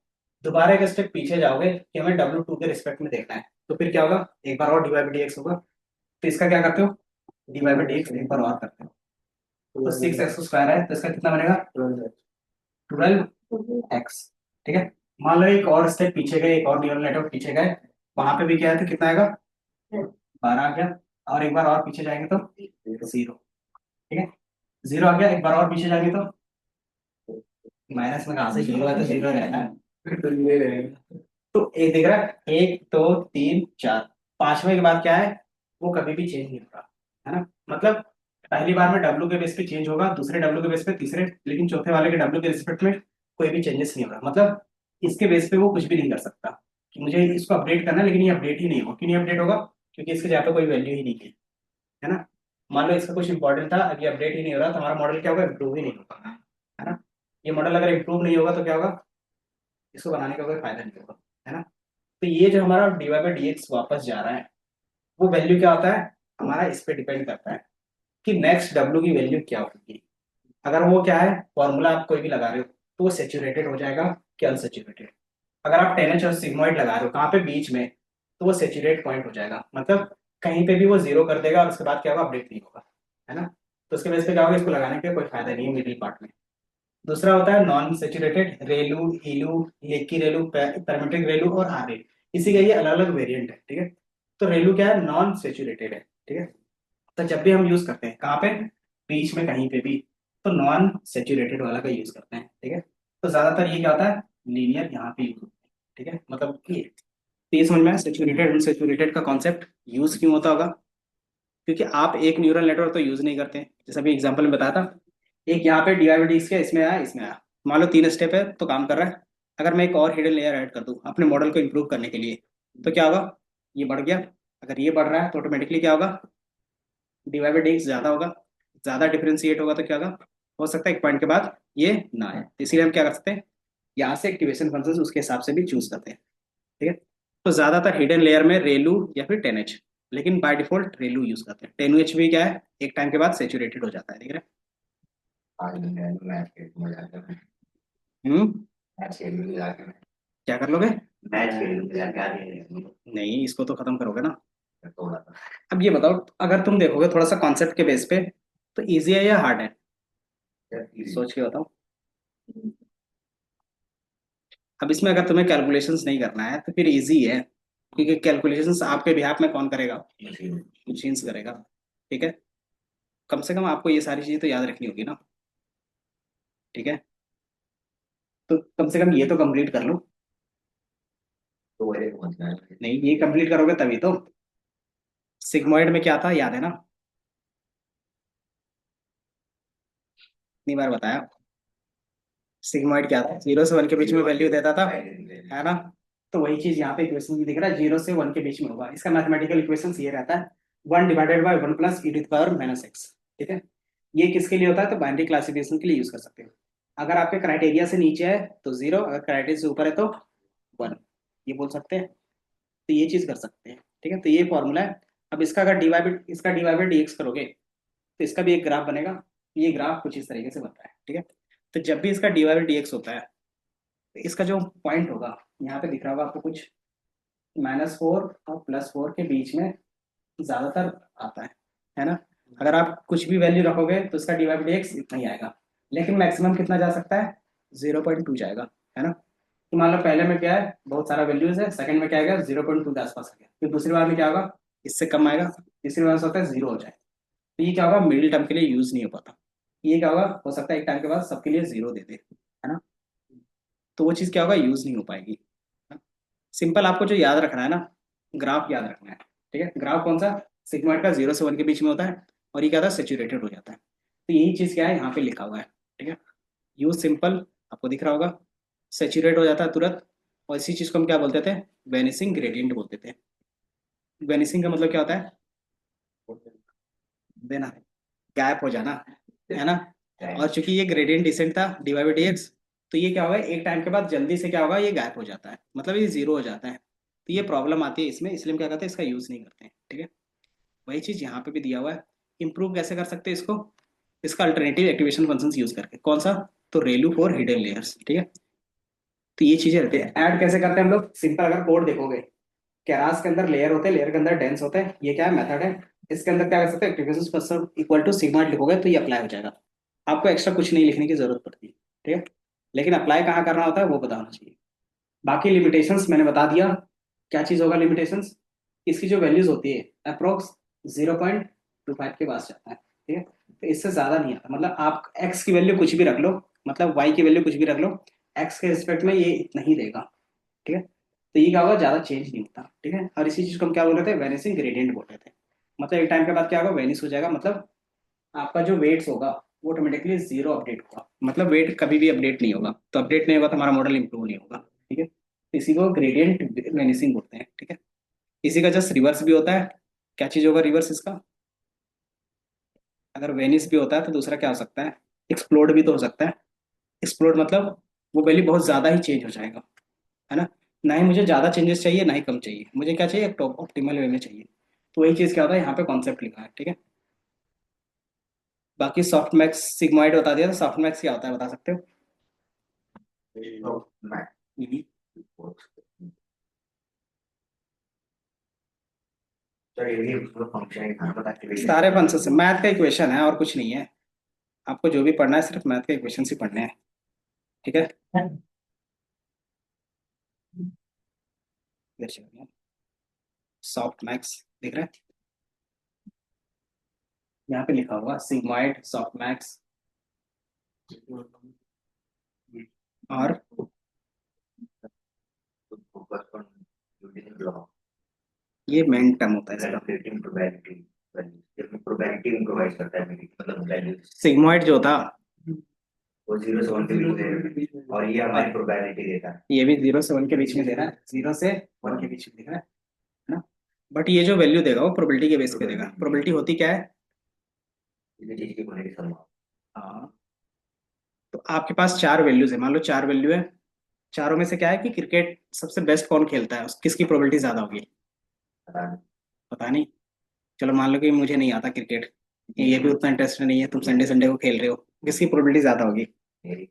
दोबारा एक स्टेप पीछे जाओगे कि हमें W2 के रिस्पेक्ट में देखना है, तो फिर क्या होगा, एक बार और डिवाइड बाई डी एक्स होगा। तो इसका क्या करते हो, डिवाइड बाई डी एक्स एक बार और करते हो, तो 6x स्क्वायर है, तो इसका कितना बनेगा, 12x, ठीक है। मान लो एक और स्टेप पीछे गए, एक और न्यूरल नेटवर्क पीछे गए, वहां पे भी क्या है, तो कितना आएगा, 12 आ गया। और एक बार और पीछे जाएंगे तो 0, ठीक है, 0 आ गया। एक बार और पीछे जाएंगे तो माइनस में कहा से 0 है, तो 0 रहना है, तो ये रहेगा। तो एक दिख रहा है, 1 2 3 4, पांचवे के बाद क्या है, वो कभी भी चेंज नहीं होगा, है ना। मतलब पहली बार में डब्ल्यू के बेस पे चेंज होगा, दूसरे डब्ल्यू के बेस पे, तीसरे, लेकिन चौथे वाले के डब्ल्यू के रिस्पेक्ट में कोई भी चेंजेस नहीं होगा। मतलब इसके बेस पे वो कुछ भी नहीं कर सकता कि मुझे इसको अपडेट करना है, लेकिन ये अपडेट ही नहीं होगा। क्यों नहीं अपडेट होगा, क्योंकि इसके जहाँ पे कोई वैल्यू ही नहीं है, है ना। मान लो इसका कुछ इंपॉर्टेंट था, अभी अपडेट ही नहीं हो रहा, तो हमारा मॉडल क्या होगा, इंप्रूव ही नहीं होगा, है ना। ये मॉडल अगर इंप्रूव नहीं होगा तो क्या होगा, इसको बनाने का कोई फायदा नहीं होगा, है ना। तो ये जो हमारा डीवाई बाई डी एक्स वापस जा रहा है, वो वैल्यू क्या होता है, हमारा इस पे डिपेंड करता है कि नेक्स्ट डब्ल्यू की वैल्यू क्या होगी। अगर वो क्या है, फॉर्मूला आप कोई भी लगा रहे हो, तो वो सेचुरेटेड हो जाएगा कि अनसेचुरेटेड। अगर आप 10H और सिग्मोइड लगा रहे हो कहाँ पे, बीच में, तो वो सेचुरेट पॉइंट हो जाएगा, मतलब कहीं पे भी वो जीरो कर देगा और उसके बाद क्या होगा, अपडेट नहीं होगा, है ना। तो उसके बेस पे क्या होगा, इसको लगाने का कोई फायदा नहीं है मिडिल पार्ट में। दूसरा होता है नॉन सेचुरेटेड, रेलू, इलू, लेकी रेलू, पैरामीट्रिक रेलू और आर रेलू, इसी का ये अलग अलग वेरिएंट है, ठीक है। तो रेलू क्या है, नॉन सेचुरेटेड है, ठीक है। तो जब भी हम यूज करते हैं कहाँ पे, बीच में कहीं पे भी, तो नॉन सेचुरेटेड वाला का यूज करते हैं, ठीक है। तो ज्यादातर ये क्या होता है, लीनियर यहाँ पे यूज होता है, ठीक है। मतलब ये, तो ये समझ में आया सेचुरेटेड अनसेचुरेटेड का कॉन्सेप्ट यूज क्यों होता होगा, क्योंकि आप एक न्यूरल नेटवर्क तो यूज नहीं करते हैं, जैसा अभी एग्जाम्पल में बताया था, एक यहाँ पे डीआईडी किया, इसमें आया, इसमें आया, मान लो 3 स्टेप है तो काम कर रहा है। अगर मैं एक और हिडन लेयर ऐड कर दूं अपने मॉडल को इंप्रूव करने के लिए, तो क्या होगा, ये बढ़ गया। अगर ये बढ़ रहा है तो ऑटोमेटिकली क्या होगा, डिवाइड बाई डी ज्यादा होगा, ज्यादा डिफरेंशिएट होगा, तो क्या होगा, हो सकता है एक पॉइंट के बाद ये ना आए, तो इसीलिए हम क्या कर सकते हैं, यहाँ से एक्टिवेशन फंक्शन उसके हिसाब से भी चूज करते हैं, ठीक है। तो ज्यादातर हिडन लेयर में रेलू या फिर 10H, लेकिन बाय डिफॉल्ट रेलू यूज करते हैं। 10 भी क्या है, एक टाइम के बाद सेचुरेटेड हो जाता है, देख रहे आज मैं मैच खेल मजा आता है। हैं। मैच खेल में जाके क्या कर लोगे? मैच खेल में जाके आगे नहीं, इसको तो खत्म करोगे ना। थोड़ा सा अब ये बताओ, अगर तुम देखोगे थोड़ा सा कॉन्सेप्ट के बेस पे, तो इजी है या हार्ड है? सोच के बताओ। अब इसमें अगर तुम्हें कैलकुलेशंस नहीं करना है तो फिर इजी है, क्योंकि कैलकुलेशंस आपके बिहाफ में कौन करेगा? मशीन्स करेगा। ठीक है, कम से कम आपको ये सारी चीजें तो याद रखनी होगी ना। ठीक है, तो कम से कम ये तो कंप्लीट कर लो। तो वही पहुंचना है। नहीं, ये कंप्लीट करोगे तभी तो। सिग्मॉइड में क्या था, याद है ना? इतनी बार बताया। सिग्मॉइड क्या था? 0 से 1 के बीच में वैल्यू देता था, है ना? तो वही चीज यहाँ पे इक्वेशन में दिख रहा है, 0 से 1 के बीच में होगा। इसका मैथमेटिकल इक्वेशन ये रहता है, 1/1 + e⁻⁻x। ठीक है, ये किसके लिए होता है? तो बाइनरी क्लासिफिकेशन के लिए यूज कर सकते हो। अगर आपके क्राइटेरिया से नीचे है तो 0, अगर क्राइटेरिया से ऊपर है तो 1, ये बोल सकते हैं। तो ये चीज कर सकते हैं। ठीक है, तो ये फॉर्मूला है। अब इसका अगर dy/dx करोगे तो इसका भी एक ग्राफ बनेगा। ये ग्राफ कुछ इस तरीके से बनता है। ठीक है, तो जब भी इसका dy/dx होता है तो इसका जो पॉइंट होगा, यहाँ पे दिख रहा होगा आपको कुछ, -4 और +4 के बीच में ज्यादातर आता है ना? अगर आप कुछ भी वैल्यू रखोगे तो इसका dy/dx इतना ही आएगा, लेकिन मैक्सिमम कितना जा सकता है? 0.2 जाएगा, है ना? तो मान लो पहले में क्या है, बहुत सारा वैल्यूज है, सेकंड में क्या आएगा? 0.2 के आसपास आ गया, फिर दूसरी बार में क्या होगा? इससे कम आएगा, तीसरी बार में होता है 0 हो जाए। तो ये क्या होगा? मिडिल टर्म के लिए यूज नहीं हो पाता। ये क्या होगा, हो सकता है एक टाइम के बाद सबके लिए 0 दे दे, है ना? तो वो चीज़ क्या होगा? यूज नहीं हो पाएगी। सिंपल आपको जो याद रखना है ना, ग्राफ याद रखना है। ठीक है, ग्राफ कौन सा? सिग्मॉइड का 0 से 1 के बीच में होता है, और ये क्या था? सेचुरेटेड हो जाता है। तो यही चीज़ क्या है, यहाँ पे लिखा हुआ है। ठीक है, यूज सिंपल, आपको दिख रहा होगा, सेचुरेट हो जाता है तुरंत। और इसी चीज़ को हम क्या बोलते थे? वेनिसिंग ग्रेडियंट बोलते थे। वेनिसिंग का मतलब क्या होता है? देना, गायब हो जाना, है ना? और चूंकि ये ग्रेडियंट डिसेंट था, dy/dx, तो ये क्या होगा, एक टाइम के बाद जल्दी से क्या होगा, ये गायब हो जाता है, मतलब ये 0 हो जाता है। तो ये प्रॉब्लम आती है इसमें, इसलिए हम क्या करते हैं, इसका यूज नहीं करते हैं। ठीक है, वही चीज यहाँ पे भी दिया हुआ है। इंप्रूव कैसे कर सकते हैं इसको? इसका अल्टरनेटिव एक्टिवेशन फंक्शंस यूज करके। कौन सा? तो रेलू फॉर हिडन लेयर्स। ठीक है, तो ये चीजें रहती है। ऐड कैसे करते हैं हम लोग? सिंपल, अगर कोड देखोगे, केरास के अंदर लेयर होते हैं, लेयर के अंदर डेंस होते हैं, ये क्या है? मेथड है। इसके अंदर क्या कर सकते हैं? Activation function equal to sigma लिखोगे तो ये अप्लाई हो जाएगा। आपको एक्स्ट्रा कुछ नहीं लिखने की जरूरत पड़ती है। ठीक है, लेकिन अप्लाई कहाँ करना होता है वो पता होना चाहिए। बाकी लिमिटेशंस मैंने बता दिया। क्या चीज होगा लिमिटेशंस? इसकी जो वैल्यूज होती है अप्रोक्स 0.25 के पास जाता है। ठीक है, तो इससे ज्यादा नहीं आता। मतलब आप एक्स की वैल्यू कुछ भी रख लो, मतलब वाई की वैल्यू कुछ भी रख लो, एक्स के रिस्पेक्ट में ये इतना ही देगा। ठीक है, तो ये क्या होगा? ज्यादा चेंज नहीं होता। ठीक है, और इसी चीज को हम क्या बोल रहे थे? वेनिसिंग ग्रेडियंट बोल रहे थे। मतलब एक टाइम के बाद क्या होगा? वेनिस हो जाएगा, मतलब आपका जो वेट्स होगा वो ऑटोमेटिकली 0 अपडेट होगा। मतलब वेट कभी भी अपडेट नहीं होगा, तो अपडेट नहीं होगा तो हमारा मॉडल इंप्रूव नहीं होगा। ठीक है, तो इसी को ग्रेडियंट वेनिसिंग बोलते हैं। ठीक है, इसी का जस्ट रिवर्स भी होता है। क्या चीज होगा रिवर्स इसका? अगर वेनिस भी होता है तो दूसरा क्या हो सकता है? एक्सप्लोड भी तो हो सकता है। एक्सप्लोड मतलब वो वैल्यू बहुत ज्यादा ही चेंज हो जाएगा, है ना? ना ही मुझे ज्यादा चेंजेस चाहिए, ना ही कम चाहिए, मुझे क्या चाहिए? टॉप ऑप्टिमल वे में चाहिए। तो वही चीज क्या होता है, यहाँ पे कॉन्सेप्ट लिखा है। ठीक है, बाकी सॉफ्ट मैक्स सिग्मॉइड बता दिया, तो सॉफ्ट मैक्स क्या होता है बता सकते हो? तो मैं हम्म। तो ये भी फंक्शन है खाना बता के सारे फंक्शन से मैथ का इक्वेशन है और कुछ नहीं है। आपको जो भी पढ़ना है सिर्फ मैथ के इक्वेशन ही पढ़ने हैं। ठीक है, सॉफ्ट मैक्स दिख रहा है, यहाँ पे लिखा होगा सिग्मॉइड सॉफ्ट मैक्स। और फोकस ऑन यूजिंग लॉ ये मेन टर्म होता है इसका। Calculating probability values probability improvise करता है मतलब वैल्यूज सिग्मॉइड जो था वो 0 से 1 के बीच में और ये हमारी प्रोबेबिलिटी देता है। ये भी 0 से 1 के बीच में दे रहा है, 0 से 1 के बीच में दिख रहा है ना? बट ये जो वैल्यू देगा वो प्रोबेबिलिटी के बेस पे देगा। प्रोबेबिलिटी होती क्या है? इस चीज की होने की संभावना। हाँ, तो आपके पास 4 वैल्यूज है, मान लो 4 वैल्यू है, चारों में से क्या है कि क्रिकेट सबसे बेस्ट कौन खेलता है, किसकी प्रोबेबिलिटी ज्यादा होगी? पता नहीं। पता नहीं। चलो मान लो कि मुझे नहीं आता क्रिकेट, ये भी उतना इंटरेस्ट नहीं है, तुम संडे संडे को खेल रहे हो, किसकी प्रोबेबिलिटी ज्यादा होगी, है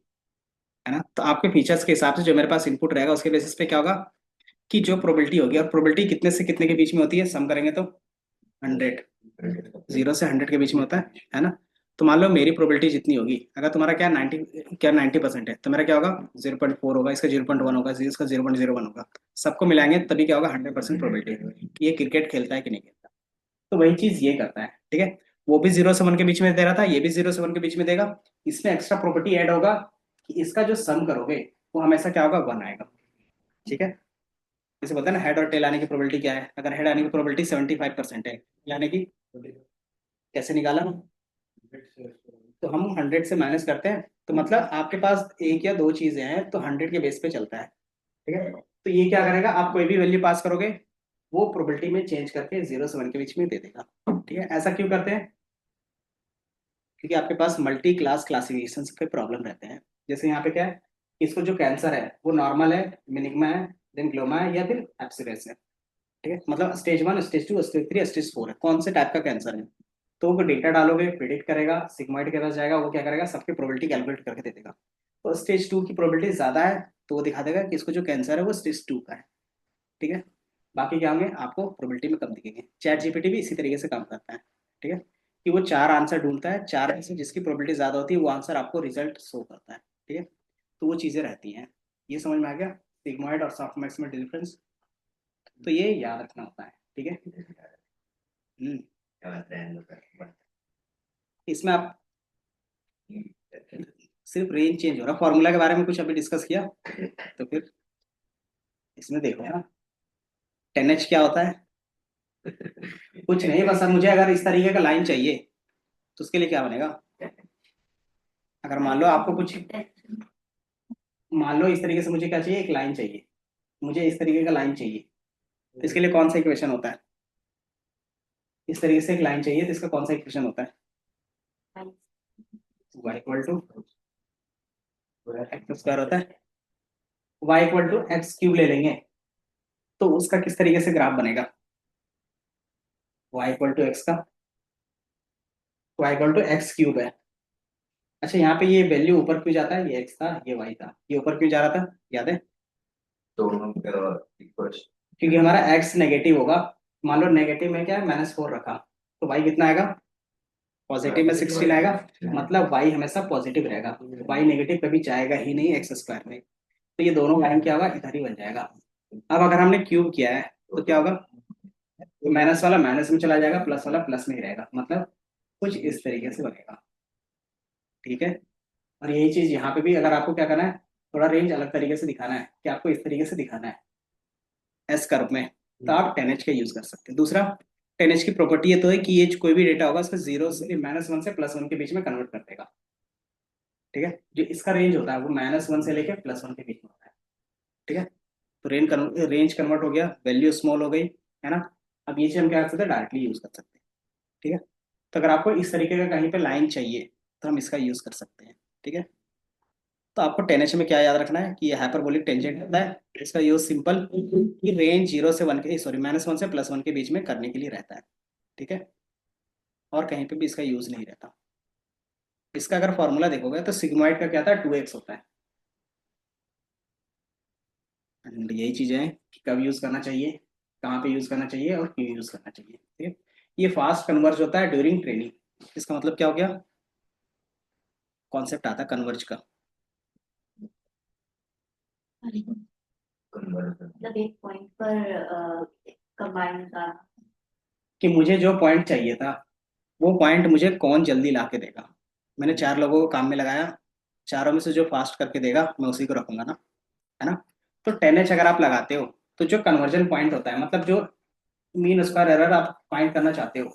ना? तो आपके फीचर्स के हिसाब से जो मेरे पास इनपुट रहेगा उसके बेसिस पे क्या होगा कि जो प्रोबेबिलिटी होगी, और प्रोबेबिलिटी कितने से कितने के बीच में होती है, सम करेंगे तो 100, 0 से 100 के बीच में होता है ना? तो मान लो मेरी प्रोबेबिलिटी जितनी होगी, अगर तुम्हारा क्या 90% है, तो मेरा क्या होगा 0.4 होगा, इसका 0.1 होगा, इसका 0.01 होगा, सबको मिलाएंगे तभी क्या होगा 100% प्रोबेबिलिटी, ये क्रिकेट खेलता है कि नहीं खेलता। तो वही चीज ये करता है, ठीक है? वो भी 0 से 1 के बीच में दे रहा था, ये भी 0 से 1 के बीच में देगा, इसमें एक्स्ट्रा प्रॉपर्टी ऐड होगा कि इसका जो सम करोगे वो हमेशा क्या होगा 1 आएगा, ठीक है? जैसे बोलते हैं ना हेड और टेल आने की प्रोबेबिलिटी क्या है, अगर हेड आने की प्रोबेबिलिटी 75% है, यानी कि कैसे निकाला, तो हम 100 से माइनस करते हैं, तो मतलब आपके पास एक या दो चीजें हैं तो 100 के बेस पे चलता है, ठीक है? तो ये क्या करेगा, आप कोई भी वैल्यू पास करोगे वो प्रोबेबिलिटी में चेंज करके 0 से 1 के बीच में दे देगा, ठीक है? ऐसा क्यों करते हैं? क्योंकि आपके पास मल्टी क्लास क्लासिफिकेशन के प्रॉब्लम रहते हैं। जैसे यहाँ पे क्या है, इसको जो कैंसर है वो नॉर्मल है, मिनिग्मा है, देन ग्लोमा है, या फिर एब्सिलेस है, ठीक है? मतलब स्टेज 1, स्टेज 2, स्टेज 3, स्टेज 4 है, कौन से टाइप का कैंसर है। तो वो डेटा डालोगे, प्रिडिक्ट करेगा, सिग्मॉइड के पास जाएगा, वो क्या करेगा सबकी प्रोबेबिलिटी कैलकुलेट करके दे देगा। तो स्टेज 2 की प्रोबेबिलिटी ज्यादा है तो वो दिखा देगा कि इसको जो कैंसर है वो स्टेज 2 का है, ठीक है? बाकी क्या होंगे आपको प्रोबेबिलिटी में कम दिखेंगे। चैट जीपीटी भी इसी तरीके से काम करता है, ठीक है? कि वो 4 आंसर ढूंढता है, 4 में से जिसकी प्रोबेबिलिटी ज्यादा होती है वो आंसर आपको रिजल्ट शो करता है, ठीक है? तो वो चीजें रहती हैं। ये समझ में आ गया सिग्मॉइड और सॉफ्टमैक्स में डिफरेंस? तो ये याद रखना होता है, ठीक है? हम्म। इसमें आप सिर्फ रेंज चेंज हो रहा, फॉर्मूला के बारे में कुछ अभी डिस्कस किया तो फिर इसमें देखो ना 10H क्या होता है, कुछ नहीं, बस अब मुझे अगर इस तरीके का लाइन चाहिए तो उसके लिए क्या बनेगा, अगर मान लो आपको कुछ, मान लो इस तरीके से मुझे क्या चाहिए, एक लाइन चाहिए, मुझे इस तरीके का लाइन चाहिए, तो इसके लिए कौन सा इक्वेशन होता है, इस तरीके से एक लाइन चाहिए तो इसका कौन सा इक्वेशन होता है, y equal to X square होता है, y equal to X cube ले लेंगे तो उसका किस तरीके से ग्राफ बनेगा, y इक्वल टू एक्स का, y equal to X cube है। अच्छा यहाँ पे ये वैल्यू ऊपर क्यों जाता है, ये x था ये y था, ये ऊपर क्यों जा रहा था याद है? तो हम क्योंकि हमारा x नेगेटिव होगा, मान लो नेगेटिव में क्या है -4 रखा, तो y कितना आएगा, पॉजिटिव में 16 आएगा, मतलब y हमेशा पॉजिटिव रहेगा, y नेगेटिव कभी जाएगा ही नहीं एक्स स्क्वायर में, तो ये दोनों लाइन क्या होगा इधर ही बन जाएगा। अब अगर हमने क्यूब किया है तो क्या होगा, माइनस वाला माइनस में चला जाएगा, प्लस वाला प्लस में ही रहेगा, मतलब कुछ इस तरीके से बनेगा, ठीक है? और यही चीज यहाँ पे भी अगर आपको क्या करना है, थोड़ा रेंज अलग तरीके से दिखाना है कि आपको इस तरीके से दिखाना है एस कर्व में, तो आप 10H का यूज कर सकते हैं। दूसरा 10H की प्रॉपर्टी ये तो है कि ये कोई भी डेटा होगा उसको 0 से -1 से +1 के बीच में कन्वर्ट कर देगा, ठीक है? जो इसका रेंज होता है वो -1 से लेकर +1 के बीच में होता है, ठीक है? तो रेंज कन्वर्ट हो गया, वैल्यू स्मॉल हो गई, है ना? अब ये चीज हम क्या कर सकते हैं, डायरेक्टली यूज कर सकते हैं, ठीक है? तो अगर आपको इस तरीके का कहीं पे लाइन चाहिए तो हम इसका यूज कर सकते हैं, ठीक है? तो आपको 10H में क्या याद रखना है कि ये हाइपरबोलिक टेंजेंट होता है, इसका यूज सिंपल कि रेंज 0 से 1 के सॉरी -1 से +1 के बीच में करने के लिए रहता है, ठीक है? और कहीं पे भी इसका यूज नहीं रहता। इसका अगर फॉर्मूला देखोगे तो सिग्मॉइड का क्या था 2x होता है, एंड यही चीजें हैं कि कब यूज करना चाहिए, कहाँ पे यूज करना चाहिए और क्यों यूज करना चाहिए, ठीक है? ये फास्ट कन्वर्ज होता है ड्यूरिंग ट्रेनिंग। इसका मतलब क्या हो गया, कॉन्सेप्ट आता है कन्वर्ज का, मतलब एक पॉइंट पर कंबाइन का। कि मुझे जो पॉइंट चाहिए था वो पॉइंट मुझे कौन जल्दी ला के देगा। मैंने 4 लोगों को काम में लगाया, चारों में से जो फास्ट करके देगा मैं उसी को रखूंगा ना, है ना? तो 10H अगर आप लगाते हो तो जो कन्वर्जन पॉइंट होता है, मतलब जो मीन स्क्वायर एरर आप फाइंड करना चाहते हो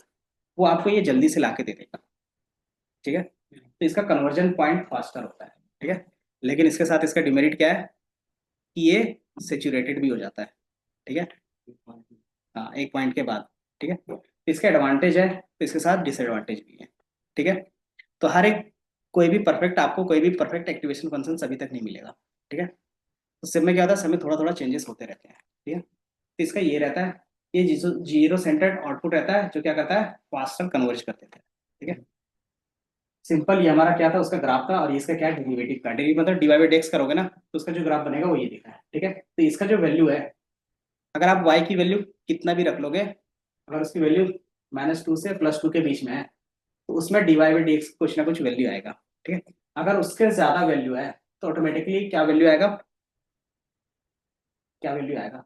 वो आपको ये जल्दी से ला के दे देगा, ठीक है? तो इसका कन्वर्जन पॉइंट फास्टर होता है, ठीक है? लेकिन इसके साथ इसका डिमेरिट क्या है कि ये सेचुरेटेड भी हो जाता है, ठीक है? हाँ एक पॉइंट के बाद, ठीक है? तो इसका एडवांटेज है तो इसके साथ डिसएडवांटेज भी है, ठीक है? तो हर एक आपको कोई भी परफेक्ट एक्टिवेशन फंक्शन अभी तक नहीं मिलेगा, ठीक है? तो सिम में क्या होता है, समय थोड़ा थोड़ा चेंजेस होते रहते हैं, ठीक है? तो इसका ये रहता है ये जीरो सेंटर्ड आउटपुट रहता है जो क्या करता है, फास्टर कन्वर्ज कर देता है। ठीक है, सिंपल ये हमारा क्या था, उसका ग्राफ था, और ये इसका क्या है, डेरिवेटिव का। डेरिवेटिव मतलब डी बाई डेक्स करोगे ना तो उसका जो ग्राफ बनेगा वो ये दिखा है। ठीक है, तो इसका जो वैल्यू है, अगर आप y की वैल्यू कितना भी रख लोगे, अगर उसकी वैल्यू -2 से +2 के बीच में है, तो उसमें D Y by D X कुछ ना कुछ वैल्यू आएगा। ठीक है, अगर उसके ज्यादा वैल्यू है तो ऑटोमेटिकली क्या वैल्यू आएगा, क्या वैल्यू आएगा,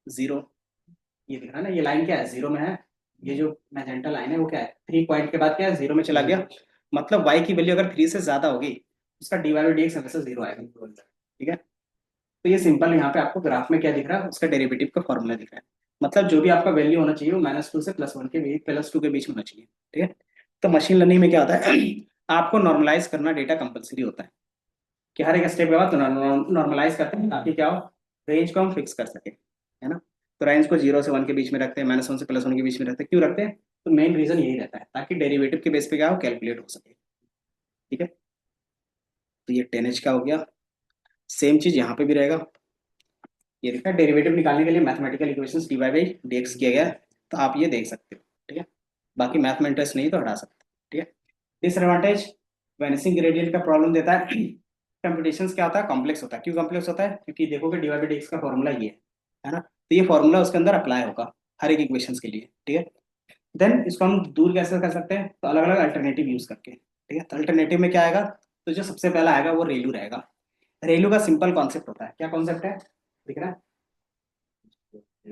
0। ये दिख रहा है ना, ये लाइन क्या है, 0 में है। ये जो मैजेंटा लाइन है वो क्या है, 3 पॉइंट के बाद क्या है, 0 में चला गया। मतलब y की वैल्यू अगर 3 से ज्यादा होगी, उसका D Y by D X हमेशा 0 आएगा। ठीक है, तो ये सिंपल यहाँ पे आपको ग्राफ में क्या दिख रहा है, उसका डेरिवेटिव का फॉर्मूला दिख रहा है। मतलब जो भी आपका वैल्यू होना चाहिए वो -2 से +1 के बीच, +2 के बीच में होना चाहिए। ठीक है, तो मशीन लर्निंग में क्या होता है आपको नॉर्मलाइज करना डेटा कंपलसरी होता है, कि हर एक स्टेप के बाद नॉर्मलाइज करते हैं ताकि क्या हो, रेंज को हम फिक्स कर सके, है ना। तो रेंज को 0 से 1 के बीच में रखते हैं, -1 से +1 के बीच में रखते हैं। क्यों रखते हैं, तो मेन रीजन यही रहता है ताकि डेरिवेटिव के बेस पे क्या हो, कैलकुलेट हो सके। ठीक है, तो ये 10H का हो गया। सेम चीज यहाँ पे भी रहेगा। ये देखा, डेरिवेटिव निकालने के लिए mathematical equations D Y by D X किया गया है, तो आप ये देख सकते हो। ठीक है, बाकी मैथ में इंटरेस्ट नहीं तो हटा सकते हो। ठीक है, डिसएडवांटेज, वेनिसिंग ग्रेडियंट का प्रॉब्लम देता है। कंप्यूटेशन क्या होता है, कॉम्प्लेक्स होता है। क्यों कॉम्प्लेक्स होता है, क्योंकि देखोगे D Y by D X का फॉर्मूला ये है ना, तो ये फॉर्मूला उसके अंदर अप्लाई होगा हर एक इक्वेशंस के लिए। ठीक है, देन इसको हम दूर कैसे कर सकते हैं, तो अलग अलग अल्टरनेटिव यूज करके। ठीक है, तो अल्टरनेटिव में क्या आएगा, तो जो सबसे पहला आएगा वो रेलू रहेगा। रेलू का सिंपल कॉन्सेप्ट होता है, क्या कॉन्सेप्ट है, दिख रहा है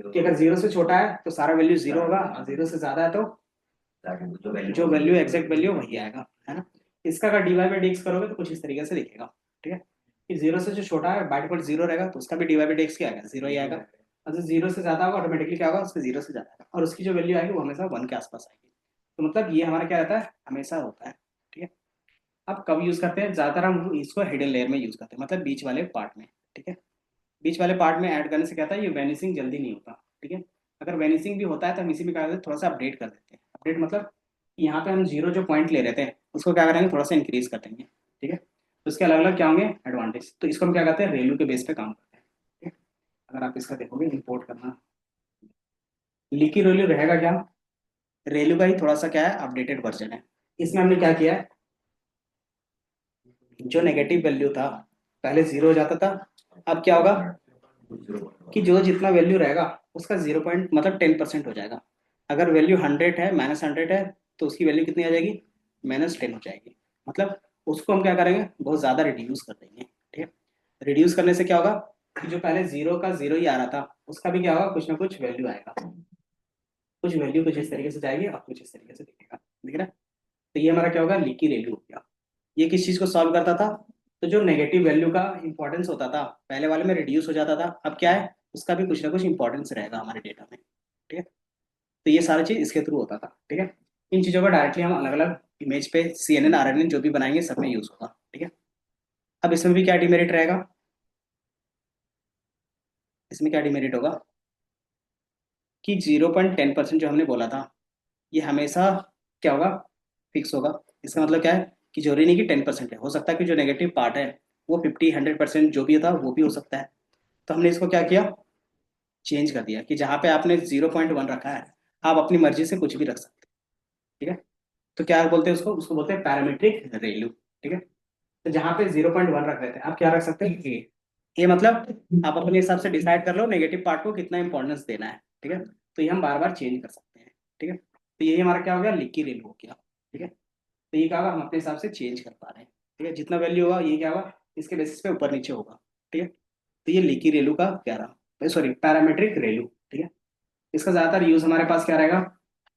कि अगर 0 से छोटा है तो सारा वैल्यू 0 होगा, और 0 से ज्यादा है तो जो वैल्यू एग्जैक्ट वैल्यू वही आएगा, है ना। इसका अगर डीवाई बाई डीएक्स करोगे तो कुछ इस तरीके से दिखेगा। ठीक है, कि 0 से जो छोटा है बाय डिफॉल्ट 0 रहेगा, तो उसका भी डीवाई बाई डीएक्स क्या आएगा, 0 ही आएगा। और जो 0 से ज्यादा होगा ऑटोमेटिकली क्या होगा, उसके 0 से ज्यादा आएगा, और उसकी जो वैल्यू आएगी वो हमेशा 1 के आसपास आएगी। तो मतलब ये हमारा क्या रहता है, हमेशा होता है। ठीक है, अब कब यूज करते हैं, ज्यादातर हम इसको हिडन लेयर में यूज करते हैं, मतलब बीच वाले पार्ट में। ठीक है, बीच वाले पार्ट में ऐड करने से क्या होता है, ये वैनिसिंग जल्दी नहीं होता। ठीक है, अगर वैनिसिंग भी होता है तो हम इसी में क्या करते हैं, थोड़ा सा अपडेट कर देते हैं। अपडेट मतलब यहाँ पे हम 0 जो पॉइंट ले रहे थे उसको क्या करेंगे, थोड़ा सा इंक्रीज कर देंगे। ठीक है, तो इसके अलग अलग क्या होंगे एडवांटेज, तो इसको हम क्या करते हैं, रेलू के बेस पे काम करते हैं। ठीक है, अगर आप इसका देखोगे इंपोर्ट करना, लीकी रेलू रहेगा क्या, रेलू का ही थोड़ा सा क्या है, अपडेटेड वर्जन है। इसमें हमने क्या किया है, जो नेगेटिव वैल्यू था पहले 0 हो जाता था, अब क्या होगा कि जो जितना वैल्यू रहेगा उसका 0 पॉइंट मतलब 10% हो जाएगा। अगर वैल्यू 100 है, -100 है, तो उसकी वैल्यू कितनी आ जाएगी, -10 हो जाएगी। मतलब उसको हम क्या करेंगे, बहुत ज्यादा रिड्यूस कर देंगे। ठीक है, रिड्यूस करने से क्या होगा कि जो पहले 0 का 0 ही आ रहा था उसका भी क्या होगा, कुछ ना कुछ वैल्यू आएगा। कुछ वैल्यू कुछ इस तरीके से जाएगी और कुछ इस तरीके से दिखेगा। दिख रहा है, तो ये हमारा क्या होगा, लीकी वैल्यू हो गया। ये किस चीज को सॉल्व करता था, तो जो नेगेटिव वैल्यू का इंपॉर्टेंस होता था पहले वाले में रिड्यूस हो जाता था, अब क्या है, उसका भी कुछ ना कुछ इंपॉर्टेंस रहेगा हमारे डेटा में। ठीक है, तो ये सारा चीज इसके थ्रू होता था। ठीक है, इन चीजों का डायरेक्टली हम अलग अलग इमेज पे CNN RNN जो भी बनाएंगे सब में यूज होगा। ठीक है, अब इसमें भी क्या डिमेरिट रहेगा, इसमें क्या डिमेरिट होगा कि 0.10% जो हमने बोला था ये हमेशा क्या होगा, फिक्स होगा। इसका मतलब क्या है कि जरूरी नहीं कि 10% है, हो सकता है कि जो नेगेटिव पार्ट है वो 50-100% जो भी था वो भी हो सकता है। तो हमने इसको क्या किया, चेंज कर दिया कि जहाँ पे आपने 0.1 रखा है आप अपनी मर्जी से कुछ भी रख सकते हैं। ठीक है, तो क्या बोलते हैं उसको, उसको बोलते हैं पैरामीट्रिक वैल्यू। ठीक है, तो जहाँ पे 0.1 रख रहे थे आप क्या रख सकते हैं, ए मतलब आप अपने हिसाब से डिसाइड कर लो नेगेटिव पार्ट को कितना इंपॉर्टेंस देना है। ठीक है, तो ये हम बार बार चेंज कर सकते हैं। ठीक है, तो यही हमारा क्या हो गया, लीकी रेल हो गया। ठीक है, तो ये क्या होगा, हम अपने हिसाब से चेंज कर पा रहे हैं। ठीक है, जितना वैल्यू होगा ये क्या होगा, इसके बेसिस पे ऊपर नीचे होगा। ठीक है, तो ये लीकी रेलू का क्या रहा, सॉरी पैरामीट्रिक रेलू। ठीक है, इसका ज्यादातर यूज हमारे पास क्या रहेगा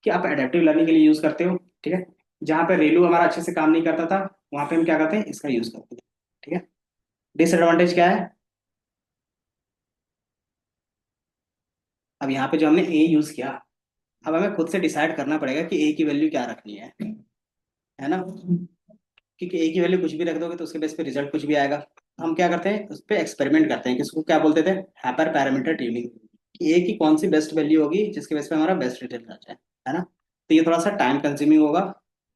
कि आप एडेप्टिव लर्निंग के लिए यूज करते हो। ठीक है, जहाँ पे रेलू हमारा अच्छे से काम नहीं करता था वहां पे हम क्या करते हैं, इसका यूज करते हैं। ठीक है, डिसएडवांटेज क्या है, अब यहाँ पे जो हमने ए यूज किया, अब हमें खुद से डिसाइड करना पड़ेगा कि ए की वैल्यू क्या रखनी है ना, क्योंकि ए की वैल्यू कुछ भी रख दोगे तो उसके बेस पे रिजल्ट कुछ भी आएगा। हम क्या करते हैं, उस पर एक्सपेरिमेंट करते हैं, किसको क्या बोलते थे, हाइपर पैरामीटर ट्यूनिंग, कि ए की कौन सी बेस्ट वैल्यू होगी जिसके बेस पे हमारा बेस्ट रिजल्ट आ जाए, है ना। तो ये थोड़ा सा टाइम कंज्यूमिंग होगा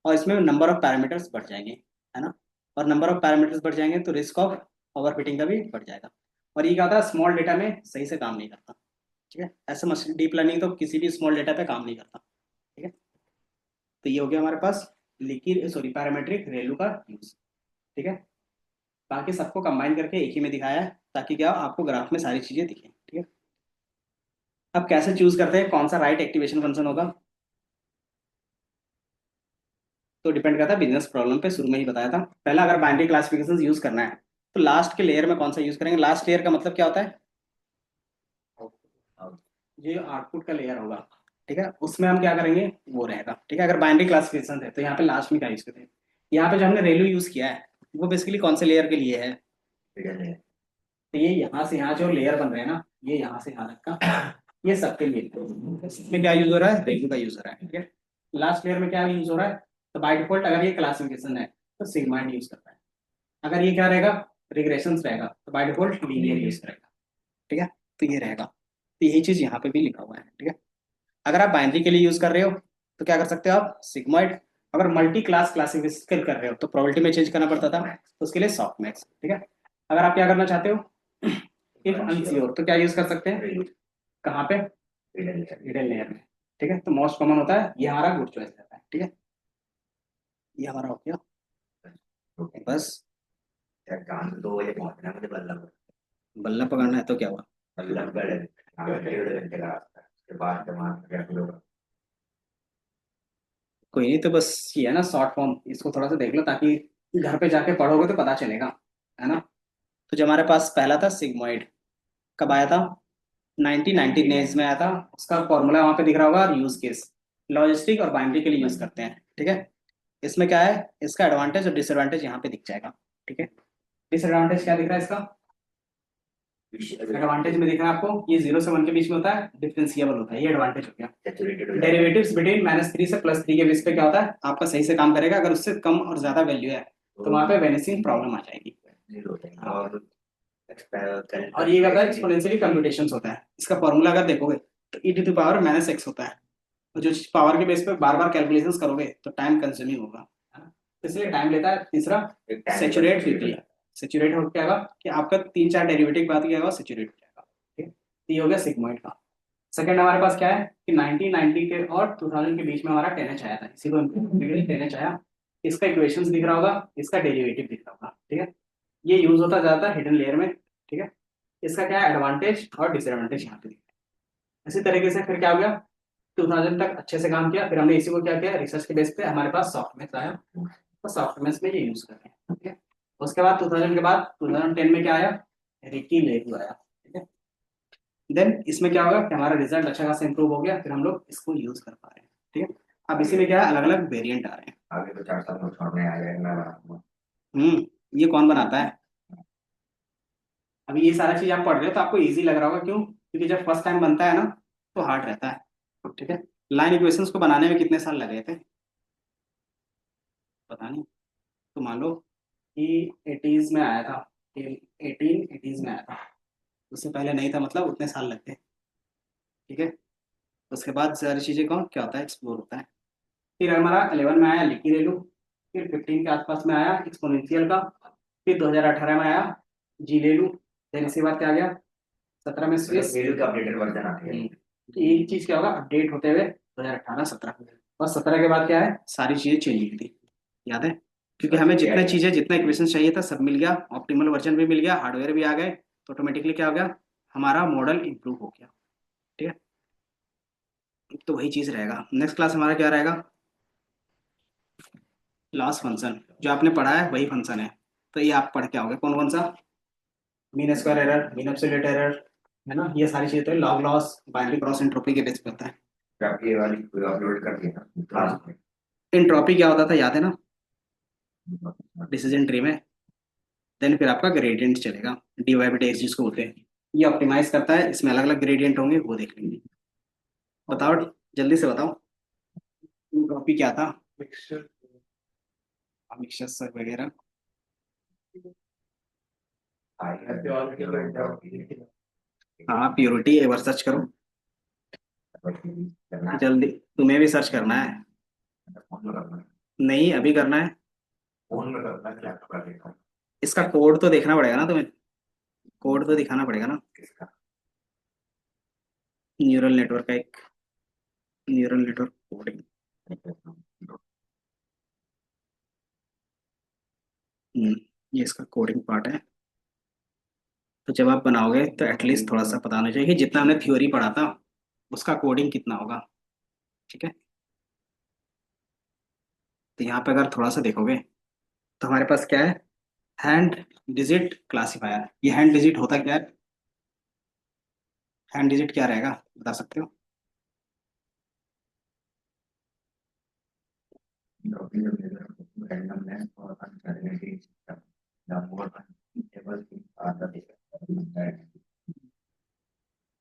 और इसमें नंबर ऑफ पैरामीटर्स बढ़ जाएंगे, है ना। और नंबर ऑफ पैरामीटर्स बढ़ जाएंगे तो रिस्क ऑफ ओवरफिटिंग का भी बढ़ जाएगा। और ये क्या होता है, स्मॉल डेटा में सही से काम नहीं करता। ठीक है। ऐसे मशीन डीप लर्निंग तो किसी भी स्मॉल डेटा पे काम नहीं करता, ठीक है। तो ये हो गया हमारे पास लीकी सॉरी पैरामीट्रिक रेलू का यूज, ठीक है। बाकी सबको कंबाइन करके एक ही में दिखाया है ताकि क्या आपको ग्राफ में सारी चीजें दिखें, ठीक है। अब कैसे चूज करते हैं कौन सा राइट एक्टिवेशन फंक्शन होगा, तो डिपेंड करता है बिजनेस प्रॉब्लम पे, शुरू में ही बताया था। पहला अगर बाइनरी क्लासिफिकेशन यूज करना है तो लास्ट के लेयर में कौन सा यूज करेंगे, लास्ट लेयर का मतलब क्या होता है, ये आउटपुट का लेयर होगा, ठीक है। उसमें हम क्या करेंगे वो रहेगा, ठीक है। अगर बाइनरी क्लासिफिकेशन है तो यहाँ पे लास्ट में क्या यूज करेंगे, यहाँ पे जो हमने रेलू यूज किया है वो बेसिकली कौन से लेयर के लिए है, तो ये यहाँ से यहाँ जो लेयर बन रहे हैं ना, ये यहाँ से यहाँ तक का, ये सबके लिए इसमें क्या यूज हो रहा है, रेलू का यूज हो रहा है, ठीक है। लास्ट लेयर में क्या यूज हो रहा है, तो बाय डिफॉल्ट अगर ये क्लासिफिकेशन है तो सिग्माइंड यूज करता है, अगर ये क्या रहेगा रिग्रेशन रहेगा तो बाय डिफॉल्ट लीनियर यूज करेगा, ठीक है। तो ये रहेगा, तो यही चीज यहाँ पे भी लिखा हुआ है, ठीक है। अगर आप बाइनरी के लिए यूज कर रहे हो तो क्या कर सकते हो आप सिग्मॉइड, अगर मल्टी क्लास क्लासिफिकेशन कर रहे हो तो प्रोबेबिलिटी में चेंज करना पड़ता था, तो उसके लिए सॉफ्टमैक्स, ठीक है। अगर आप क्या करना चाहते हो इफ अनश्योर तो क्या यूज कर सकते हैं, कहाँ पे हिडन लेयर में, ठीक है। तो मोस्ट कॉमन होता है ये हमारा गुड चॉइस रहता है, ठीक है। ये हमारा हो गया बस। तो ये पहुंचना मुझे बल्लभ बल्ला पकड़ना है तो क्या हुआ, बल्लभगढ़ डेढ़ घंटे का रास्ता है, उसके बाद जमा कोई नहीं, तो बस ये है ना शॉर्ट फॉर्म, इसको थोड़ा सा देख लो ताकि घर पे जाके पढ़ोगे तो पता चलेगा, है ना। तो जो हमारे पास पहला था सिग्मॉइड, कब आया था 1999 में आया था, उसका फॉर्मूला वहां पे दिख रहा होगा, यूज केस लॉजिस्टिक और बाइनरी के लिए यूज करते हैं, ठीक है। इसमें क्या है, इसका एडवांटेज और डिसएडवांटेज यहाँ पे दिख जाएगा, ठीक है। डिसएडवांटेज क्या दिख रहा है इसका, एडवांटेज में दिख रहा है आपको ये 0 से 1 के बीच में होता है, डिफरेंशिएबल होता है, ये एडवांटेज हो गया। डेरिवेटिव्स बिटवीन -3 से +3 के बीच पे क्या होता है आपका सही से काम करेगा, अगर उससे कम और ज्यादा वैल्यू है तो वहां पे वेनिसिंग प्रॉब्लम आ जाएगी। और ये क्या एक्सपोनेंशियली कंप्यूटेशंस होता है, इसका फॉर्मूला अगर देखोगे तो e⁻⁻x होता है, तो जो पावर के बेस पे बार बार कैलकुलेशंस करोगे तो टाइम कंज्यूमिंग होगा, है ना? तो इसलिए टाइम लेता है। तीसरा सेचुरेट क्विकली, सेचुरेट हो क्या होगा कि आपका 3-4 डेरिवेटिव के बाद क्या होगा सेचुरेट हो जाएगा, ठीक है। तो ये हो गया सिग्मॉइड का। सेकंड हमारे पास क्या है कि 1990 के और 2000 के बीच में हमारा 10H आया था, इसी को 10H आया, इसका इक्वेशंस दिख रहा होगा, इसका डेरिवेटिव दिख रहा होगा, ठीक है। ये यूज होता जाता है हिडन लेयर में, ठीक है। इसका क्या है एडवांटेज और डिसएडवांटेज यहाँ पे दिखता है। इसी तरीके से फिर क्या हो गया 2000 तक अच्छे से काम किया, फिर हमने इसी को क्या किया रिसर्च के बेस पे हमारे पास सॉफ्टवेयर आया, तो सॉफ्टवेयर में ये यूज कर रहे हैं, ठीक है। उसके बाद 2000 के बाद 2010 में क्या आया रिकी लेगू आया, ठीक है। देन इसमें क्या होगा कि हमारा रिजल्ट अच्छा खासा इंप्रूव हो गया, फिर हम लोग इसको यूज कर पा रहे हैं, ठीक है। अब इसी में क्या है अलग अलग वेरिएंट आ रहे हैं। आगे तो 4 साल में छोड़ने आ जाएगा। ये कौन बनाता है, अभी ये सारा चीज आप पढ़ रहे हो तो आपको इजी लग रहा होगा, क्यों, क्योंकि जब फर्स्ट टाइम बनता है ना तो हार्ड रहता है, ठीक है। लाइन इक्वेशंस को बनाने में कितने साल लगे थे पता नहीं, तो मान लो कि 80s में आया था, 1880s में आया था, उससे पहले नहीं था, मतलब उतने साल लगते, ठीक है। उसके बाद सारी चीजें कौन क्या होता है एक्सप्लोर होता है। फिर हमारा 11 में आया लिकी रेलू, फिर 15 के आसपास में आया एक्सपोनेंशियल का, फिर 2018 में आया जी लेलू, फिर इसके बाद क्या आ गया 17 में स्विस। का अपडेटेड वर्जन आती है। एक चीज क्या होगा अपडेट होते हुए 2018-17 और 17 के बाद क्या है सारी चीजें चेंज हुई थी, याद है, क्योंकि हमें जितना चीजें जितना इक्वेशन चाहिए था सब मिल गया, ऑप्टिमल वर्जन भी मिल गया, हार्डवेयर भी आ गए, तो ऑटोमेटिकली क्या हो गया हमारा मॉडल इंप्रूव हो गया, ठीक है। तो वही चीज रहेगा। नेक्स्ट क्लास हमारा क्या रहेगा, लास्ट फंक्शन, जो आपने पढ़ा है वही फंक्शन है, तो ये आप पढ़ के आओगे कौन कौन सा, mean square error, mean absolute error, है ना, ये सारी चीजें तो log loss binary cross entropy के बेस पे होता है। ये वाली अपलोड कर दिया ना क्लास में। एंट्रोपी क्या होता था याद है ना डिसीजन ट्री में, देन फिर आपका ग्रेडियंट चलेगा dy/dx जिसको बोलते हैं, ये ऑप्टिमाइज करता है, इसमें अलग अलग ग्रेडियंट होंगे वो देख लेंगे। बताओ जल्दी से बताओ एंट्रोपी क्या था, मिक्सचर वगैरह। हाँ प्योरिटी एक बार सर्च करो जल्दी, तुम्हें भी सर्च करना है, नहीं अभी करना है, फोन में करता है लैपटॉप कर देता हूँ। इसका कोड तो देखना पड़ेगा ना तुम्हें, कोड तो दिखाना पड़ेगा ना, किसका न्यूरल नेटवर्क का एक न्यूरल नेटवर्क कोडिंग, ये इसका कोडिंग पार्ट है। तो जब आप बनाओगे तो एटलीस्ट थोड़ा सा पता होना चाहिए कि जितना हमने थ्योरी पढ़ा था उसका कोडिंग कितना होगा। ठीक है, तो यहाँ पे अगर थोड़ा सा देखोगे तो हमारे पास क्या है, हैंड डिजिट क्लासिफायर। ये हैंड डिजिट होता क्या है, हैंड डिजिट क्या रहेगा बता सकते हो? randomness or uncertainty system. The more unstable things are the bigger.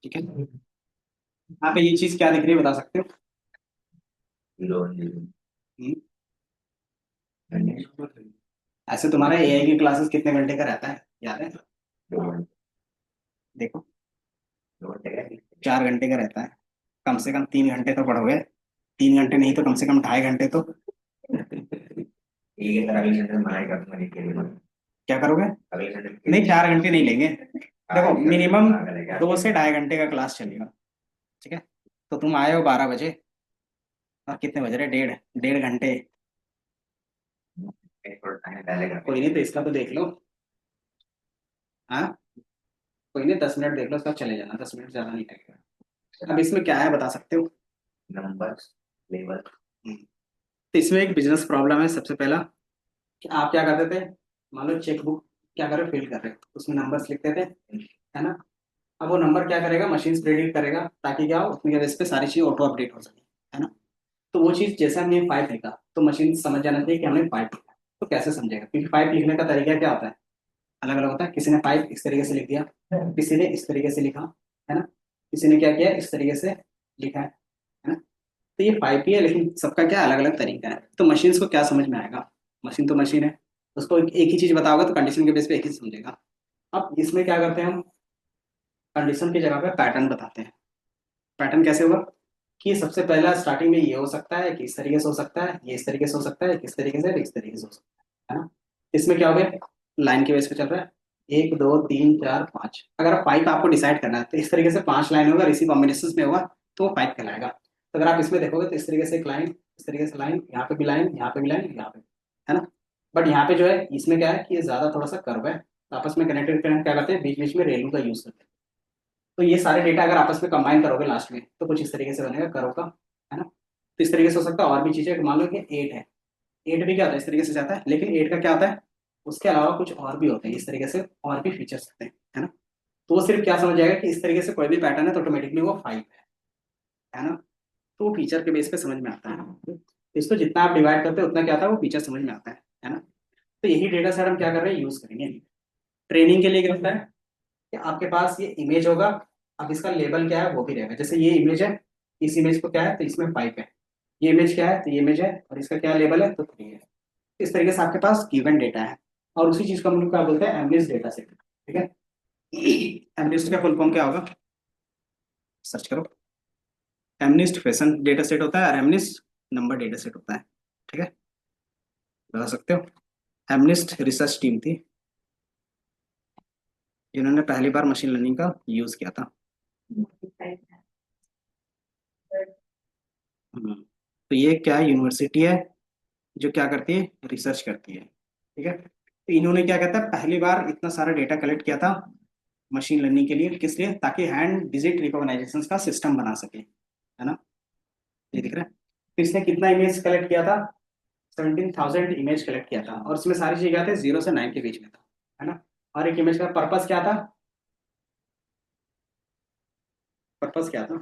ठीक है, यहाँ पे ये चीज क्या दिख रही है बता सकते हो? हम्म, ऐसे तुम्हारा एआई की क्लासेस कितने घंटे का रहता है याद है? देखो 4 घंटे का रहता है, कम से कम 3 घंटे तो पढ़ोगे। 3 घंटे नहीं तो कम से कम 2.5 घंटे तो एक अगले सेंटर में आएगा तुम्हारे के लिए क्या करोगे? अगले सेंटर नहीं 4 घंटे नहीं लेंगे, देखो मिनिमम 2 से 2.5 घंटे का क्लास चलेगा। ठीक है, तो तुम आए हो 12 बजे और कितने बज रहे, 1.5 घंटे। कोई नहीं तो इसका तो देख लो। हाँ, कोई नहीं 10 मिनट देख लो, उसका चले जाना, 10 मिनट ज्यादा नहीं लगेगा। अब इसमें क्या है बता सकते हो? Numbers level. तो इसमें एक बिजनेस प्रॉब्लम है सबसे पहला, कि आप क्या करते थे, मान लो चेकबुक क्या कर रहे हो, फिल कर रहे हो, उसमें नंबर्स लिखते थे, है ना? अब वो नंबर क्या करेगा, मशीन प्रेडिक्ट करेगा ताकि क्या हो, उसमें बेस पे सारी चीज ऑटो अपडेट हो सके, है ना? तो वो चीज जैसे हमने 5 लिखा तो मशीन समझ जाना चाहिए कि हमने 5 लिखा। तो कैसे समझेगा, क्योंकि 5 लिखने का तरीका क्या होता है, अलग अलग होता है। किसी ने 5 इस तरीके से लिख दिया, किसी ने इस तरीके से लिखा, है ना? किसी ने क्या किया, इस तरीके से लिखा है ना? तो ये 5 ही है, लेकिन सबका क्या अलग अलग तरीका है। तो मशीन को क्या समझ में आएगा, मशीन तो मशीन है, उसको एक ही चीज बताओगे तो कंडीशन के बेस पे एक ही समझेगा। अब इसमें क्या करते हैं हम, कंडीशन की जगह पे पैटर्न बताते हैं। पैटर्न कैसे होगा कि सबसे पहला स्टार्टिंग में ये हो सकता है कि इस तरीके से हो सकता है, ये इस तरीके से हो सकता है, किस तरीके से, इस तरीके से हो सकता है ना? इसमें क्या हो गया, लाइन के बेस पे चल रहा है, 1 2 3 4 5। अगर आप 5 आपको डिसाइड करना है तो इस तरीके से 5 लाइन होगा, इसी कॉम्बिनेशन में होगा तो वो 5 कहलाएगा। तो अगर आप इसमें देखोगे तो इस तरीके से एक लाइन, इस तरीके से लाइन, यहाँ पे भी लाइन, यहाँ पे भी लाइन, यहाँ पे, है ना? बट यहाँ पे जो है इसमें क्या है कि ये ज्यादा थोड़ा सा कर्व है, तो आपस में कनेक्टेड करंट क्या करते हैं, बीच बीच में रेलू का यूज करते हैं। तो ये सारे डेटा अगर आपस में कंबाइन करोगे लास्ट में तो कुछ इस तरीके से बनेगा कर्व का, है ना? तो इस तरीके से हो सकता है। और भी चीजें, मान लो कि 8 है, 8 भी क्या होता है, इस तरीके से जाता है, लेकिन 8 का क्या होता है, उसके अलावा कुछ और भी होते हैं इस तरीके से, और भी फीचर्स होते हैं, है ना? तो वो सिर्फ क्या समझ जाएगा कि इस तरीके से कोई भी पैटर्न है तो ऑटोमेटिकली वो 5 है ना? तो वो फीचर के बेस पे समझ में आता है। इसको जितना आप डिवाइड करते हैं उतना क्या आता है, वो फीचर समझ में आता है ना? तो यही डेटा सेट हम क्या कर रहे हैं, यूज करेंगे ट्रेनिंग के लिए। क्या होता है कि आपके पास ये इमेज होगा, अब इसका लेबल क्या है वो भी रहेगा। जैसे ये इमेज है, इस इमेज को क्या है तो इसमें 5 है, ये इमेज क्या है तो ये इमेज है, और इसका क्या लेबल है तो 3 है। इस तरीके से आपके पास गिवन डेटा है, और उसी चीज को हम लोग क्या बोलते हैं, एमनिस्ट डेटा सेट। ठीक है, एमनिस्ट का फुल फॉर्म क्या होगा, सर्च करो। एमनिस्ट फैशन डेटा सेट होता है और एमनिस्ट नंबर डेटा सेट होता है। ठीक है, बता सकते हो? एमनिस्ट रिसर्च टीम थी जिन्होंने पहली बार मशीन लर्निंग का यूज किया था। तो ये क्या यूनिवर्सिटी है जो क्या करती है, रिसर्च करती है। ठीक है, तो इन्होंने क्या कहता है, पहली बार इतना सारा डेटा कलेक्ट किया था मशीन लर्निंग के लिए, किस लिए, ताकि हैंड डिजिट रिकॉग्नाइजेशन का सिस्टम बना सके, है ना? ये दिख रहा है। तो इसने कितना इमेज कलेक्ट किया था, 17,000 इमेज कलेक्ट किया था, और उसमें सारी चीजें क्या थे, 0 से 9 के बीच में था, है ना? और एक इमेज का पर्पस क्या था, पर्पस क्या था,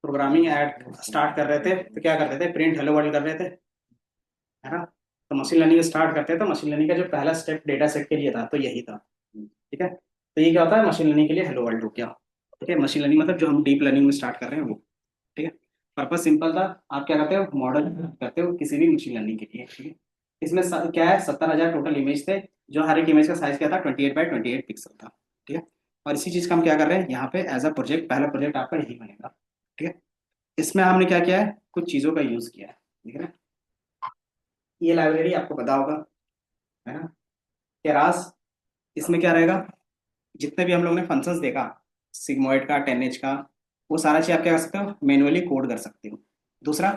प्रोग्रामिंग ऐड स्टार्ट कर रहे थे तो क्या करते थे, प्रिंट हेलो वर्ल्ड कर रहे थे, है ना? तो मशीन लर्निंग स्टार्ट करते हैं तो मशीन लर्निंग का जो पहला स्टेप डेटा सेट के लिए था तो यही था। ठीक है, तो ये क्या होता है, मशीन लर्निंग के लिए हेलो वर्ल्ड हो गया। ठीक है, मशीन लर्निंग मतलब जो हम डीप लर्निंग में स्टार्ट कर रहे हैं वो। ठीक है, पर्पस सिंपल था, आप क्या करते हो, मॉडल करते हो किसी भी मशीन लर्निंग के लिए। ठीक है, इसमें क्या है, 70,000 टोटल इमेज थे, जो हर एक इमेज का साइज क्या था, 28 बाई 28 पिक्सल था। ठीक है, और इसी चीज का हम क्या कर रहे हैं यहाँ पे एज अ प्रोजेक्ट, पहला प्रोजेक्ट आपका यही बनेगा। ठीक है, इसमें हमने क्या किया है, कुछ चीजों का यूज किया है। ठीक है ना? ये लाइब्रेरी आपको पता होगा, है ना, केरास। इसमें क्या रहेगा, जितने भी हम लोग ने फंक्शंस देखा सिग्मोइड का, 10H का, वो सारा चीज आप क्या कर सकते हो, मैनुअली कोड कर सकते हो। दूसरा,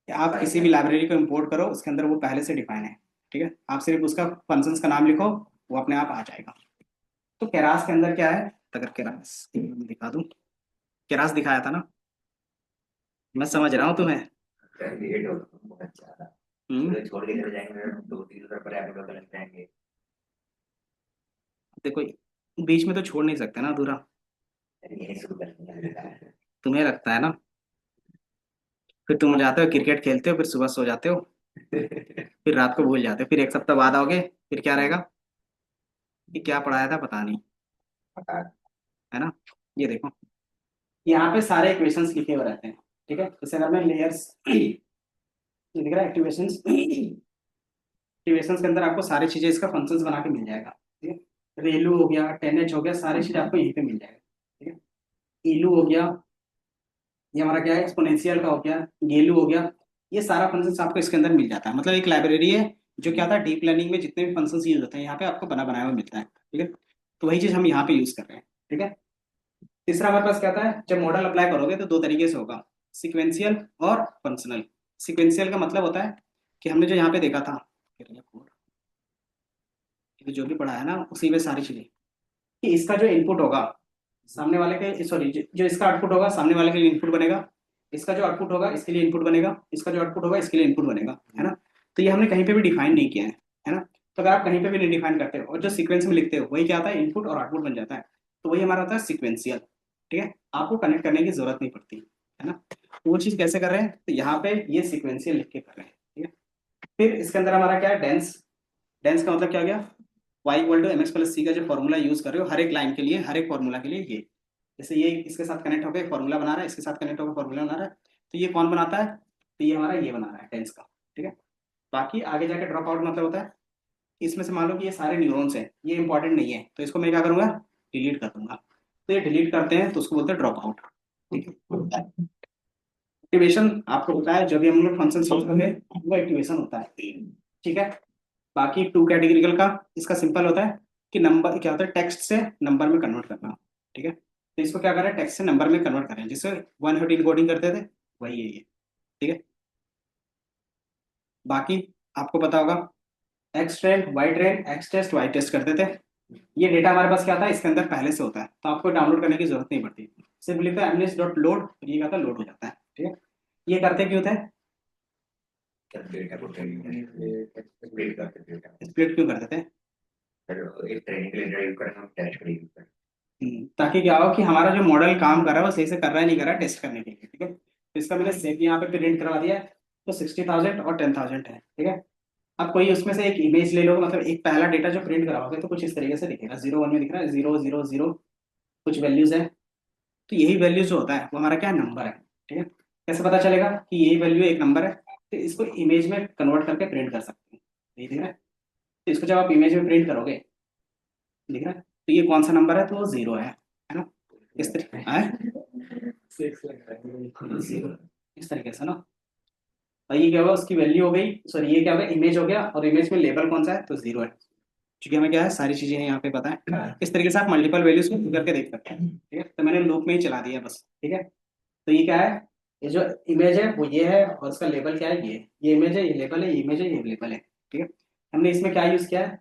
आप किसी भी लाइब्रेरी को इंपोर्ट करो, उसके अंदर वो पहले से डिफाइन है, ठीक है, आप सिर्फ उसका फंक्शंस का नाम लिखो, वो अपने आप आ जाएगा। तो केरास के अंदर क्या है, अगर केरास दिखा दूं, केरास दिखाया था ना, मैं समझ रहा हूँ तुम्हें। लेट हो तो बहुत अच्छा था। पूरे छोड़ के चले जाएंगे, 2-3 पर ऐप लग जाएंगे। देखो, बीच में तो छोड़ नहीं सकते ना अधूरा, यही शुरू कर तुम्हें लगता है ना, फिर तुम जाते हो क्रिकेट खेलते हो, फिर सुबह सो जाते हो, फिर रात को भूल जाते हो, फिर एक सप्ताह बाद आओगे, फिर क्या रहेगा कि क्या पढ़ाया था पता नहीं, है ना। ये देखो, यहाँ पे सारे इक्वेशंस लिखे हुए रहते हैं, ठीक है। जैसे अगर मैं लेयर्स, ये दिख रहा है एक्टिवेशंस, एक्टिवेशंस के अंदर आपको सारी चीजें इसका फंक्शंस बना के मिल जाएगा, ठीक है। रेलू हो गया, 10H हो गया, सारी चीज आपको यहीं पे मिल जाएगा, ठीक है। इलू हो गया, ये हमारा क्या है, एक्सपोनेंशियल का हो गया, गेलू हो गया, ये सारा फंक्शंस आपको इसके अंदर मिल जाता है। मतलब एक लाइब्रेरी है जो क्या था, डीप लर्निंग में जितने भी फंक्शंस यूज होते हैं यहाँ पे आपको बना बनाया हुआ मिलता है, ठीक है। तो वही चीज हम यहाँ पे यूज कर रहे हैं, ठीक है। तीसरा हमारे पास क्या था, जब मॉडल अप्लाई करोगे तो दो तरीके से होगा, सिक्वेंशियल और फंक्शनल। सिक्वेंशियल का मतलब होता है कि हमने जो यहाँ पे देखा था, जो भी पढ़ा है ना उसी में सारी चीजें, कि इसका जो इनपुट होगा सामने वाले के, सॉरी, जो इसका आउटपुट होगा सामने वाले के लिए इनपुट बनेगा, इसका जो आउटपुट होगा इसके लिए इनपुट बनेगा, इसका जो आउटपुट होगा इसके लिए इनपुट बनेगा, है ना। तो ये हमने कहीं पे भी डिफाइन नहीं किया है ना। तो अगर आप कहीं पे भी नहीं डिफाइन करते हो और जो सीक्वेंस में लिखते हो वही क्या आता है, इनपुट और आउटपुट बन जाता है, तो वही हमारा होता है सिक्वेंशियल, ठीक है। आपको कनेक्ट करने की जरूरत नहीं पड़ती, है ना। वो चीज कैसे कर रहे हैं, तो यहाँ पे ये सिक्वेंशियल लिख के कर रहे हैं, ठीक है। फिर इसके अंदर हमारा क्या है, डेंस। डेंस का मतलब क्या गया, y=mx+c का जो फॉर्मूला यूज कर रहे हो हर एक लाइन के लिए, हर एक फॉर्मूला के लिए, ये जैसे ये इसके साथ कनेक्ट होकर फॉर्मूला बना रहा है, इसके साथ कनेक्ट होकर फॉर्मूला बना रहा है, तो ये कौन बनाता है, तो ये हमारा ये बना रहा है टेंस का, ठीक है। बाकी आगे जाके ड्रॉप आउट मतलब होता है कि इसमें से मान लो कि ये सारे न्यूरॉन्स हैं, ये इंपॉर्टेंट नहीं है, तो इसको मैं क्या करूंगा, डिलीट कर दूंगा। तो ये डिलीट करते हैं तो उसको बोलते हैं ड्रॉप आउट, ठीक है। एक्टिवेशन आपको पता है, जो भी हम लोग फंक्शन यूज करेंगे वो एक्टिवेशन होता है, ठीक है। बाकी टू कैटेगरिकल का, इसका सिंपल होता है कि नंबर क्या होता है, टेक्स्ट से नंबर में कन्वर्ट करना, ठीक है। तो इसको क्या करें, टेक्स्ट से नंबर में कन्वर्ट करें, जिससे 1 हर्ट कोडिंग करते थे, वही है ये, ठीक है। बाकी आपको पता होगा, X train, Y train, X test, Y test करते थे। ये डेटा हमारे पास क्या था, इसके अंदर पहले से होता है, तो आपको डाउनलोड करने की जरूरत नहीं पड़ती, सिर्फ लिखा है mns.load, ये क्या था, लोड हो जाता है, ठीक है। ये करते क्यों थे, डेटा को स्प्लिट करते थे। स्प्लिट क्यों करते थे, एक ट्रेनिंग के लिए ड्राइव करना, टेस्ट के लिए यूज करना। ताकि क्या हो कि हमारा जो मॉडल काम कर रहा है वो सही से कर रहा है नहीं कर रहा है, टेस्ट करने के लिए, ठीक है। तो इसका मैंने सेव यहाँ पे प्रिंट करवा दिया है, तो 60,000 और 10,000 है, ठीक है। अब कोई उसमें से एक इमेज ले लो, मतलब एक पहला डेटा जो प्रिंट कराओगे तो कुछ इस तरीके से दिखेगा, 0 1 में दिख रहा है, 0 0 0 कुछ वैल्यूज है, तो यही वैल्यू जो होता है वो हमारा क्या नंबर है, ठीक है। कैसे पता चलेगा कि यही वैल्यू एक नंबर है, तो इसको इमेज में कन्वर्ट करके प्रिंट कर सकते हैं, यही दिख रहा है। तो इसको जब आप इमेज में प्रिंट करोगे, दिख रहा है, तो ये कौन सा नंबर है, तो वो 0 है ना। इस तरीके जीरो, इस तरीके से ना। और ये क्या होगा, उसकी वैल्यू हो गई, सॉरी ये क्या होगा, इमेज हो गया, और इमेज में लेबल कौन सा है, तो 0 है, क्योंकि हमें क्या है सारी चीजें यहाँ पे पता है। इस तरीके से आप मल्टीपल वैल्यूज को करके देख सकते हैं, ठीक है। तो मैंने लूप में ही चला दिया बस, ठीक है। तो ये क्या है, ये जो इमेज है वो ये है, और इसका लेबल क्या है, ये इमेज है, ये लेबल है, ये इमेज है, ये लेबल है, ठीक है। हमने इसमें क्या यूज किया है,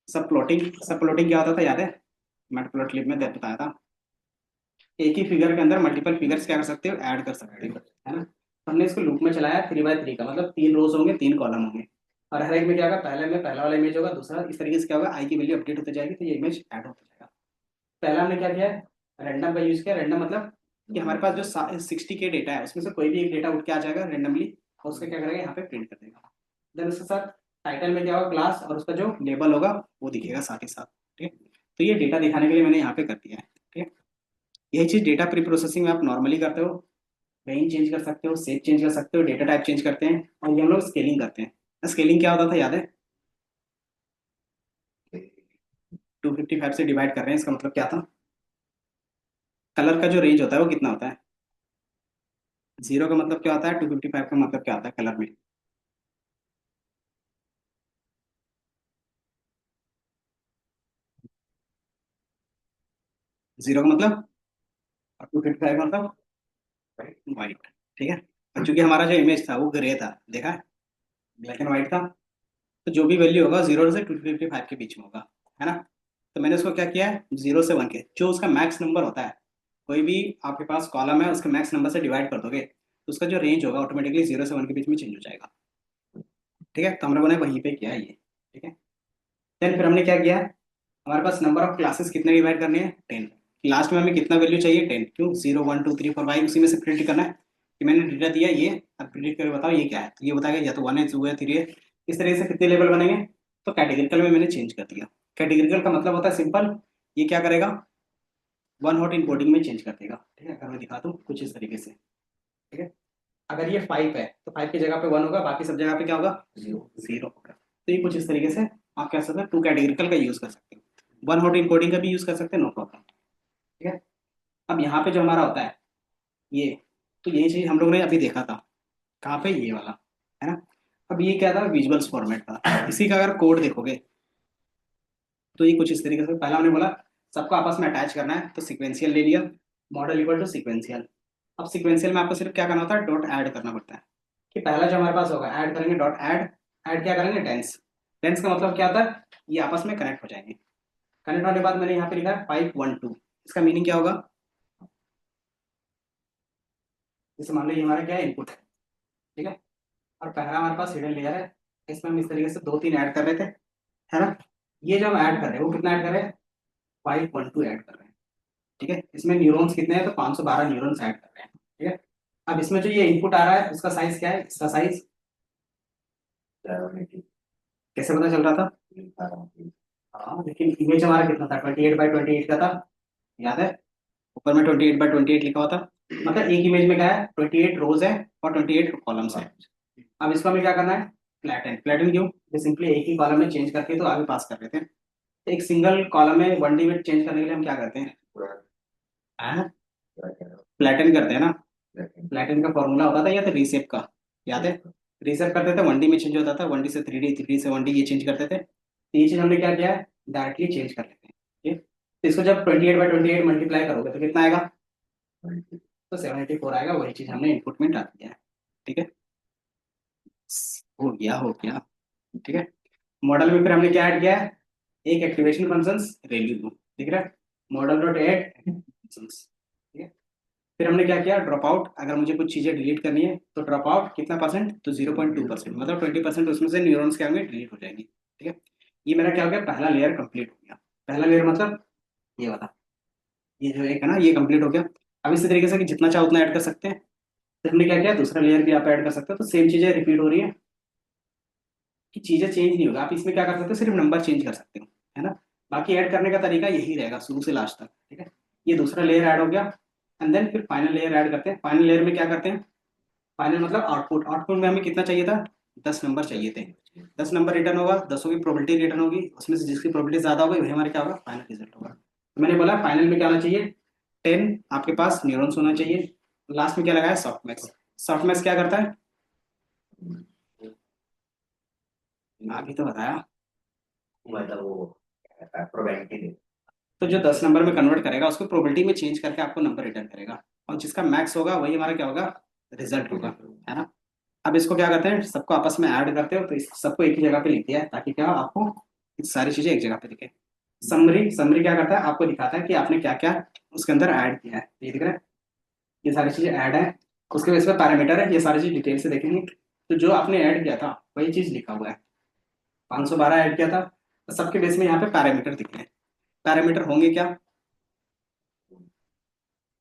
सब प्लॉटिंग। सब प्लॉटिंग क्या होता था याद है, मैटप्लॉटलिब में बताया था, एक ही फिगर के अंदर मल्टीपल फिगर्स क्या कर सकते हो, ऐड कर सकते हो, है ना। तो हमने इसको लूप में चलाया 3 बाय 3 का, मतलब 3 रोज होंगे, 3 कॉलम होंगे, और हर एक में क्या होगा, पहले में पहला वाला इमेज होगा, दूसरा, इस तरीके से क्या होगा, आई की वैल्यू अपडेट होती जाएगी, तो ये इमेज ऐड होता जाएगा। पहला हमने क्या किया है, रैंडम का यूज किया। रैंडम मतलब कि हमारे पास जो 60K डेटा है उसमें से कोई भी एक डेटा उठ के आ जाएगा रेंडमली, और उसका क्या करेगा, यहाँ पे प्रिंट कर देगा। देन उसके साथ टाइटल में क्या होगा, क्लास, और उसका जो लेबल होगा वो दिखेगा साथ ही साथ, ठीक है। तो ये डेटा दिखाने के लिए मैंने यहाँ पे कर दिया है, ठीक है। यही चीज डेटा प्री प्रोसेसिंग में आप नॉर्मली करते हो, रेंज चेंज कर सकते हो, सेट चेंज कर सकते हो, डेटा टाइप चेंज करते हैं, और ये हम लोग स्केलिंग करते हैं। स्केलिंग क्या होता था याद है, 255 से डिवाइड कर रहे हैं, इसका मतलब क्या था, कलर का जो रेंज होता है वो कितना होता है, 0 का मतलब क्या होता है, 255 का मतलब क्या होता है कलर में, 0 का मतलब, और 255 का मतलब वाइट। ठीक है, और चूंकि हमारा जो इमेज था वो ग्रे था, देखा है, ब्लैक एंड व्हाइट था, तो जो भी वैल्यू होगा 0 से 255 के बीच में होगा, है ना। तो मैंने उसको क्या किया है, 0 से 1 के जो उसका मैक्स नंबर होता है, कोई भी आपके पास कॉलम है उसके मैक्स नंबर से डिवाइड कर दोगे तो उसका जो रेंज होगा ऑटोमेटिकली 0 से 1 के बीच में चेंज हो जाएगा। ठीक है, तो हम लोगों ने वहीं पे किया है ये। ठीक है, देन फिर हमने क्या किया, हमारे पास नंबर ऑफ क्लासेस कितने डिवाइड करनी है, 10। लास्ट में हमें कितना वैल्यू चाहिए, 10। क्यों, 0 1 2 3 4 5 उसी में से प्रिंट करना है कि मैंने डेटा दिया ये, अब प्रिंट करके बताओ ये क्या है, तो ये बताएगा या तो 1 है 2 है 3 है। इस तरीके से कितने लेवल बनेंगे, तो कैटेगरिकल में मैंने चेंज कर दिया। कैटेगरिकल का मतलब होता है सिंपल, ये क्या करेगा, वन हॉट इनकोडिंग में चेंज कर देगा। ठीक है, अगर मैं दिखाता हूँ कुछ इस तरीके से। ठीक है, अगर ये 5 है तो 5 की जगह पे 1 होगा, बाकी सब जगह पे क्या होगा, 0 होगा। तो ये कुछ इस तरीके से आप कह सकते हैं टू कैटेगरिकल का यूज कर सकते हो, वन हॉट इनकोडिंग का भी यूज कर सकते हैं, नो प्रॉब्लम। ठीक है, अब यहाँ पे जो हमारा होता है ये, तो यही चीज हम लोग ने अभी देखा था, कहाँ पे, ये वाला, है ना। अब ये क्या था, विजुअल्स फॉर्मेट था। इसी का अगर कोड देखोगे तो ये कुछ इस तरीके से, पहला हमने बोला सबको आपस में अटैच करना है, तो सिक्वेंशियल ले लिया, मॉडल इक्वल टू सिक्वेंशियल। अब सिक्वेंशियल में आपको सिर्फ क्या करना होता है, डॉट ऐड करना पड़ता है, कि पहला जो हमारे पास होगा ऐड करेंगे, डॉट ऐड, ऐड क्या करेंगे, टेंस। टेंस का मतलब क्या होता है, ये आपस में कनेक्ट हो जाएंगे। कनेक्ट होने के बाद मैंने यहाँ पे लिखा है 512, इसका मीनिंग क्या होगा, जैसे मान लो ये हमारा क्या है, इनपुट है। ठीक है, और पहला हमारे पास हिडन लेयर है, इसमें हम इस तरीके से 2 3 ऐड कर रहे थे, है ना। ये जो हम ऐड कर रहे हैं वो कितना ऐड कर रहे हैं, 512 ऐड कर रहे हैं। ठीक है, इसमें न्यूरॉन्स कितने हैं, तो 512 न्यूरॉन्स ऐड कर रहे हैं। ठीक है, अब इसमें जो ये इनपुट आ रहा है उसका साइज क्या है, इसका साइज कैसे पता चल रहा था, हाँ लेकिन इमेज हमारा कितना था, 28 बाई 28 का था, याद है, ऊपर में 28 बाई 28 लिखा हुआ था। मतलब एक इमेज में क्या है, 28 रोज है और 28 कॉलम्स है। अब इसको हमें क्या करना है, फ्लैटन। फ्लैटन क्यों, ये सिंपली एक ही कॉलम में चेंज करके तो आगे पास कर देते हैं। एक सिंगल कॉलम में 1D में चेंज करने के लिए हम क्या करते हैं, फ्लैटन करते हैं ना। फ्लैटन का फॉर्मूला होता था या तो रीसेप का, याद है, रीसेप करते थे 1D में चेंज होता था, 1D से 3D, 3D से 1D, ये चेंज करते थे। तो ये चीज हमने क्या किया है, डायरेक्टली चेंज कर लेते हैं। ठीक, तो इसको जब 28 बाई 28 मल्टीप्लाई करोगे तो कितना आएगा, तो 784 आएगा, वही चीज हमने इनपुट में डाल दिया है। ठीक है, हो गया हो गया। ठीक है, मॉडल में फिर हमने क्या ऐड किया है, एक एक्टिवेशन फंक्शंस रेल्यू, दिख रहा है, मॉडल डॉट ऐड फंक्शंस। ठीक है, फिर हमने क्या किया, ड्रॉप आउट, अगर मुझे कुछ चीजें डिलीट करनी है तो ड्रॉप आउट कितना परसेंट, तो 0.2%, मतलब 20% उसमें से न्यूरॉन्स क्या होंगे, डिलीट हो जाएंगे। ठीक है, ये मेरा क्या हो गया, पहला लेयर कंप्लीट हो गया। पहला लेयर मतलब ये वाला, ये जो एक है ना, ये कंप्लीट हो गया। अब इसी तरीके से कि जितना चाहो उतना ऐड कर सकते हैं। तो हमने क्या किया, दूसरा लेयर भी आप ऐड कर सकते हो, तो सेम चीजें रिपीट हो रही है, कि चीजें चेंज नहीं होगा। आप इसमें क्या कर सकते हो, सिर्फ नंबर चेंज कर सकते हो, है ना। बाकी ऐड करने का तरीका यही रहेगा शुरू से लास्ट तक। ठीक है, ये दूसरा लेयर ऐड हो गया, एंड देन फिर फाइनल लेयर ऐड करते हैं। फाइनल लेयर में क्या करते हैं, फाइनल मतलब आउटपुट। आउटपुट में हमें कितना चाहिए था, 10 नंबर चाहिए थे। 10 नंबर रिटर्न होगा, 10 की प्रोबेबिलिटी रिटर्न होगी, उसमें से जिसकी प्रोबेबिलिटी ज्यादा होगी वही हमारे क्या होगा, फाइनल रिजल्ट होगा। तो मैंने बोला फाइनल में क्या होना चाहिए, 10 आपके पास न्यूरॉन्स होना चाहिए। लास्ट में क्या लगाया, सॉफ्टमैक्स। सॉफ्टमैक्स क्या करता है, अभी तो बताया, मतलब वो प्रोबेबिलिटी। तो जो 10 नंबर में कन्वर्ट करेगा उसको प्रोबेबिलिटी में चेंज करके आपको नंबर रिटर्न करेगा, और जिसका मैक्स होगा वही हमारा क्या होगा, रिजल्ट होगा, है ना। अब इसको क्या करते हैं, सबको आपस में ऐड करते हो, तो इस सबको एक ही जगह पे लिख दिया है ताकि क्या आपको सारी चीजें एक जगह पे दिखे। समरी, समरी क्या करता है, आपको दिखाता है कि आपने क्या क्या उसके अंदर ऐड किया है, ये दिख रहा है, ये सारी चीजें ऐड है। उसके बेस पे पैरामीटर है, ये सारी चीज डिटेल से देखेंगे। तो जो आपने ऐड किया था वही चीज लिखा हुआ है, 512 ऐड किया था, तो सबके बेस में यहाँ पे पैरामीटर दिख रहे हैं। पैरामीटर होंगे क्या,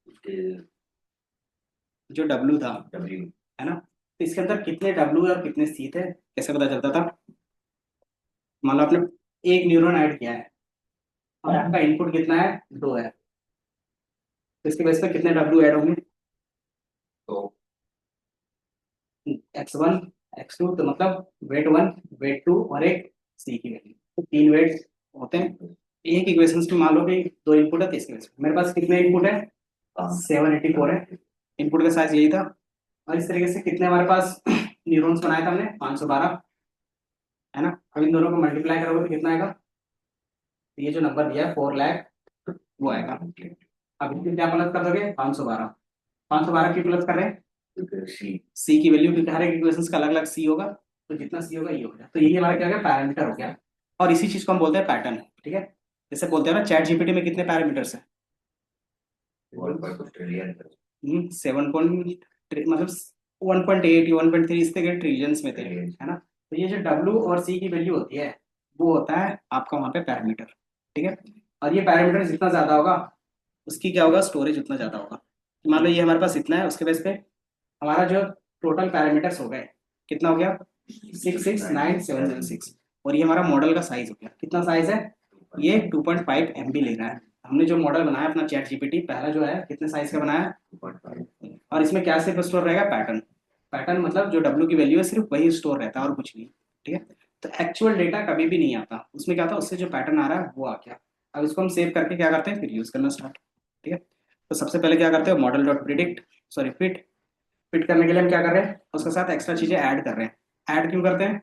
उसके जो डब्लू था, डब्ल्यू। है ना। तो इसके अंदर कितने डब्लू और कितने सी थे, कैसे पता चलता था, मान लो आपने एक न्यूरॉन ऐड किया है और आपका इनपुट कितना है, 2 है, तो इसके बेस पे कितने डब्लू ऐड होंगे, तो x1 x2, तो मतलब वेट 1 वेट 2 और एक सी की वैल्यू, तो 3 वेट्स होते हैं। एक इक्वेशन में मान लो कि 2 इनपुट है, तो इसके बेस पे मेरे पास कितने इनपुट है, 784 है, इनपुट का साइज यही था। और इस तरीके से कितने हमारे पास न्यूरॉन्स बनाए थे हमने, 512, है ना। अब इन दोनों को मल्टीप्लाई करोगे तो कितना आएगा, तो ये जो नंबर दिया है 4 लाख वो आएगा। अब इसमें क्या प्लस कर दोगे 512, 512 की प्लस कर रहे हैं सी सी की वैल्यू, क्योंकि हर एक इक्वेशन का अलग अलग सी होगा, तो जितना सी होगा ये हो गया, तो यही हमारा क्या हो गया पैरामीटर हो गया। और इसी चीज को हम बोलते हैं पैटर्न, ठीक है। जैसे बोलते हैं ना चैट जीपीटी में कितने पैरामीटर्स है, 1 ट्रिलियन 7 मतलब 1.8 1.3 इस तक ट्रिलियंस में थे, है ना। तो ये जो डब्ल्यू और सी की वैल्यू होती है वो होता है आपका वहाँ पे पैरामीटर, ठीक है। और ये पैरामीटर जितना ज्यादा होगा उसकी क्या होगा स्टोरेज उतना ज्यादा होगा। तो मान लो ये हमारे पास इतना है, उसके बेस पे हमारा जो टोटल पैरामीटर्स हो गए कितना हो गया 669,706, और ये हमारा मॉडल का साइज हो गया, कितना साइज है ये 2.5 MB ले रहा है। हमने जो मॉडल बनाया अपना चैट जीपीटी पहला जो है कितने साइज का बनाया, 2.5 और इसमें क्या सिर्फ स्टोर रहेगा पैटर्न, पैटर्न मतलब जो डब्ल्यू की वैल्यू है सिर्फ वही स्टोर रहता है और कुछ नहीं, ठीक है। तो एक्चुअल डेटा कभी भी नहीं आता उसमें, क्या था उससे जो पैटर्न आ रहा है वो आ गया। अब इसको हम सेव करके क्या करते हैं फिर यूज करना स्टार्ट, ठीक है। तो सबसे पहले क्या करते हो model dot predict sorry fit, fit करने के लिए हम क्या कर रहे हैं उसके साथ एक्स्ट्रा चीजें ऐड कर रहे हैं। ऐड क्यों करते हैं,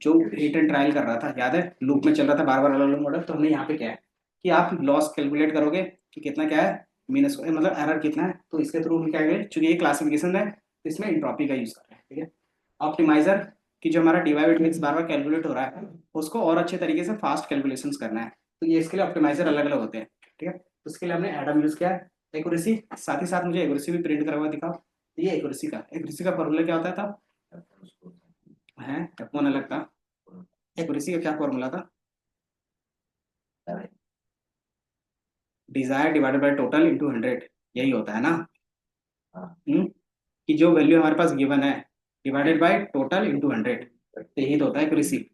जो हिट एंड ट्रायल कर रहा था याद है लूप में चल रहा था बार बार अलग अलग मॉडल, तो हमने यहाँ पे क्या है कि आप लॉस कैलकुलेट करोगे कि कितना क्या है माइनस मतलब एरर कितना है, तो इसके थ्रू हम क्या करेंगे चूंकि ये क्लासिफिकेशन है तो इसमें इंट्रॉपी का यूज कर रहे हैं, ठीक है। ऑप्टिमाइजर की जो हमारा डिवाइड मिक्स बार बार कैलकुलेट हो रहा है उसको और अच्छे तरीके से फास्ट कैलकुलेशंस करना है, तो ये इसके लिए ऑप्टिमाइजर अलग अलग होते हैं, ठीक है। तो उसके लिए हमने एडम यूज किया है। एक्यूरेसी, साथ ही साथ मुझे एक्यूरेसी भी प्रिंट करा हुआ दिखाओ। तो ये एक्यूरेसी का फॉर्मूला क्या होता था, है F1 अलग था, एक्यूरेसी का क्या फॉर्मूला था, desire divided by total into 100, यही होता है ना। कि जो वैल्यू हमारे पास गिवन है डिवाइडेड बाय टोटल इंटू 100, तो यही तो होता है एक्यूरेसी।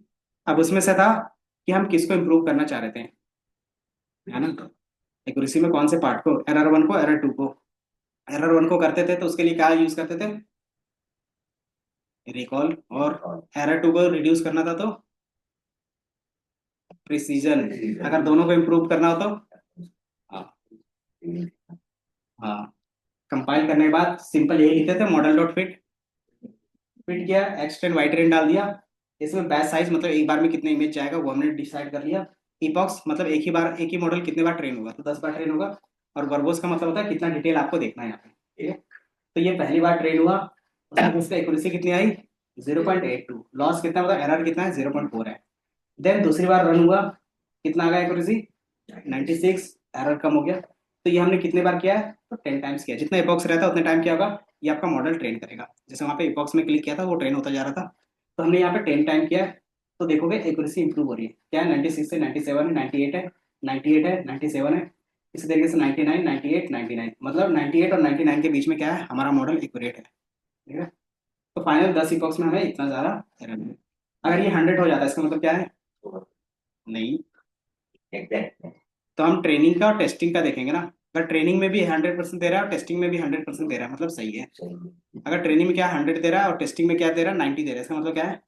अब उसमें से था कि हम किसको इम्प्रूव करना चाह रहे थे, है ना। एक्यूरेसी में कौन से पार्ट को, एरर 1 को एरर 2 को। एरर 1 को करते थे तो उसके लिए क्या यूज करते थे रिकॉल, और एरर 2 को रिड्यूस करना था तो प्रिसीजन, अगर दोनों को इम्प्रूव करना हो तो हाँ हाँ। कंपाइल करने के बाद सिंपल यही लिखते थे मॉडल डॉट फिट, फिट किया एक्सटेंड वाई ट्रेन डाल दिया, इसमें बैच साइज मतलब एक बार में कितने इमेज जाएगा वो हमने डिसाइड कर लिया। इपॉक्स मतलब एक ही मॉडल कितने बार ट्रेन होगा, तो 10 बार ट्रेन होगा। और वर्बोस का मतलब होता है कितना डिटेल आपको देखना है यहाँ पे, ठीक है। तो ये पहली बार ट्रेन हुआ, उसमें उसका एक्यूरेसी कितनी आई 0.82, लॉस कितना मतलब एरर कितना है 0.4 है। देन दूसरी बार रन हुआ, कितना आ गया एक्यूरेसी 96, एरर कम हो गया। तो ये हमने कितने बार किया है तो 10 टाइम्स किया, जितना इपॉक्स रहता है उतने टाइम क्या होगा ये आपका मॉडल ट्रेन करेगा। जैसे वहाँ पे इपॉक्स में क्लिक किया था वो ट्रेन होता जा रहा था, तो हमने यहाँ पे 10 टाइम किया है, तो देखोगे एक्यूरेसी इंप्रूव हो रही है। क्या है 96 से 97 है, 98 है, 98 है, 97 है, इसी तरीके से 99 98 99, मतलब 98 और 99 के बीच में क्या है हमारा मॉडल एक्यूरेट है, ठीक है। तो फाइनल 10 इपॉक्स में हमें इतना ज्यादा एरर है। अगर ये 100 हो जाता है इसका मतलब क्या है नहीं, एग्जैक्ट तो हम ट्रेनिंग का और टेस्टिंग का देखेंगे ना। अगर ट्रेनिंग में भी 100% दे रहा है और टेस्टिंग में भी 100% दे रहा है मतलब सही है। अगर ट्रेनिंग में क्या 100 दे रहा है और टेस्टिंग में क्या दे रहा है 90 दे रहा है, इसका मतलब क्या है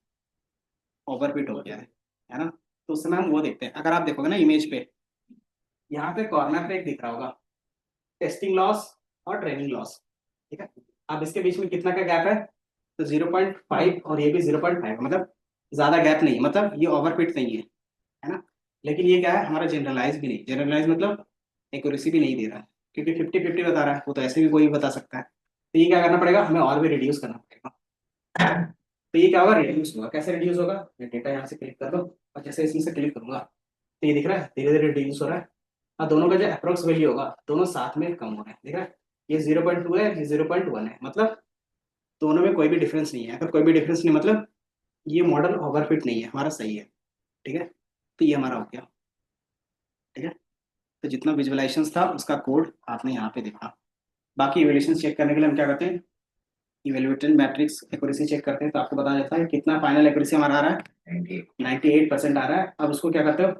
ओवरफिट हो गया है ना। तो उस समय हम वो देखते हैं। अगर आप देखोगे ना इमेज पे यहाँ पे कॉर्नर पे एक दिख रहा होगा टेस्टिंग लॉस और ट्रेनिंग लॉस, ठीक है। अब इसके बीच में कितना का गैप है तो 0.5 और ये भी 0.5, मतलब ज्यादा गैप नहीं है, मतलब ये ओवरफिट नहीं है ना। लेकिन ये क्या है हमारा जनरलाइज भी नहीं, जनरलाइज मतलब एक्यूरेसी भी नहीं दे रहा है, क्योंकि 50-50 बता रहा है, वो तो ऐसे भी कोई भी बता सकता है। तो ये क्या करना पड़ेगा हमें और भी रिड्यूस करना पड़ेगा। तो ये क्या होगा रिड्यूस होगा, कैसे रिड्यूस होगा, मैं डेटा यहाँ से क्लिक कर लो और जैसे इसमें से क्लिक करूंगा तो ये दिख रहा है धीरे धीरे रिड्यूस हो रहा है। और दोनों का जो अप्रोक्स वैल्यू होगा दोनों साथ में कम हो रहे हैं, दिख रहा है ये 0.2 है ये 0.1 है, मतलब दोनों में कोई भी डिफरेंस नहीं है। अगर कोई भी डिफरेंस नहीं मतलब ये मॉडल ओवरफिट नहीं है, हमारा सही है, ठीक है। तो ये हमारा हो गया, ठीक है। तो जितना विजुअलाइजेशन था उसका कोड आपने यहाँ पे देखा। बाकी इवेल्यूशन चेक करने के लिए हम क्या करते हैं इवेल्युएटेड मैट्रिक्स एक्यूरेसी चेक करते हैं, तो आपको पता चलता है कितना फाइनल एक्यूरेसी हमारा आ रहा है 98% आ रहा है। अब उसको क्या करते हो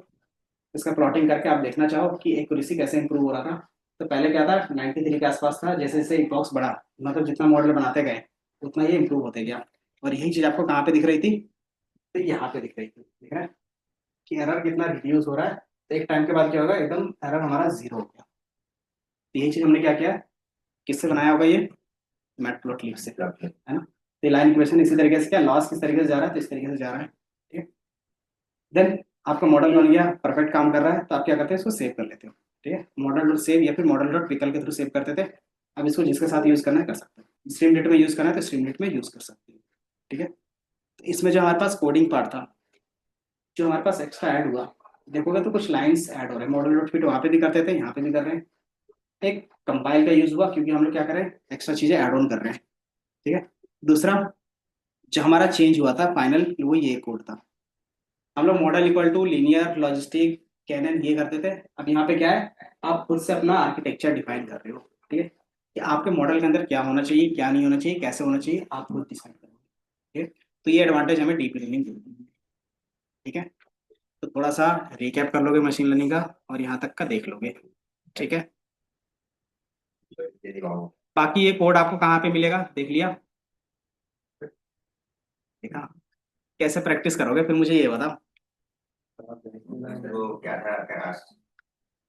इसका प्लॉटिंग करके आप देखना चाहो कि एक्यूरेसी कैसे इंप्रूव हो रहा था। तो पहले क्या था 93 के आसपास था, जैसे जैसे इपॉक्स बढ़ा मतलब जितना मॉडल बनाते गए उतना ये इंप्रूव होते गया। और यही चीज आपको कहाँ पे दिख रही थी तो यहाँ पे दिख रही थी, दिख रहा है कि एरर कितना रिड्यूस हो रहा है। तो एक टाइम के बाद क्या होगा एकदम एरर हमारा 0 हो गया। तो यही चीज हमने क्या किया किससे बनाया होगा ये मैटप्लॉटलिब से, है ना। तो लाइन इक्वेशन इसी तरीके से क्या लॉस किस तरीके से जा रहा है तो इस तरीके से जा रहा है, ठीक है। देन आपका मॉडल बन गया परफेक्ट काम कर रहा है, तो आप क्या करते हैं इसको सेव कर लेते हो। ठीक है, मॉडल डॉट सेव या फिर मॉडल डॉट पिकल के थ्रू सेव करते थे। अब इसको जिसके साथ यूज करना है कर सकते हैं, स्ट्रीमलीट में यूज करना है तो स्ट्रीमलीट में यूज कर सकते हैं। ठीक है, तो इसमें जो हमारे पास कोडिंग पार्ट था, जो हमारे पास एक्स्ट्रा ऐड हुआ, देखोगे तो कुछ लाइंस ऐड हो रहे हैं। मॉडल डॉट फिट वहाँ पे भी करते थे, यहाँ पे भी कर रहे हैं। एक कंपाइल का यूज हुआ क्योंकि हम लोग क्या कर रहे हैं, एक्स्ट्रा चीजें ऐड ऑन कर रहे हैं। ठीक है, दूसरा जो हमारा चेंज हुआ था फाइनल, वो ये कोड था। हम लोग model equal to linear logistic KNN ये करते थे। अब यहाँ पे क्या है, आप खुद से अपना आर्किटेक्चर डिफाइन कर रहे हो। ठीक है, कि आपके मॉडल के अंदर क्या होना चाहिए, क्या नहीं होना चाहिए, कैसे होना चाहिए, आप खुद डिसाइड करोगे। ठीक है, तो ये एडवांटेज हमें डीप लर्निंग देती है। ठीक है, तो थोड़ा सा रिकैप कर लोगे मशीन लर्निंग का और यहाँ तक का देख लोगे। ठीक है, बाकी ये कोड आपको कहाँ पे मिलेगा, देख लिया, देखा, कैसे प्रैक्टिस करोगे फिर मुझे ये बताओ। वो क्या था क्या?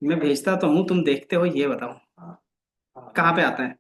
मैं भेजता तो हूँ, तुम देखते हो, ये बताओ कहाँ पे आता है।